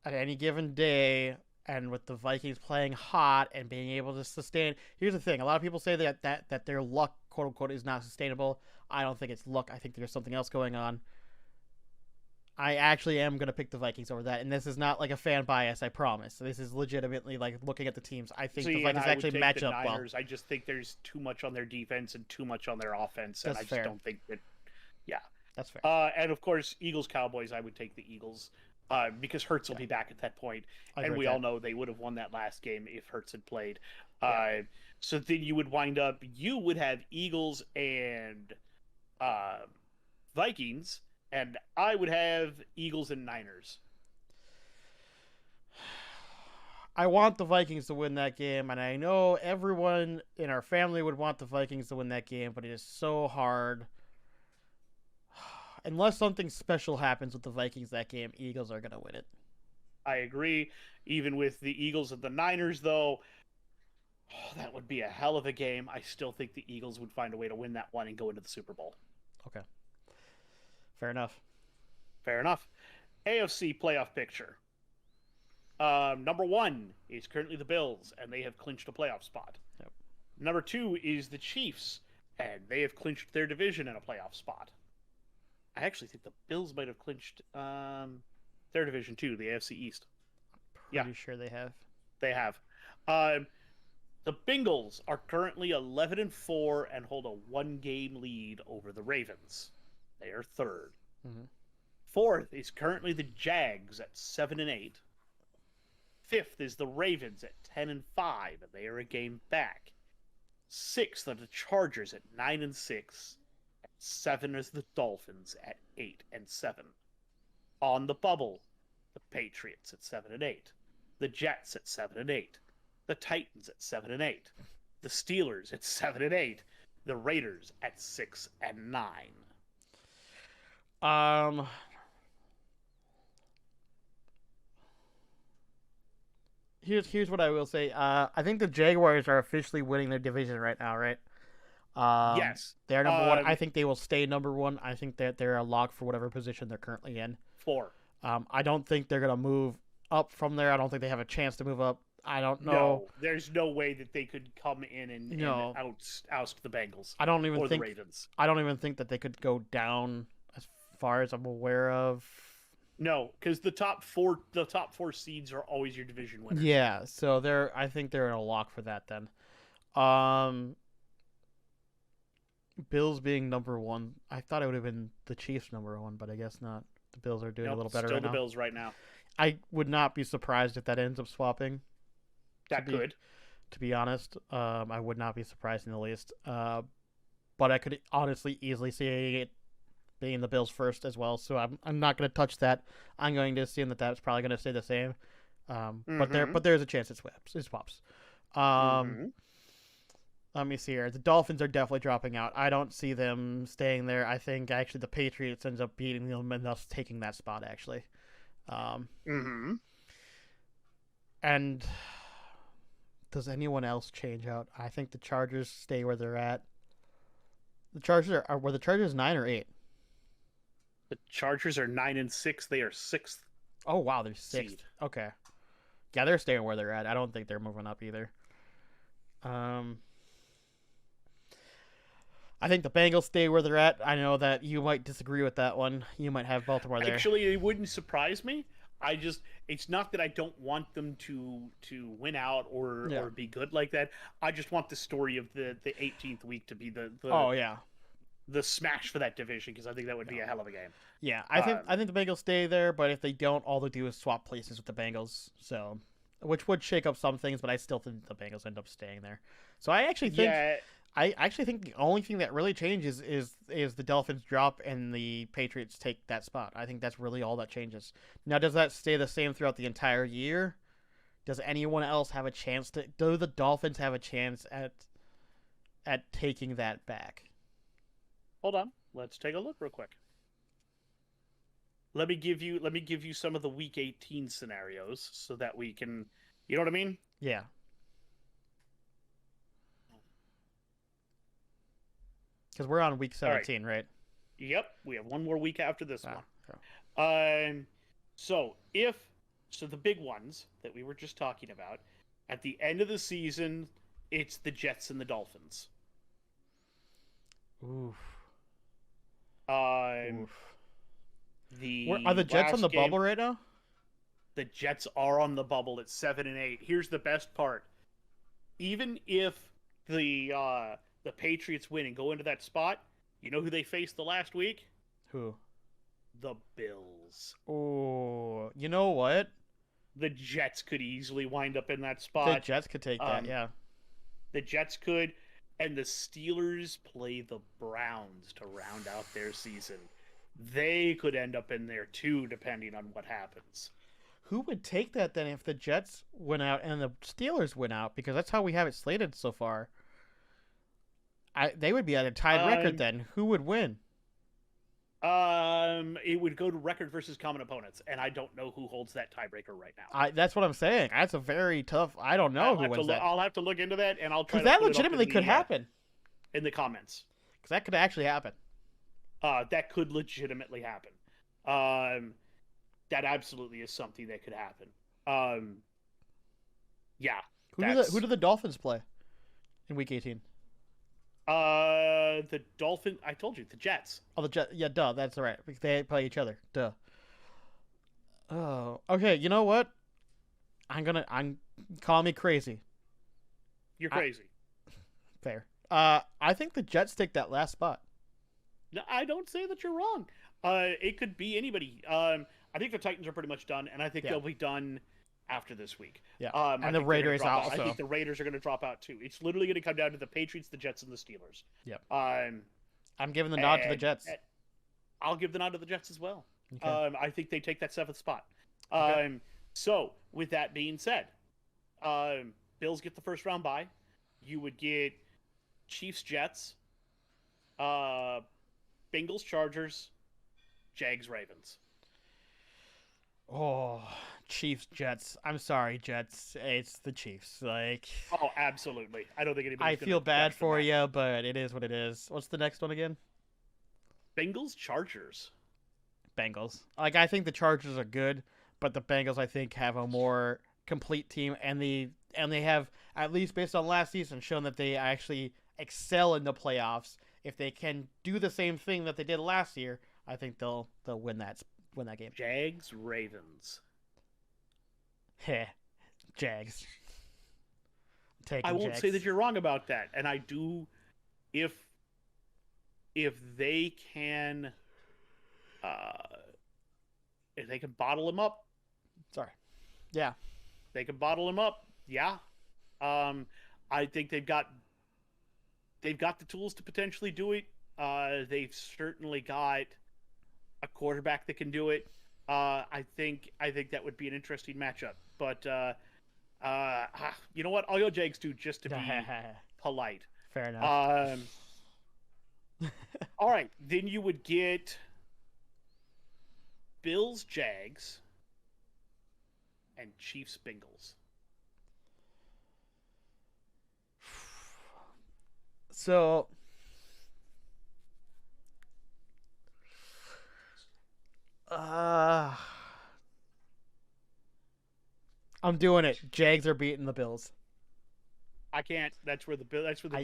Speaker 2: at any given day, and with the Vikings playing hot and being able to sustain... Here's the thing. A lot of people say that their luck, quote-unquote, is not sustainable. I don't think it's luck. I think there's something else going on. I actually am going to pick the Vikings over that. And this is not like a fan bias, I promise. This is legitimately like looking at the teams. I think the Vikings actually match up well.
Speaker 1: I just think there's too much on their defense and too much on their offense.
Speaker 2: That's
Speaker 1: and I
Speaker 2: fair.
Speaker 1: just don't think that... Yeah.
Speaker 2: That's fair.
Speaker 1: And of course, Eagles, Cowboys, I would take the Eagles. Because Hurts will be back at that point. And we all know they would have won that last game if Hurts had played. So then you would have Eagles and Vikings, and I would have Eagles and Niners.
Speaker 2: I want the Vikings to win that game, and I know everyone in our family would want the Vikings to win that game, but it is so hard. Unless something special happens with the Vikings that game, Eagles are going to win it.
Speaker 1: I agree. Even with the Eagles and the Niners, though, that would be a hell of a game. I still think the Eagles would find a way to win that one and go into the Super Bowl.
Speaker 2: Okay. Fair enough.
Speaker 1: Fair enough. AFC playoff picture. Number 1 is currently the Bills, and they have clinched a playoff spot.
Speaker 2: Yep.
Speaker 1: Number 2 is the Chiefs, and they have clinched their division in a playoff spot. I actually think the Bills might have clinched their division too, the AFC East.
Speaker 2: Pretty sure they have.
Speaker 1: They have. The Bengals are currently 11-4 and hold a 1-game lead over the Ravens. They are 3rd.
Speaker 2: Mm-hmm.
Speaker 1: 4th is currently the Jags at 7-8. 5th is the Ravens at 10-5, and they are a game back. 6th are the Chargers at 9-6. 7 is the Dolphins at 8-7. On the bubble, the Patriots at 7-8. The Jets at 7-8. The Titans at 7-8. The Steelers at 7-8. The Raiders at 6-9.
Speaker 2: Here's what I will say. I think the Jaguars are officially winning their division right now, right?
Speaker 1: Yes.
Speaker 2: They're number 1. I think they will stay number 1. I think that they're a lock for whatever position they're currently in.
Speaker 1: 4.
Speaker 2: I don't think they're going to move up from there. I don't think they have a chance to move up. I don't know.
Speaker 1: No, there's no way that they could come in and oust the Bengals.
Speaker 2: I don't even think
Speaker 1: the Ravens.
Speaker 2: I don't even think that they could go down as far as I'm aware of.
Speaker 1: No, because the top four seeds are always your division winners.
Speaker 2: Yeah, so I think they're in a lock for that then. Bills being number 1. I thought it would have been the Chiefs number 1, but I guess not. The Bills are doing a little better right now.
Speaker 1: Still the Bills right now.
Speaker 2: I would not be surprised if that ends up swapping.
Speaker 1: To
Speaker 2: be honest, I would not be surprised in the least. But I could honestly easily see it being the Bills first as well. So I'm not going to touch that. I'm going to assume that that's probably going to stay the same. But there's a chance it swaps. Let me see here. The Dolphins are definitely dropping out. I don't see them staying there. I think actually the Patriots ends up beating them and thus taking that spot actually. And does anyone else change out? I think the Chargers stay where they're at. The Chargers were the Chargers 9 or 8?
Speaker 1: The Chargers are 9-6. They are 6th.
Speaker 2: Oh wow, they're 6th. Okay. Yeah, they're staying where they're at. I don't think they're moving up either. I think the Bengals stay where they're at. I know that you might disagree with that one. You might have Baltimore there.
Speaker 1: Actually, it wouldn't surprise me. It's not that I don't want them to win out or be good like that. I just want the story of the 18th week to be the smash for that division, because I think that would be a hell of a game.
Speaker 2: Yeah, I think the Bengals stay there, but if they don't, all they do is swap places with the Bengals. So, which would shake up some things, but I still think the Bengals end up staying there. So I actually think the only thing that really changes is the Dolphins drop and the Patriots take that spot. I think that's really all that changes. Now, does that stay the same throughout the entire year? Does anyone else have a chance to? Do the Dolphins have a chance at at taking that back.
Speaker 3: Hold on. Let's take a look real quick. Let me give you some of the Week 18 scenarios so that we can, you know what I mean?
Speaker 2: Yeah. Because we're on week 17, right?
Speaker 3: Yep, we have one more week after this one.
Speaker 2: Okay.
Speaker 3: So the big ones that we were just talking about, at the end of the season, it's the Jets and the Dolphins.
Speaker 2: Oof.
Speaker 3: Are
Speaker 2: the Jets on the bubble right now?
Speaker 3: The Jets are on the bubble at 7-8. Here's the best part: even if the Patriots win and go into that spot, you know who they faced the last week?
Speaker 2: Who?
Speaker 3: The Bills.
Speaker 2: Oh, you know what?
Speaker 3: The Jets could easily wind up in that spot.
Speaker 2: The Jets could take that, yeah.
Speaker 3: The Jets could, and the Steelers play the Browns to round out their season. They could end up in there too, depending on what happens.
Speaker 2: Who would take that then if the Jets went out and the Steelers went out? Because that's how we have it slated so far. They would be at a tied record then. Who would win?
Speaker 3: It would go to record versus common opponents, and I don't know who holds that tiebreaker right now.
Speaker 2: That's what I'm saying. That's a very tough. I don't know who wins that.
Speaker 3: I'll have to look into that, and I'll try.
Speaker 2: Because that legitimately could happen.
Speaker 3: In the comments.
Speaker 2: Because that could actually happen.
Speaker 3: That could legitimately happen. That absolutely is something that could happen. Yeah.
Speaker 2: Who do the Dolphins play in Week 18?
Speaker 3: The Dolphin. I told you, the Jets.
Speaker 2: Oh, the Jets. Yeah, duh. That's right. Because they play each other. Duh. Oh, okay. You know what? I'm call me crazy.
Speaker 3: You're crazy.
Speaker 2: Fair. I think the Jets take that last spot.
Speaker 3: No, I don't say that you're wrong. It could be anybody. I think the Titans are pretty much done, and I think they'll be done after this week.
Speaker 2: Yeah. And the Raiders also.
Speaker 3: I think the Raiders are going to drop out too. It's literally going to come down to the Patriots, the Jets, and the Steelers.
Speaker 2: Yep. I'm giving the nod to the Jets.
Speaker 3: I'll give the nod to the Jets as well.
Speaker 2: Okay.
Speaker 3: I think they take that 7th spot.
Speaker 2: Okay.
Speaker 3: So with that being said, Bills get the first round bye. You would get Chiefs, Jets, Bengals, Chargers, Jags, Ravens.
Speaker 2: Oh, Chiefs, Jets. I'm sorry, Jets. It's the Chiefs.
Speaker 3: Oh, absolutely. I don't think anybody.
Speaker 2: I feel bad for you, but it is what it is. What's the next one again?
Speaker 3: Bengals, Chargers.
Speaker 2: Bengals. I think the Chargers are good, but the Bengals I think have a more complete team, and they have, at least based on last season, shown that they actually excel in the playoffs. If they can do the same thing that they did last year, I think they'll win that game.
Speaker 3: Jags, Ravens.
Speaker 2: Heh, Jags.
Speaker 3: I won't say that you're wrong about that, and I do. If they can, if they can bottle him up.
Speaker 2: Sorry. Yeah.
Speaker 3: They can bottle him up. Yeah. I think they've got the tools to potentially do it. They've certainly got a quarterback that can do it. I think that would be an interesting matchup. But you know what? I'll go Jags too, just to be polite.
Speaker 2: Fair enough.
Speaker 3: All right, then you would get Bills, Jags, and Chiefs, Bengals.
Speaker 2: So, I'm doing it. Jags are beating the Bills.
Speaker 3: I can't. That's where the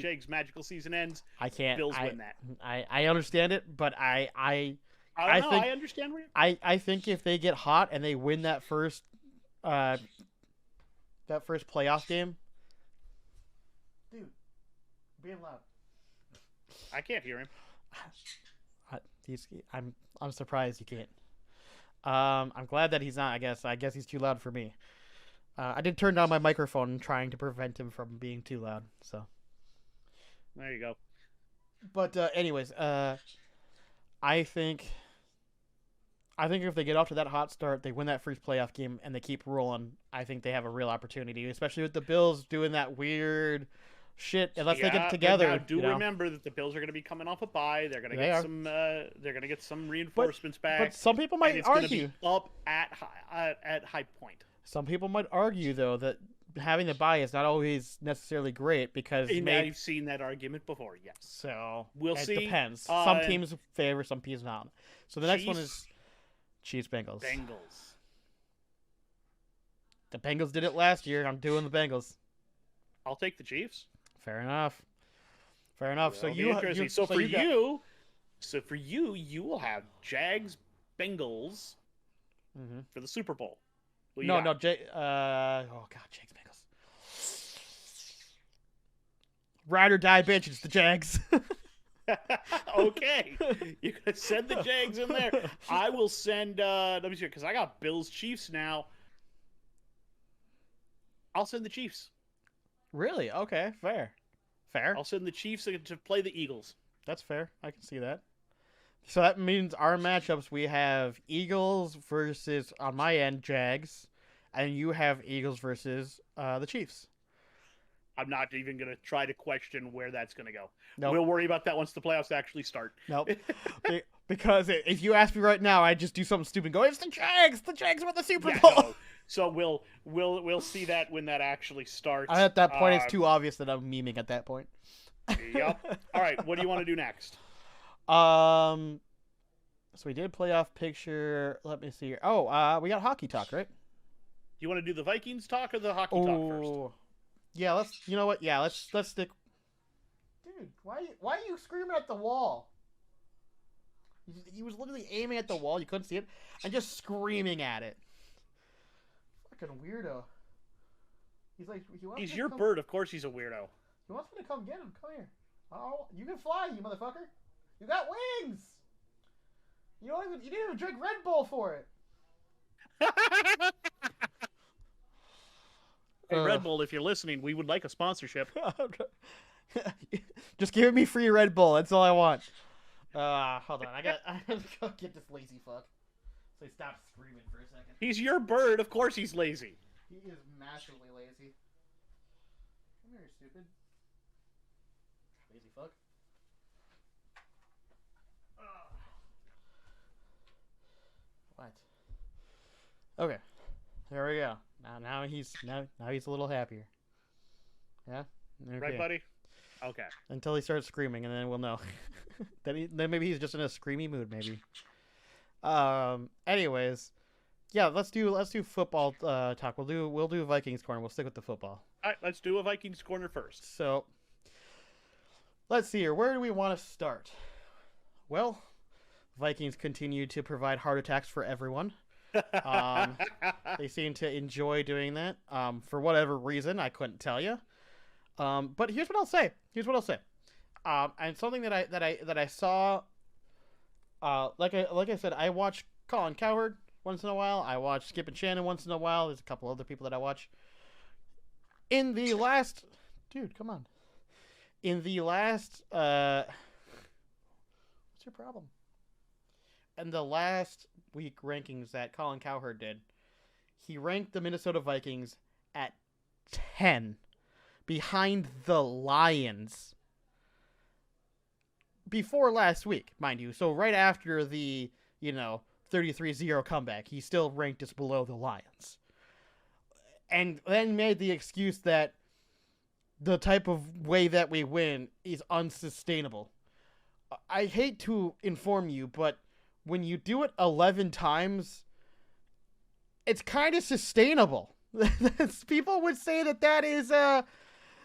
Speaker 3: Jags' magical season ends.
Speaker 2: I can't.
Speaker 3: Bills win that.
Speaker 2: I understand it, but I
Speaker 3: think
Speaker 2: I
Speaker 3: understand where
Speaker 2: I think if they get hot and they win that first playoff game, dude, being loud.
Speaker 3: I can't hear him.
Speaker 2: I'm surprised you can't. I'm glad that he's not. I guess he's too loud for me. I did turn down my microphone trying to prevent him from being too loud. So
Speaker 3: there you go.
Speaker 2: But anyways, I think if they get off to that hot start, they win that first playoff game, and they keep rolling, I think they have a real opportunity, especially with the Bills doing that weird shit unless they get it together.
Speaker 3: Now, remember that the Bills are going to be coming off a bye. They're going to get some. They're going to get some reinforcements back.
Speaker 2: But some people might
Speaker 3: it's
Speaker 2: argue
Speaker 3: be up at high point.
Speaker 2: Some people might argue though that having the bye is not always necessarily great because
Speaker 3: I've seen that argument before. Yes.
Speaker 2: So
Speaker 3: we'll see.
Speaker 2: It depends. Some teams favor, some teams not. So the next one is Chiefs Bengals. The Bengals did it last year. I'm doing the Bengals.
Speaker 3: I'll take the Chiefs.
Speaker 2: Fair enough. So
Speaker 3: for you, you will have Jags Bengals for the Super Bowl.
Speaker 2: Oh God, Jags Bengals. Ride or die, bitch. It's the Jags.
Speaker 3: Okay, you could send the Jags in there. I will send. Let me see, because I got Bills Chiefs now. I'll send the Chiefs.
Speaker 2: Really? Okay, fair.
Speaker 3: I'll send the Chiefs to play the Eagles.
Speaker 2: That's fair. I can see that. So that means our matchups, we have Eagles versus, on my end, Jags, and you have Eagles versus the Chiefs.
Speaker 3: I'm not even going to try to question where that's going to go.
Speaker 2: Nope.
Speaker 3: We'll worry about that once the playoffs actually start.
Speaker 2: Nope. Because if you ask me right now, I'd just do something stupid and go, it's the Jags! The Jags won the Super Bowl! No.
Speaker 3: So we'll see that when that actually starts.
Speaker 2: At that point, it's too obvious that I'm memeing at that point.
Speaker 3: Yep. All right, what do you want to do next?
Speaker 2: So we did playoff picture. Let me see here. Oh, we got hockey talk, right?
Speaker 3: You want to do the Vikings talk or the hockey talk first?
Speaker 2: Yeah, let's. You know what? Yeah, let's stick. Dude, why are you screaming at the wall? He was literally aiming at the wall. You couldn't see it, and just screaming at it. Fucking weirdo. He's like,
Speaker 3: he's your bird. Of course, he's a weirdo.
Speaker 2: He wants me to come get him. Come here. Oh, you can fly, you motherfucker. You got wings. You didn't even drink Red Bull for it.
Speaker 3: Hey, Red Bull, if you're listening, we would like a sponsorship.
Speaker 2: Just give me free Red Bull. That's all I want. Hold on. I gotta go get this lazy fuck. So he stops screaming for a second.
Speaker 3: He's your bird. Of course he's lazy.
Speaker 2: He is massively lazy. Come here, stupid. Lazy fuck. What? Okay. There we go. Now he's a little happier. Yeah? Okay.
Speaker 3: Right, buddy? Okay.
Speaker 2: Until he starts screaming, and then we'll know. then maybe he's just in a screamy mood, maybe. Anyways, yeah, let's do football talk. We'll do Vikings Corner. We'll stick with the football.
Speaker 3: All right, let's do a Vikings Corner first.
Speaker 2: So, let's see here. Where do we want to start? Well, Vikings continue to provide heart attacks for everyone. They seem to enjoy doing that. For whatever reason, I couldn't tell you. But here's what I'll say. And something that I saw. Like I said, I watch Colin Cowherd once in a while. I watch Skip and Shannon once in a while. There's a couple other people that I watch. In the last, what's your problem? In the last week rankings that Colin Cowherd did, he ranked the Minnesota Vikings at 10, behind the Lions. Before last week, mind you. So right after the, 33-0 comeback, he still ranked us below the Lions. And then made the excuse that the type of way that we win is unsustainable. I hate to inform you, but when you do it 11 times, it's kind of sustainable. People would say that is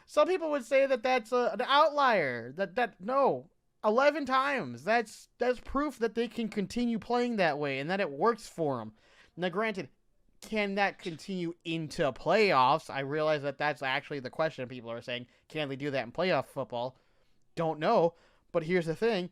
Speaker 2: some people would say that that's an outlier. No, 11 times. That's proof that they can continue playing that way and that it works for them. Now, granted, can that continue into playoffs? I realize that that's actually the question. People are saying, can they do that in playoff football? Don't know. But here's the thing.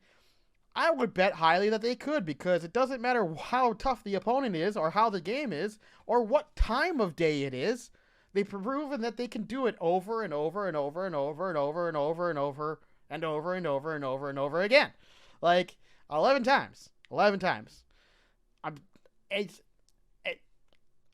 Speaker 2: I would bet highly that they could, because it doesn't matter how tough the opponent is or how the game is or what time of day it is. They've proven that they can do it over and over and over and over and over and over and over and over and over and over and over again. Like 11 times. 11 times.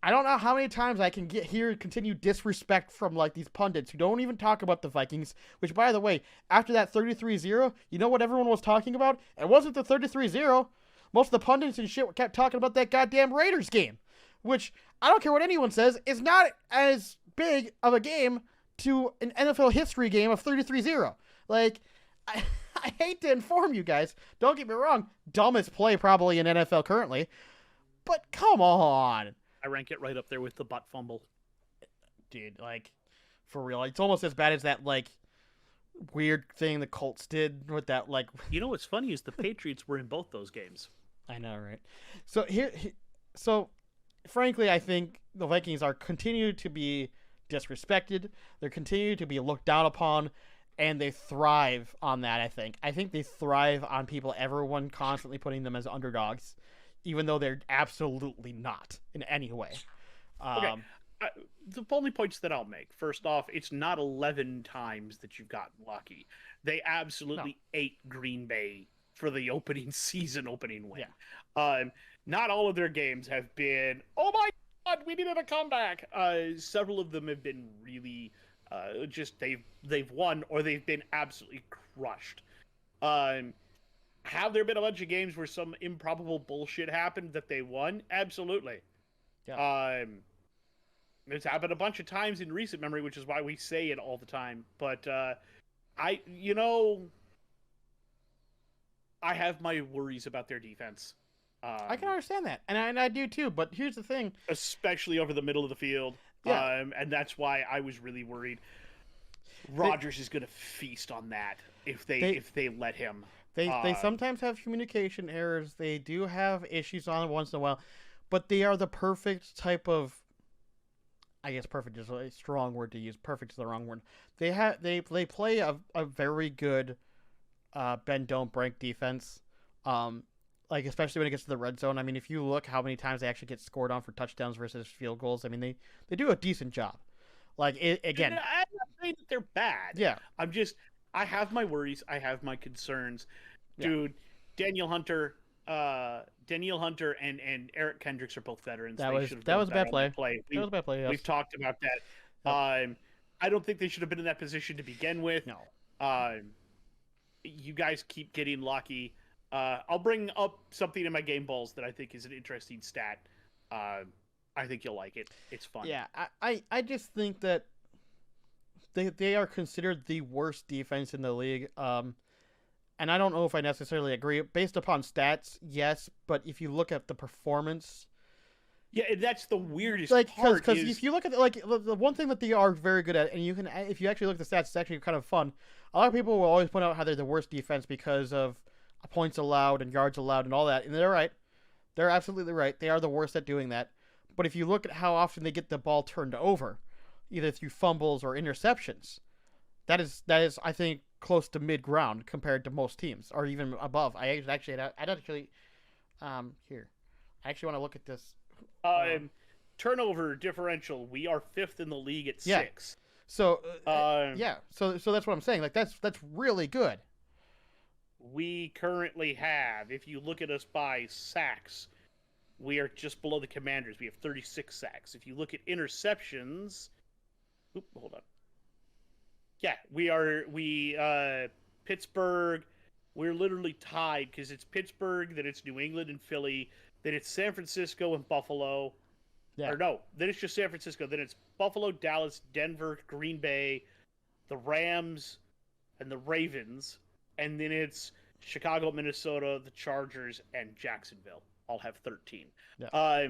Speaker 2: I don't know how many times I can hear continued disrespect from like these pundits who don't even talk about the Vikings, which by the way, after that 33-0, you know what everyone was talking about? It wasn't the 33-0. Most of the pundits and shit kept talking about that goddamn Raiders game, which I don't care what anyone says, is not as big of a game to an NFL history game of 33-0. Like, I hate to inform you guys. Don't get me wrong. Dumbest play probably in NFL currently. But come on.
Speaker 3: I rank it right up there with the butt fumble.
Speaker 2: Dude, like, for real. It's almost as bad as that, like, weird thing the Colts did with that, like...
Speaker 3: You know what's funny is the Patriots were in both those games.
Speaker 2: I know, right? So, frankly, I think the Vikings are continue to be disrespected. They're continue to be looked down upon, and they thrive on that, I think. I think they thrive on everyone constantly putting them as underdogs, even though they're absolutely not in any way.
Speaker 3: Okay. The only points that I'll make, first off, it's not 11 times that you've gotten lucky. They absolutely ate Green Bay for the season opening win.
Speaker 2: Yeah.
Speaker 3: Not all of their games have been, oh my God, we needed a comeback. Several of them have been really they've won or they've been absolutely crushed. Have there been a bunch of games where some improbable bullshit happened that they won? Absolutely.
Speaker 2: Yeah.
Speaker 3: It's happened a bunch of times in recent memory, which is why we say it all the time. But I have my worries about their defense.
Speaker 2: I can understand that, and I do too. But here's the thing,
Speaker 3: especially over the middle of the field.
Speaker 2: Yeah.
Speaker 3: And that's why I was really worried. Rodgers is going to feast on that if they let him.
Speaker 2: They sometimes have communication errors. They do have issues on it once in a while, but they are the perfect type of. I guess perfect is a strong word to use. Perfect is the wrong word. They play a very good bend don't break defense. Like especially when it gets to the red zone. I mean, if you look how many times they actually get scored on for touchdowns versus field goals, I mean they do a decent job. Like again,
Speaker 3: I'm not saying that they're bad.
Speaker 2: Yeah,
Speaker 3: I have my worries. I have my concerns. Dude, Daniel Hunter and Eric Kendricks are both veterans.
Speaker 2: That was a bad play. That was a bad play. Yes.
Speaker 3: We've talked about that. Yep. I don't think they should have been in that position to begin with.
Speaker 2: No.
Speaker 3: You guys keep getting lucky. I'll bring up something in my game balls that I think is an interesting stat. I think you'll like it. It's fun.
Speaker 2: Yeah, I just think that they are considered the worst defense in the league. And I don't know if I necessarily agree. Based upon stats, yes, but if you look at the performance...
Speaker 3: Yeah, that's the weirdest
Speaker 2: part. Because if you look at the one thing that they are very good at, and you can, if you actually look at the stats, it's actually kind of fun. A lot of people will always point out how they're the worst defense because of points allowed and yards allowed and all that, and they're right. They're absolutely right. They are the worst at doing that. But if you look at how often they get the ball turned over, either through fumbles or interceptions, that is I think close to mid ground compared to most teams, or even above. I'd actually here. I actually want to look at this.
Speaker 3: Turnover differential. We are 5th in the league at 6.
Speaker 2: So So that's what I'm saying. Like that's really good.
Speaker 3: We currently have, if you look at us by sacks, we are just below the Commanders. We have 36 sacks. If you look at interceptions, hold on. Yeah, Pittsburgh, we're literally tied because it's Pittsburgh, then it's New England and Philly, then it's San Francisco and Buffalo.
Speaker 2: Yeah.
Speaker 3: Or no, then it's just San Francisco. Then it's Buffalo, Dallas, Denver, Green Bay, the Rams, and the Ravens. And then it's Chicago, Minnesota, the Chargers, and Jacksonville. All have 13.
Speaker 2: Yeah.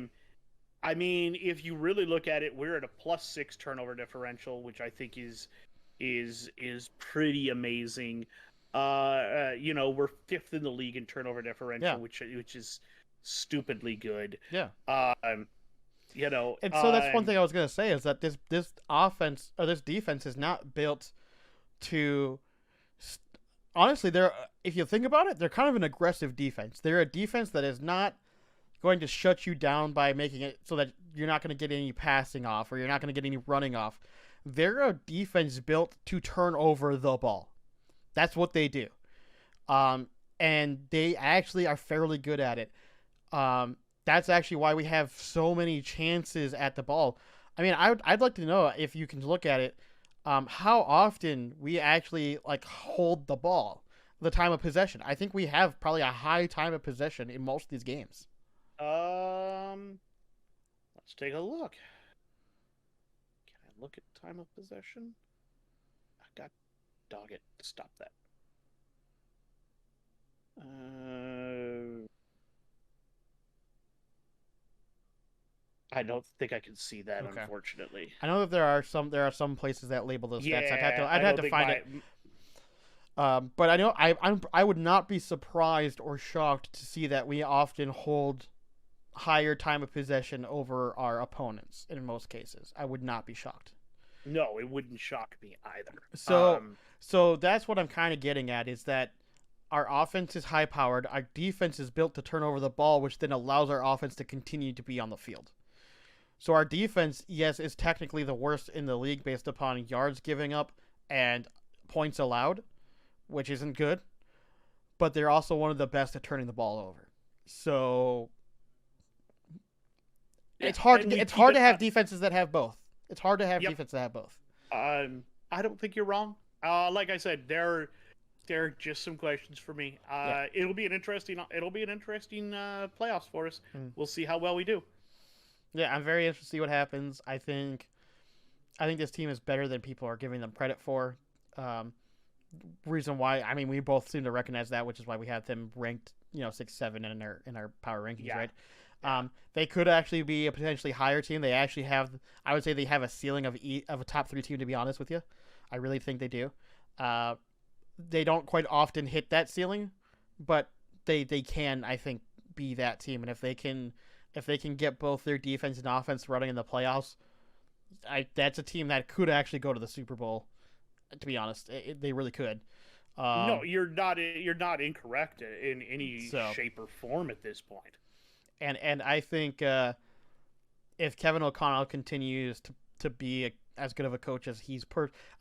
Speaker 3: I mean, if you really look at it, we're at a +6 turnover differential, which I think is pretty amazing. We're 5th in the league in turnover differential, which is stupidly good.
Speaker 2: Yeah.
Speaker 3: And
Speaker 2: so that's one thing I was gonna say is that this offense or this defense is not built to. Honestly, if you think about it, they're kind of an aggressive defense. They're a defense that is not going to shut you down by making it so that you're not going to get any passing off or you're not going to get any running off. They're a defense built to turn over the ball. That's what they do. And they actually are fairly good at it. that's actually why we have so many chances at the ball. I mean, I'd like to know if you can look at it, how often we actually like hold the ball, the time of possession. I think we have probably a high time of possession in most of these games.
Speaker 3: Let's take a look. Can I look at time of possession? I got dog it. Stop that. I don't think I can see that, okay. Unfortunately.
Speaker 2: I know that there are some places that label those stats. I'd have to find it. But I know I would not be surprised or shocked to see that we often hold higher time of possession over our opponents in most cases. I would not be shocked.
Speaker 3: No, it wouldn't shock me either.
Speaker 2: So that's what I'm kind of getting at, is that our offense is high powered. Our defense is built to turn over the ball, which then allows our offense to continue to be on the field. So our defense, yes, is technically the worst in the league based upon yards giving up and points allowed, which isn't good. But they're also one of the best at turning the ball over. So it's hard to have defenses that have both. It's hard to have defenses that have both.
Speaker 3: I don't think you're wrong. Like I said, there are just some questions for me. It'll be an interesting playoffs for us. We'll see how well we do.
Speaker 2: Yeah, I'm very interested to see what happens. I think this team is better than people are giving them credit for. Reason why, I mean, we both seem to recognize that, which is why we have them ranked, 6-7 in our power rankings, right? They could actually be a potentially higher team. They actually have, I would say, they have a ceiling of a top 3 team. To be honest with you, I really think they do. They don't quite often hit that ceiling, but they can, I think, be that team. And if they can get both their defense and offense running in the playoffs, that's a team that could actually go to the Super Bowl. To be honest, they really could.
Speaker 3: No, you're not incorrect in any shape or form at this point.
Speaker 2: And I think if Kevin O'Connell continues to be as good of a coach as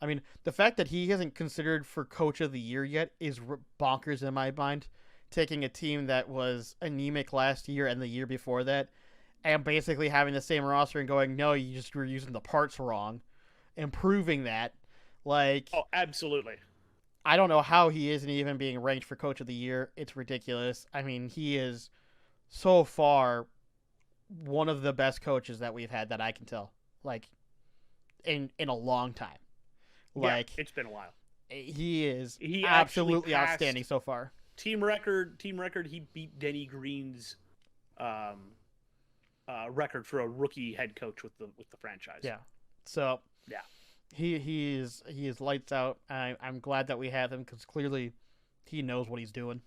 Speaker 2: I mean, the fact that he isn't considered for Coach of the Year yet is bonkers in my mind. Taking a team that was anemic last year and the year before that, and basically having the same roster and going, no, you just were using the parts wrong, improving that. Like,
Speaker 3: oh, absolutely.
Speaker 2: I don't know how he isn't even being ranked for Coach of the Year. It's ridiculous. I mean, he is so far one of the best coaches that we've had that I can tell. Like, in a long time. Like,
Speaker 3: it's been a while.
Speaker 2: He absolutely outstanding so far.
Speaker 3: Team record. He beat Denny Green's record for a rookie head coach with the franchise.
Speaker 2: Yeah. So
Speaker 3: yeah,
Speaker 2: he is lights out. I'm glad that we have him because clearly he knows what he's doing.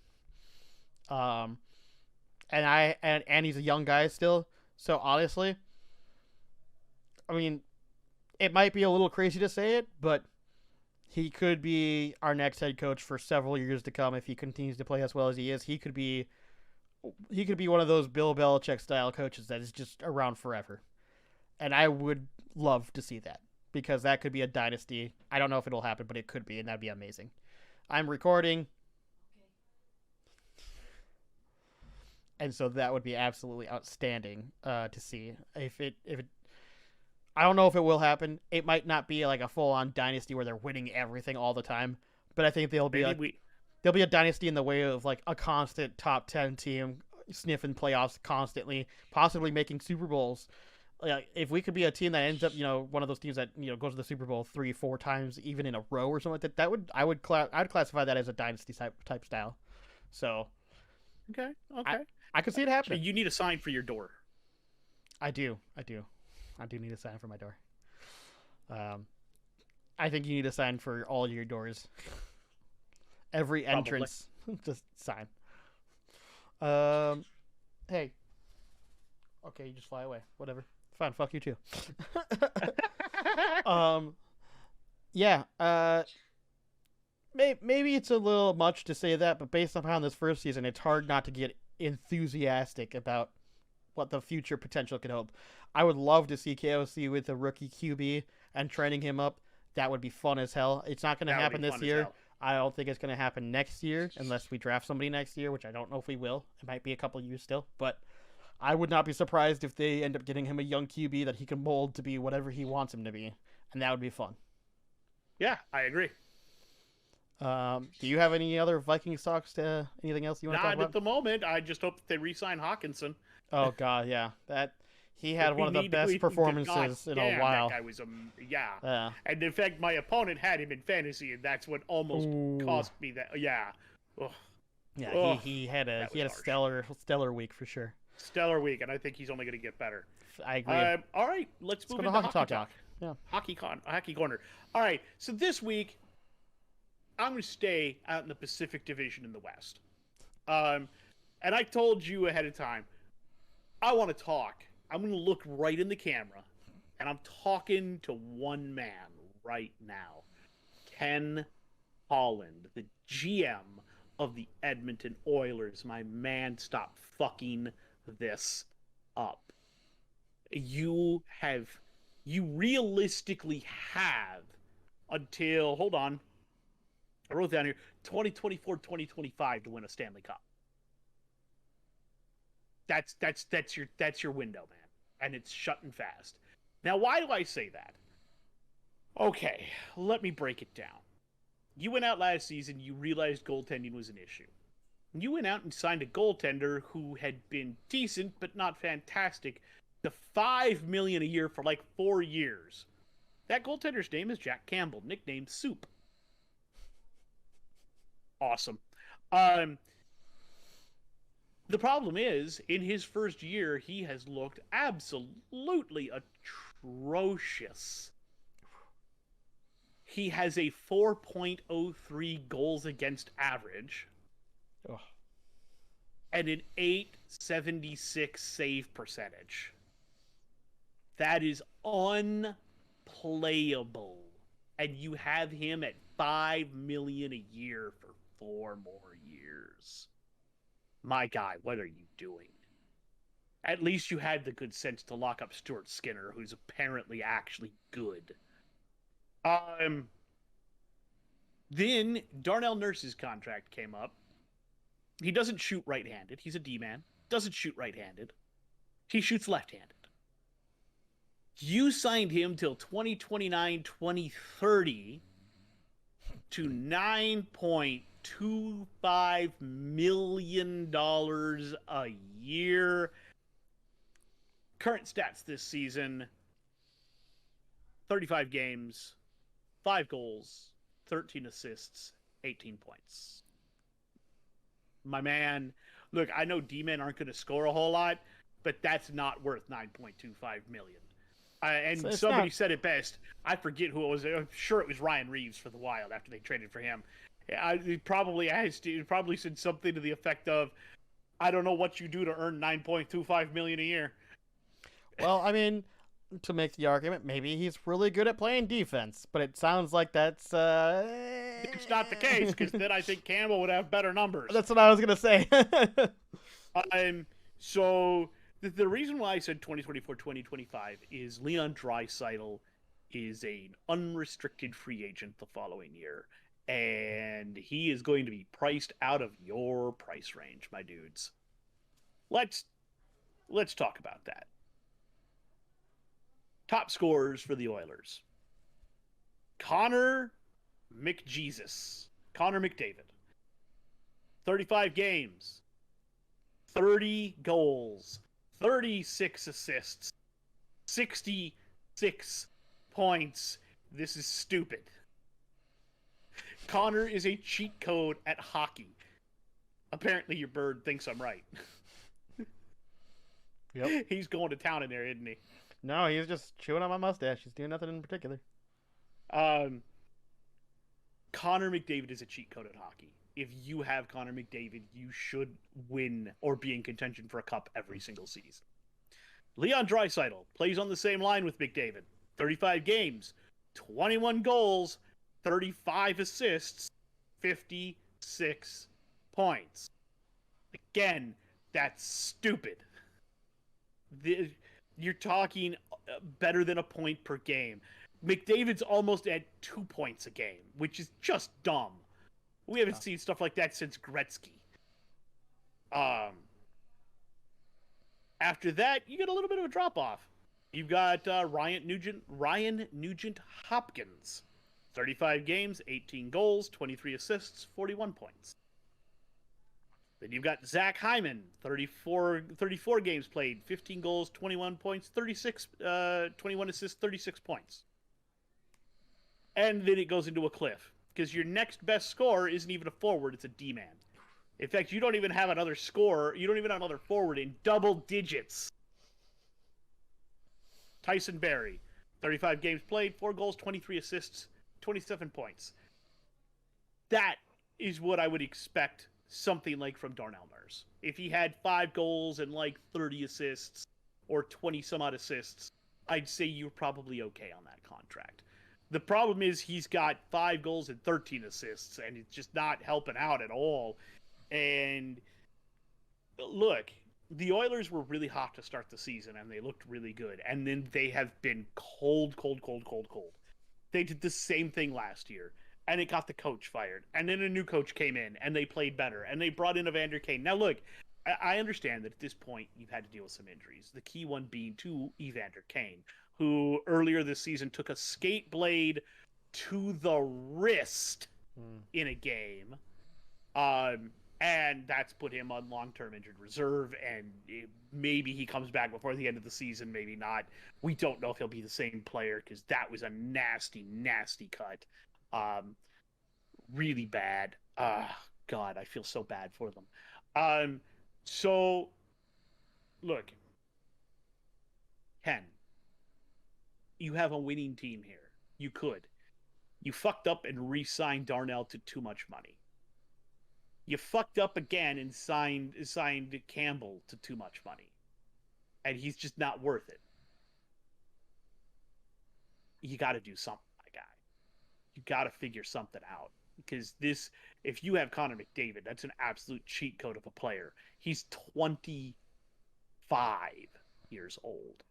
Speaker 2: And he's a young guy still. So honestly, I mean, it might be a little crazy to say it, but he could be our next head coach for several years to come if he continues to play as well as he is. He could be one of those Bill Belichick style coaches that is just around forever. And I would love to see that because that could be a dynasty. I don't know if it'll happen, but it could be, and that'd be amazing. I'm recording. And so that would be absolutely outstanding to see. If it I don't know if it will happen. It might not be like a full-on dynasty where they're winning everything all the time, but I think there'll be a dynasty in the way of like a constant top 10 team sniffing playoffs constantly, possibly making Super Bowls. Like, if we could be a team that ends up, one of those teams that goes to the Super Bowl 3-4 times even in a row or something like that, I'd classify that as a dynasty type style. So,
Speaker 3: okay,
Speaker 2: I could see it happening.
Speaker 3: So you need a sign for your door.
Speaker 2: I do need a sign for my door. I think you need a sign for all your doors. Every entrance, just sign. Hey. Okay, you just fly away. Whatever. Fine, fuck you too. Yeah. Maybe it's a little much to say that, but based upon this first season, it's hard not to get enthusiastic about what the future potential could hold. I would love to see KOC with a rookie QB and training him up. That would be fun as hell. It's not going to happen this year. I don't think it's going to happen next year unless we draft somebody next year, which I don't know if we will. It might be a couple of years still, but I would not be surprised if they end up getting him a young QB that he can mold to be whatever he wants him to be, and that would be fun.
Speaker 3: Yeah, I agree.
Speaker 2: Do you have any other Viking stocks? Anything else you want to talk about?
Speaker 3: Not at the moment. I just hope that they re-sign Hawkinson.
Speaker 2: Oh God, yeah, he had one of the best performances in a while.
Speaker 3: That guy was yeah. And in fact, my opponent had him in fantasy, and that's what almost cost me that. Yeah. Ugh.
Speaker 2: Yeah, he had a stellar week for sure.
Speaker 3: Stellar week, and I think he's only going to get better.
Speaker 2: I agree.
Speaker 3: All right, let's move into Hockey Talk.
Speaker 2: Yeah.
Speaker 3: Hockey Corner. All right, so this week I'm going to stay out in the Pacific Division in the West. And I told you ahead of time, I want to talk. I'm going to look right in the camera, and I'm talking to one man right now. Ken Holland, the GM of the Edmonton Oilers. My man, stop fucking this up. You realistically have until, hold on, I wrote down here, 2024-2025 to win a Stanley Cup. That's your window, man. And it's shutting fast. Now, why do I say that? Okay, let me break it down. You went out last season, you realized goaltending was an issue. You went out and signed a goaltender who had been decent, but not fantastic, to $5 million a year for like 4 years. That goaltender's name is Jack Campbell, nicknamed Soup. Awesome. The problem is, in his first year, he has looked absolutely atrocious. He has a 4.03 goals against average.
Speaker 2: Oh.
Speaker 3: And an 876 save percentage. That is unplayable. And you have him at $5 million a year for 4 more years. My guy, what are you doing? At least you had the good sense to lock up Stuart Skinner, who's apparently actually good. Then Darnell Nurse's contract came up. He doesn't shoot right-handed. He's a D-man. Doesn't shoot right-handed. He shoots left-handed. You signed him till 2029, 2030 to $9.25 million a year. Current stats this season: 35 games, 5 goals, 13 assists, 18 points. My man, look, I know D-men aren't going to score a whole lot, but that's not worth $9.25 million. And somebody said it best. I forget who it was. I'm sure it was Ryan Reeves for the Wild after they traded for him. He probably said something to the effect of, "I don't know what you do to earn $9.25 million a year."
Speaker 2: Well, I mean, to make the argument, maybe he's really good at playing defense, but it sounds like that's
Speaker 3: it's not the case, because then I think Campbell would have better numbers.
Speaker 2: That's what I was gonna say.
Speaker 3: So the reason why I said 2024-2025 is Leon Draisaitl is an unrestricted free agent the following year, and he is going to be priced out of your price range, my dudes. Let's talk about that. Top scorers for the Oilers: Connor McDavid. 35 games, 30 goals, 36 assists, 66 points. This is stupid. Connor is a cheat code at hockey. Apparently your bird thinks I'm right.
Speaker 2: Yep.
Speaker 3: He's going to town in there, isn't he?
Speaker 2: No, he's just chewing on my mustache. He's doing nothing in particular.
Speaker 3: Connor McDavid is a cheat code at hockey. If you have Connor McDavid, you should win or be in contention for a cup every single season. Leon Draisaitl plays on the same line with McDavid. 35 games, 21 goals, 35 assists, 56 points. Again, that's stupid. You're talking better than a point per game. McDavid's almost at 2 points a game, which is just dumb. We haven't seen stuff like that since Gretzky. After that, you get a little bit of a drop off. You've got Ryan Nugent Hopkins, 35 games, 18 goals, 23 assists, 41 points. Then you've got Zach Hyman, 34 games played, 15 goals, 21 points, 21 assists, 36 points. And then it goes into a cliff because your next best scorer isn't even a forward, it's a D-man. In fact, you don't even have another scorer, you don't even have another forward in double digits. Tyson Barrie, 35 games played, 4 goals, 23 assists, 27 points. That is what I would expect something like from Darnell Nurse. If he had 5 goals and like 30 assists or 20 some odd assists, I'd say you're probably okay on that contract. The problem is he's got 5 goals and 13 assists, and it's just not helping out at all. And look, the Oilers were really hot to start the season, and they looked really good. And then they have been cold. They did the same thing last year, and it got the coach fired. And then a new coach came in, and they played better. And they brought in Evander Kane. Now, look, I understand that at this point you've had to deal with some injuries. The key one being to Evander Kane, who earlier this season took a skate blade to the wrist in a game. And that's put him on long-term injured reserve, and maybe he comes back before the end of the season, maybe not. We don't know if he'll be the same player, because that was a nasty, nasty cut. Really bad. God, I feel so bad for them. So, look, Ken, you have a winning team here. You could. You fucked up and re-signed Darnell to too much money. You fucked up again and signed Campbell to too much money. And he's just not worth it. You got to do something, my guy. You got to figure something out. Because if you have Connor McDavid, that's an absolute cheat code of a player. He's 25 years old.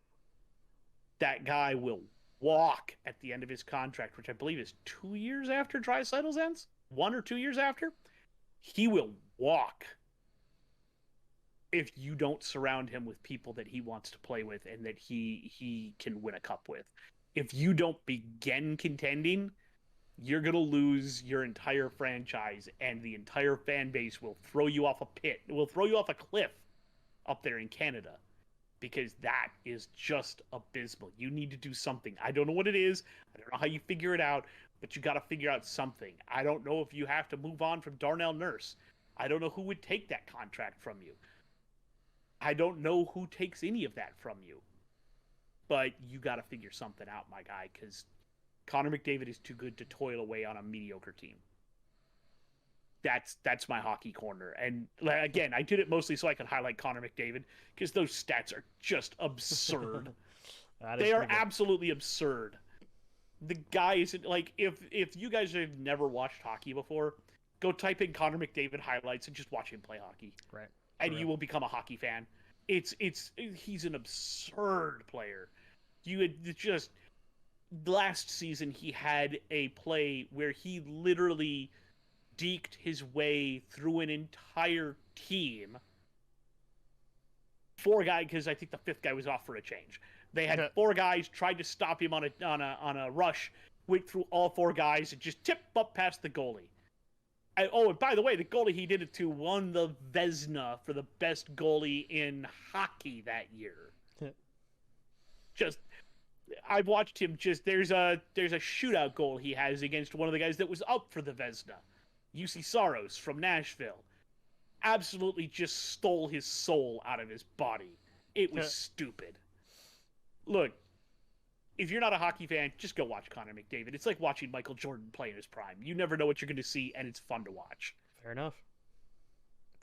Speaker 3: That guy will walk at the end of his contract, which I believe is 2 years after Draisaitl's ends? 1 or 2 years after? He will walk if you don't surround him with people that he wants to play with and that he can win a cup with. If you don't begin contending, you're going to lose your entire franchise, and the entire fan base will throw you off a cliff up there in Canada, because that is just abysmal. You need to do something. I don't know what it is. I don't know how you figure it out, but you got to figure out something. I don't know if you have to move on from Darnell Nurse. I don't know who would take that contract from you. I don't know who takes any of that from you. But you got to figure something out, my guy, because Connor McDavid is too good to toil away on a mediocre team. That's my hockey corner. And again, I did it mostly so I could highlight Connor McDavid, because those stats are just absurd. They are absolutely absurd. The guy isn't like, if you guys have never watched hockey before, go type in Connor McDavid highlights and just watch him play hockey.
Speaker 2: Right.
Speaker 3: And you will become a hockey fan. He's an absurd player. Last season he had a play where he literally deked his way through an entire team. 4 guys, because I think the 5th guy was off for a change. They had 4 guys, tried to stop him on a rush, went through all 4 guys and just tipped up past the goalie. And by the way, the goalie he did it to won the Vezina for the best goalie in hockey that year. I've watched him there's a shootout goal he has against one of the guys that was up for the Vezina. UC Saros from Nashville. Absolutely just stole his soul out of his body. It was stupid. Look, if you're not a hockey fan, just go watch Connor McDavid. It's like watching Michael Jordan play in his prime. You never know what you're going to see, and it's fun to watch.
Speaker 2: Fair enough.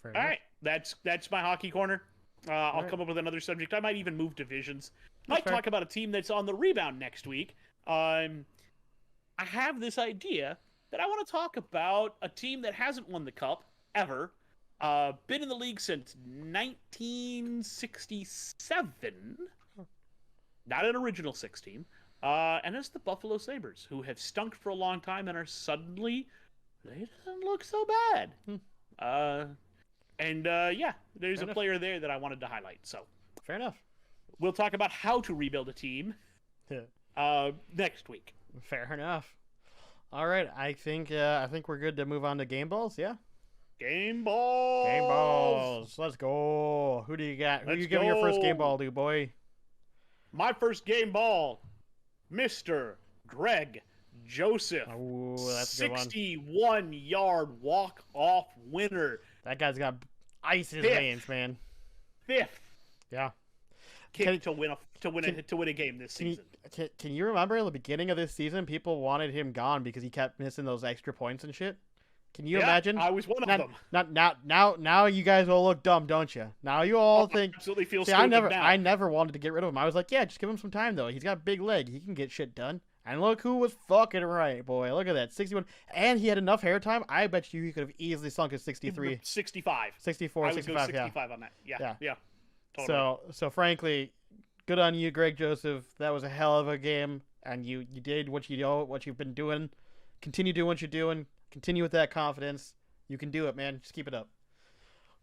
Speaker 3: All right, that's my hockey corner. I'll come up with another subject. I might even move divisions. Might talk about a team that's on the rebound next week. I have this idea that I want to talk about a team that hasn't won the cup ever. Been in the league since 1967. Not an original 6 team. And it's the Buffalo Sabres, who have stunk for a long time and are suddenly, they don't look so bad. There's a player there that I wanted to highlight. So
Speaker 2: Fair enough.
Speaker 1: We'll talk about how to rebuild a team next week.
Speaker 2: Fair enough. All right, I think we're good to move on to game balls. Yeah.
Speaker 1: Game balls.
Speaker 2: Game balls. Let's go. Who do you got? Who are you giving your first game ball to, boy?
Speaker 1: My first game ball, Mr. Greg Joseph.
Speaker 2: Ooh, that's a good one.
Speaker 1: 61-yard walk-off winner.
Speaker 2: That guy's got ice in his veins, man.
Speaker 1: 5th.
Speaker 2: Yeah.
Speaker 1: Kick to win a game this season.
Speaker 2: Can you remember in the beginning of this season, people wanted him gone because he kept missing those extra points and shit? Can you imagine?
Speaker 1: I was one of them.
Speaker 2: Now you guys all look dumb, don't you? Now you all think.
Speaker 1: Absolutely feel
Speaker 2: See,
Speaker 1: stupid
Speaker 2: I never wanted to get rid of him. I was like, yeah, just give him some time though. He's got a big leg. He can get shit done. And look who was fucking right, boy. Look at that, 61. And he had enough hair time. I bet you he could have easily sunk his 63,
Speaker 1: 65,
Speaker 2: 64,
Speaker 1: I would
Speaker 2: 65.
Speaker 1: go 65 on that. Yeah.
Speaker 2: Totally. So frankly, good on you, Greg Joseph. That was a hell of a game, and you did what you've been doing. Continue doing what you're doing. Continue with that confidence. You can do it, man. Just keep it up.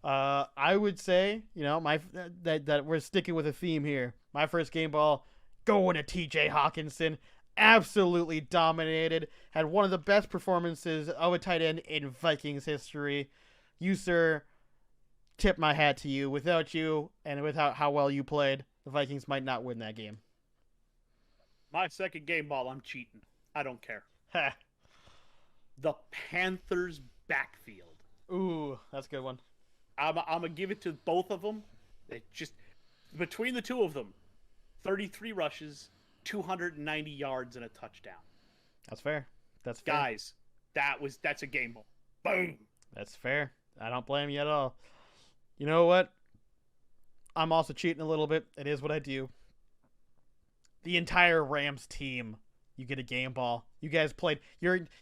Speaker 2: I would say, that we're sticking with a theme here. My first game ball, going to TJ Hawkinson. Absolutely dominated. Had one of the best performances of a tight end in Vikings history. You, sir, tip my hat to you. Without you, and without how well you played, the Vikings might not win that game.
Speaker 1: My second game ball, I'm cheating. I don't care.
Speaker 2: Ha.
Speaker 1: The Panthers backfield.
Speaker 2: Ooh, that's a good one.
Speaker 1: I'm going to give it to both of them. It just, between the two of them, 33 rushes, 290 yards, and a touchdown.
Speaker 2: That's fair. That's fair.
Speaker 1: Guys, that's a game ball. Boom.
Speaker 2: That's fair. I don't blame you at all. You know what? I'm also cheating a little bit. It is what I do. The entire Rams team, you get a game ball. You guys played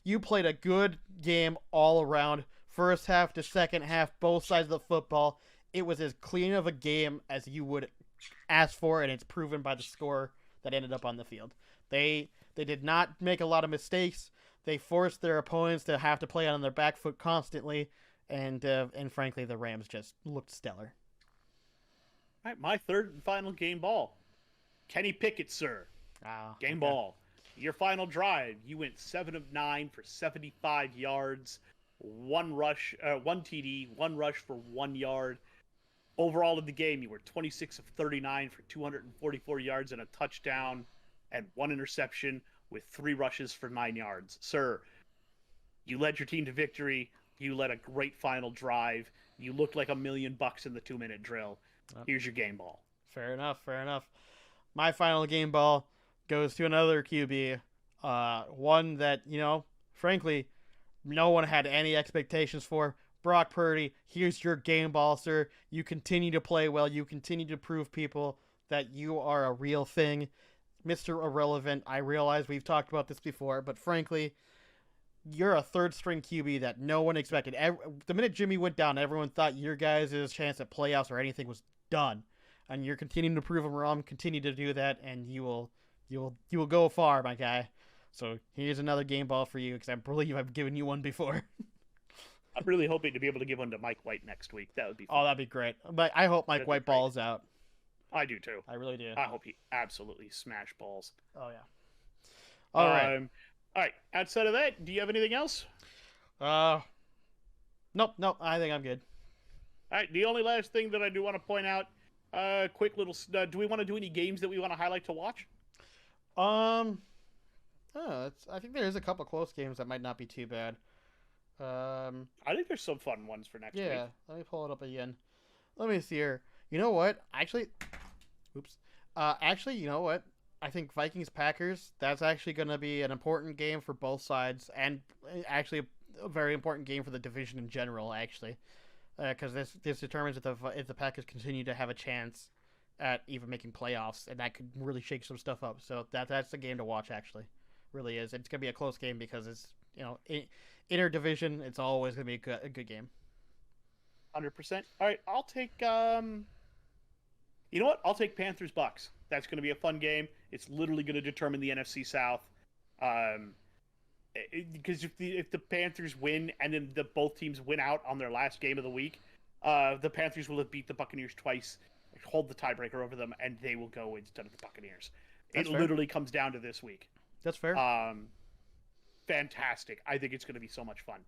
Speaker 2: you played a good game all around. First half to second half, both sides of the football. It was as clean of a game as you would ask for, and it's proven by the score that ended up on the field. They did not make a lot of mistakes. They forced their opponents to have to play on their back foot constantly, and frankly, the Rams just looked stellar.
Speaker 1: All right, my third and final game ball. Kenny Pickett, sir. Game ball. Your final drive, you went 7 of 9 for 75 yards, one TD, one rush for 1 yard. Overall in the game, you were 26 of 39 for 244 yards and a touchdown, and 1 interception with 3 rushes for 9 yards. Sir, you led your team to victory. You led a great final drive. You looked like $1 million in the 2-minute drill. Here's your game ball.
Speaker 2: Fair enough. My final game ball goes to another QB. One that, frankly, no one had any expectations for. Brock Purdy, here's your game ball, sir. You continue to play well. You continue to prove people that you are a real thing. Mr. Irrelevant, I realize we've talked about this before, but frankly, you're a third-string QB that no one expected. The minute Jimmy went down, everyone thought your guys' chance at playoffs or anything was done. And you're continuing to prove them wrong. Continue to do that, and you will go far, my guy. So here's another game ball for you, because I believe I've given you one before.
Speaker 1: I'm really hoping to be able to give one to Mike White next week. That would be fun.
Speaker 2: Oh, that'd be great. But I hope Mike White balls out.
Speaker 1: I do too.
Speaker 2: I really do.
Speaker 1: I hope he absolutely smash balls.
Speaker 2: Oh yeah. All right.
Speaker 1: All right. Outside of that, do you have anything else?
Speaker 2: Nope. I think I'm good.
Speaker 1: All right. The only last thing that I do want to point out, quick little. Do we want to do any games that we want to highlight to watch?
Speaker 2: I think there is a couple close games that might not be too bad.
Speaker 1: I think there's some fun ones for next week.
Speaker 2: Yeah. Let me pull it up again. Let me see here. You know what? Actually, you know what? I think Vikings-Packers, that's actually going to be an important game for both sides, and actually a very important game for the division in general, actually. Because this determines if the Packers continue to have a chance at even making playoffs, and that could really shake some stuff up. So that's the game to watch, actually. Really is. It's going to be a close game because it's, inter-division, it's always going to be a good game.
Speaker 1: 100%. All right, I'll take you know what? I'll take Panthers-Bucks. That's going to be a fun game. It's literally going to determine the NFC South. Because if the Panthers win and then both teams win out on their last game of the week, the Panthers will have beat the Buccaneers twice
Speaker 3: hold the tiebreaker over them, and they will go instead of the Buccaneers.
Speaker 2: That's
Speaker 3: it
Speaker 2: fair.
Speaker 3: literally comes down to this week.
Speaker 2: That's fair.
Speaker 3: Fantastic. I think it's going to be so much fun.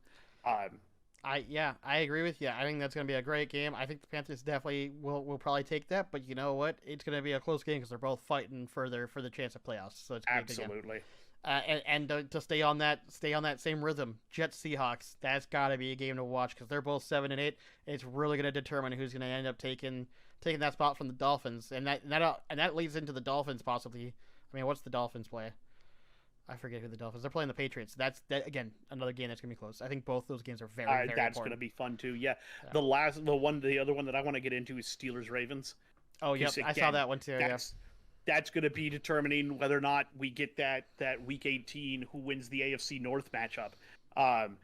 Speaker 2: I agree with you. I think that's going to be a great game. I think the Panthers definitely will probably take that, but you know what? It's going to be a close game because they're both fighting for the chance of playoffs. So it's
Speaker 3: absolutely.
Speaker 2: And to stay on that same rhythm, Jets Seahawks. That's got to be a game to watch because they're both 7-8. It's really going to determine who's going to end up taking that spot from the Dolphins, and that leads into the Dolphins possibly. I mean, what's the Dolphins play? I forget who the Dolphins. They're playing the Patriots. That's again another game that's gonna be close. I think both those games are very
Speaker 3: that's
Speaker 2: important.
Speaker 3: Gonna be fun too. Yeah. The other one that I want to get into is Steelers Ravens.
Speaker 2: Oh yep, I saw that one too.
Speaker 3: That's gonna be determining whether or not we get that Week 18 who wins the AFC North matchup. And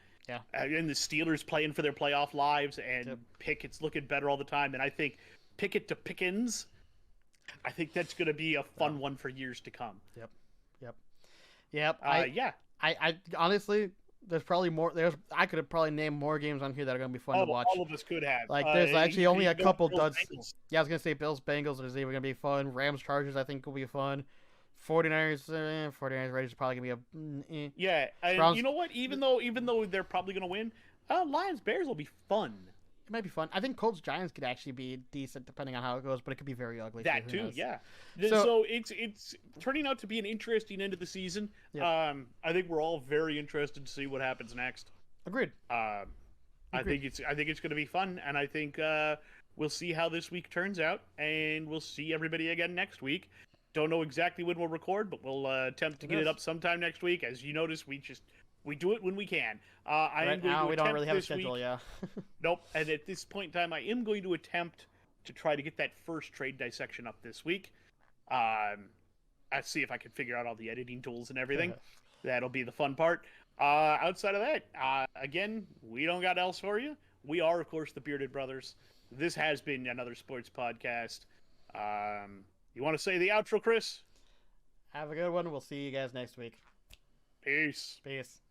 Speaker 3: the Steelers playing for their playoff lives, and Pickett's looking better all the time. And I think Pickett to Pickens, I think that's gonna be a fun one for years to come.
Speaker 2: Yep. I honestly, there's probably more. I could have probably named more games on here that are going to be fun to watch.
Speaker 3: All of us could have.
Speaker 2: Like, there's actually only a couple duds. Yeah, I was going to say Bills Bengals is even going to be fun. Rams Chargers I think will be fun. 49ers Raiders is probably going to be a
Speaker 3: yeah. And Browns, you know what? Even though they're probably going to win, Lions Bears will be fun.
Speaker 2: It might be fun. I think Colts Giants could actually be decent depending on how it goes, but it could be very ugly.
Speaker 3: That too, yeah. So it's turning out to be an interesting end of the season. Yep. I think we're all very interested to see what happens next.
Speaker 2: Agreed.
Speaker 3: I think it's going to be fun, and I think we'll see how this week turns out, and we'll see everybody again next week. Don't know exactly when we'll record, but we'll attempt to get it up sometime next week. As you notice, we do it when we can.
Speaker 2: We don't really have a schedule, yeah.
Speaker 3: Nope. And at this point in time, I am going to attempt to try to get that first trade dissection up this week. I'll see if I can figure out all the editing tools and everything. That'll be the fun part. Outside of that, again, we don't got else for you. We are, of course, the Bearded Brothers. This has been another sports podcast. You want to say the outro, Chris?
Speaker 2: Have a good one. We'll see you guys next week.
Speaker 3: Peace.
Speaker 2: Peace.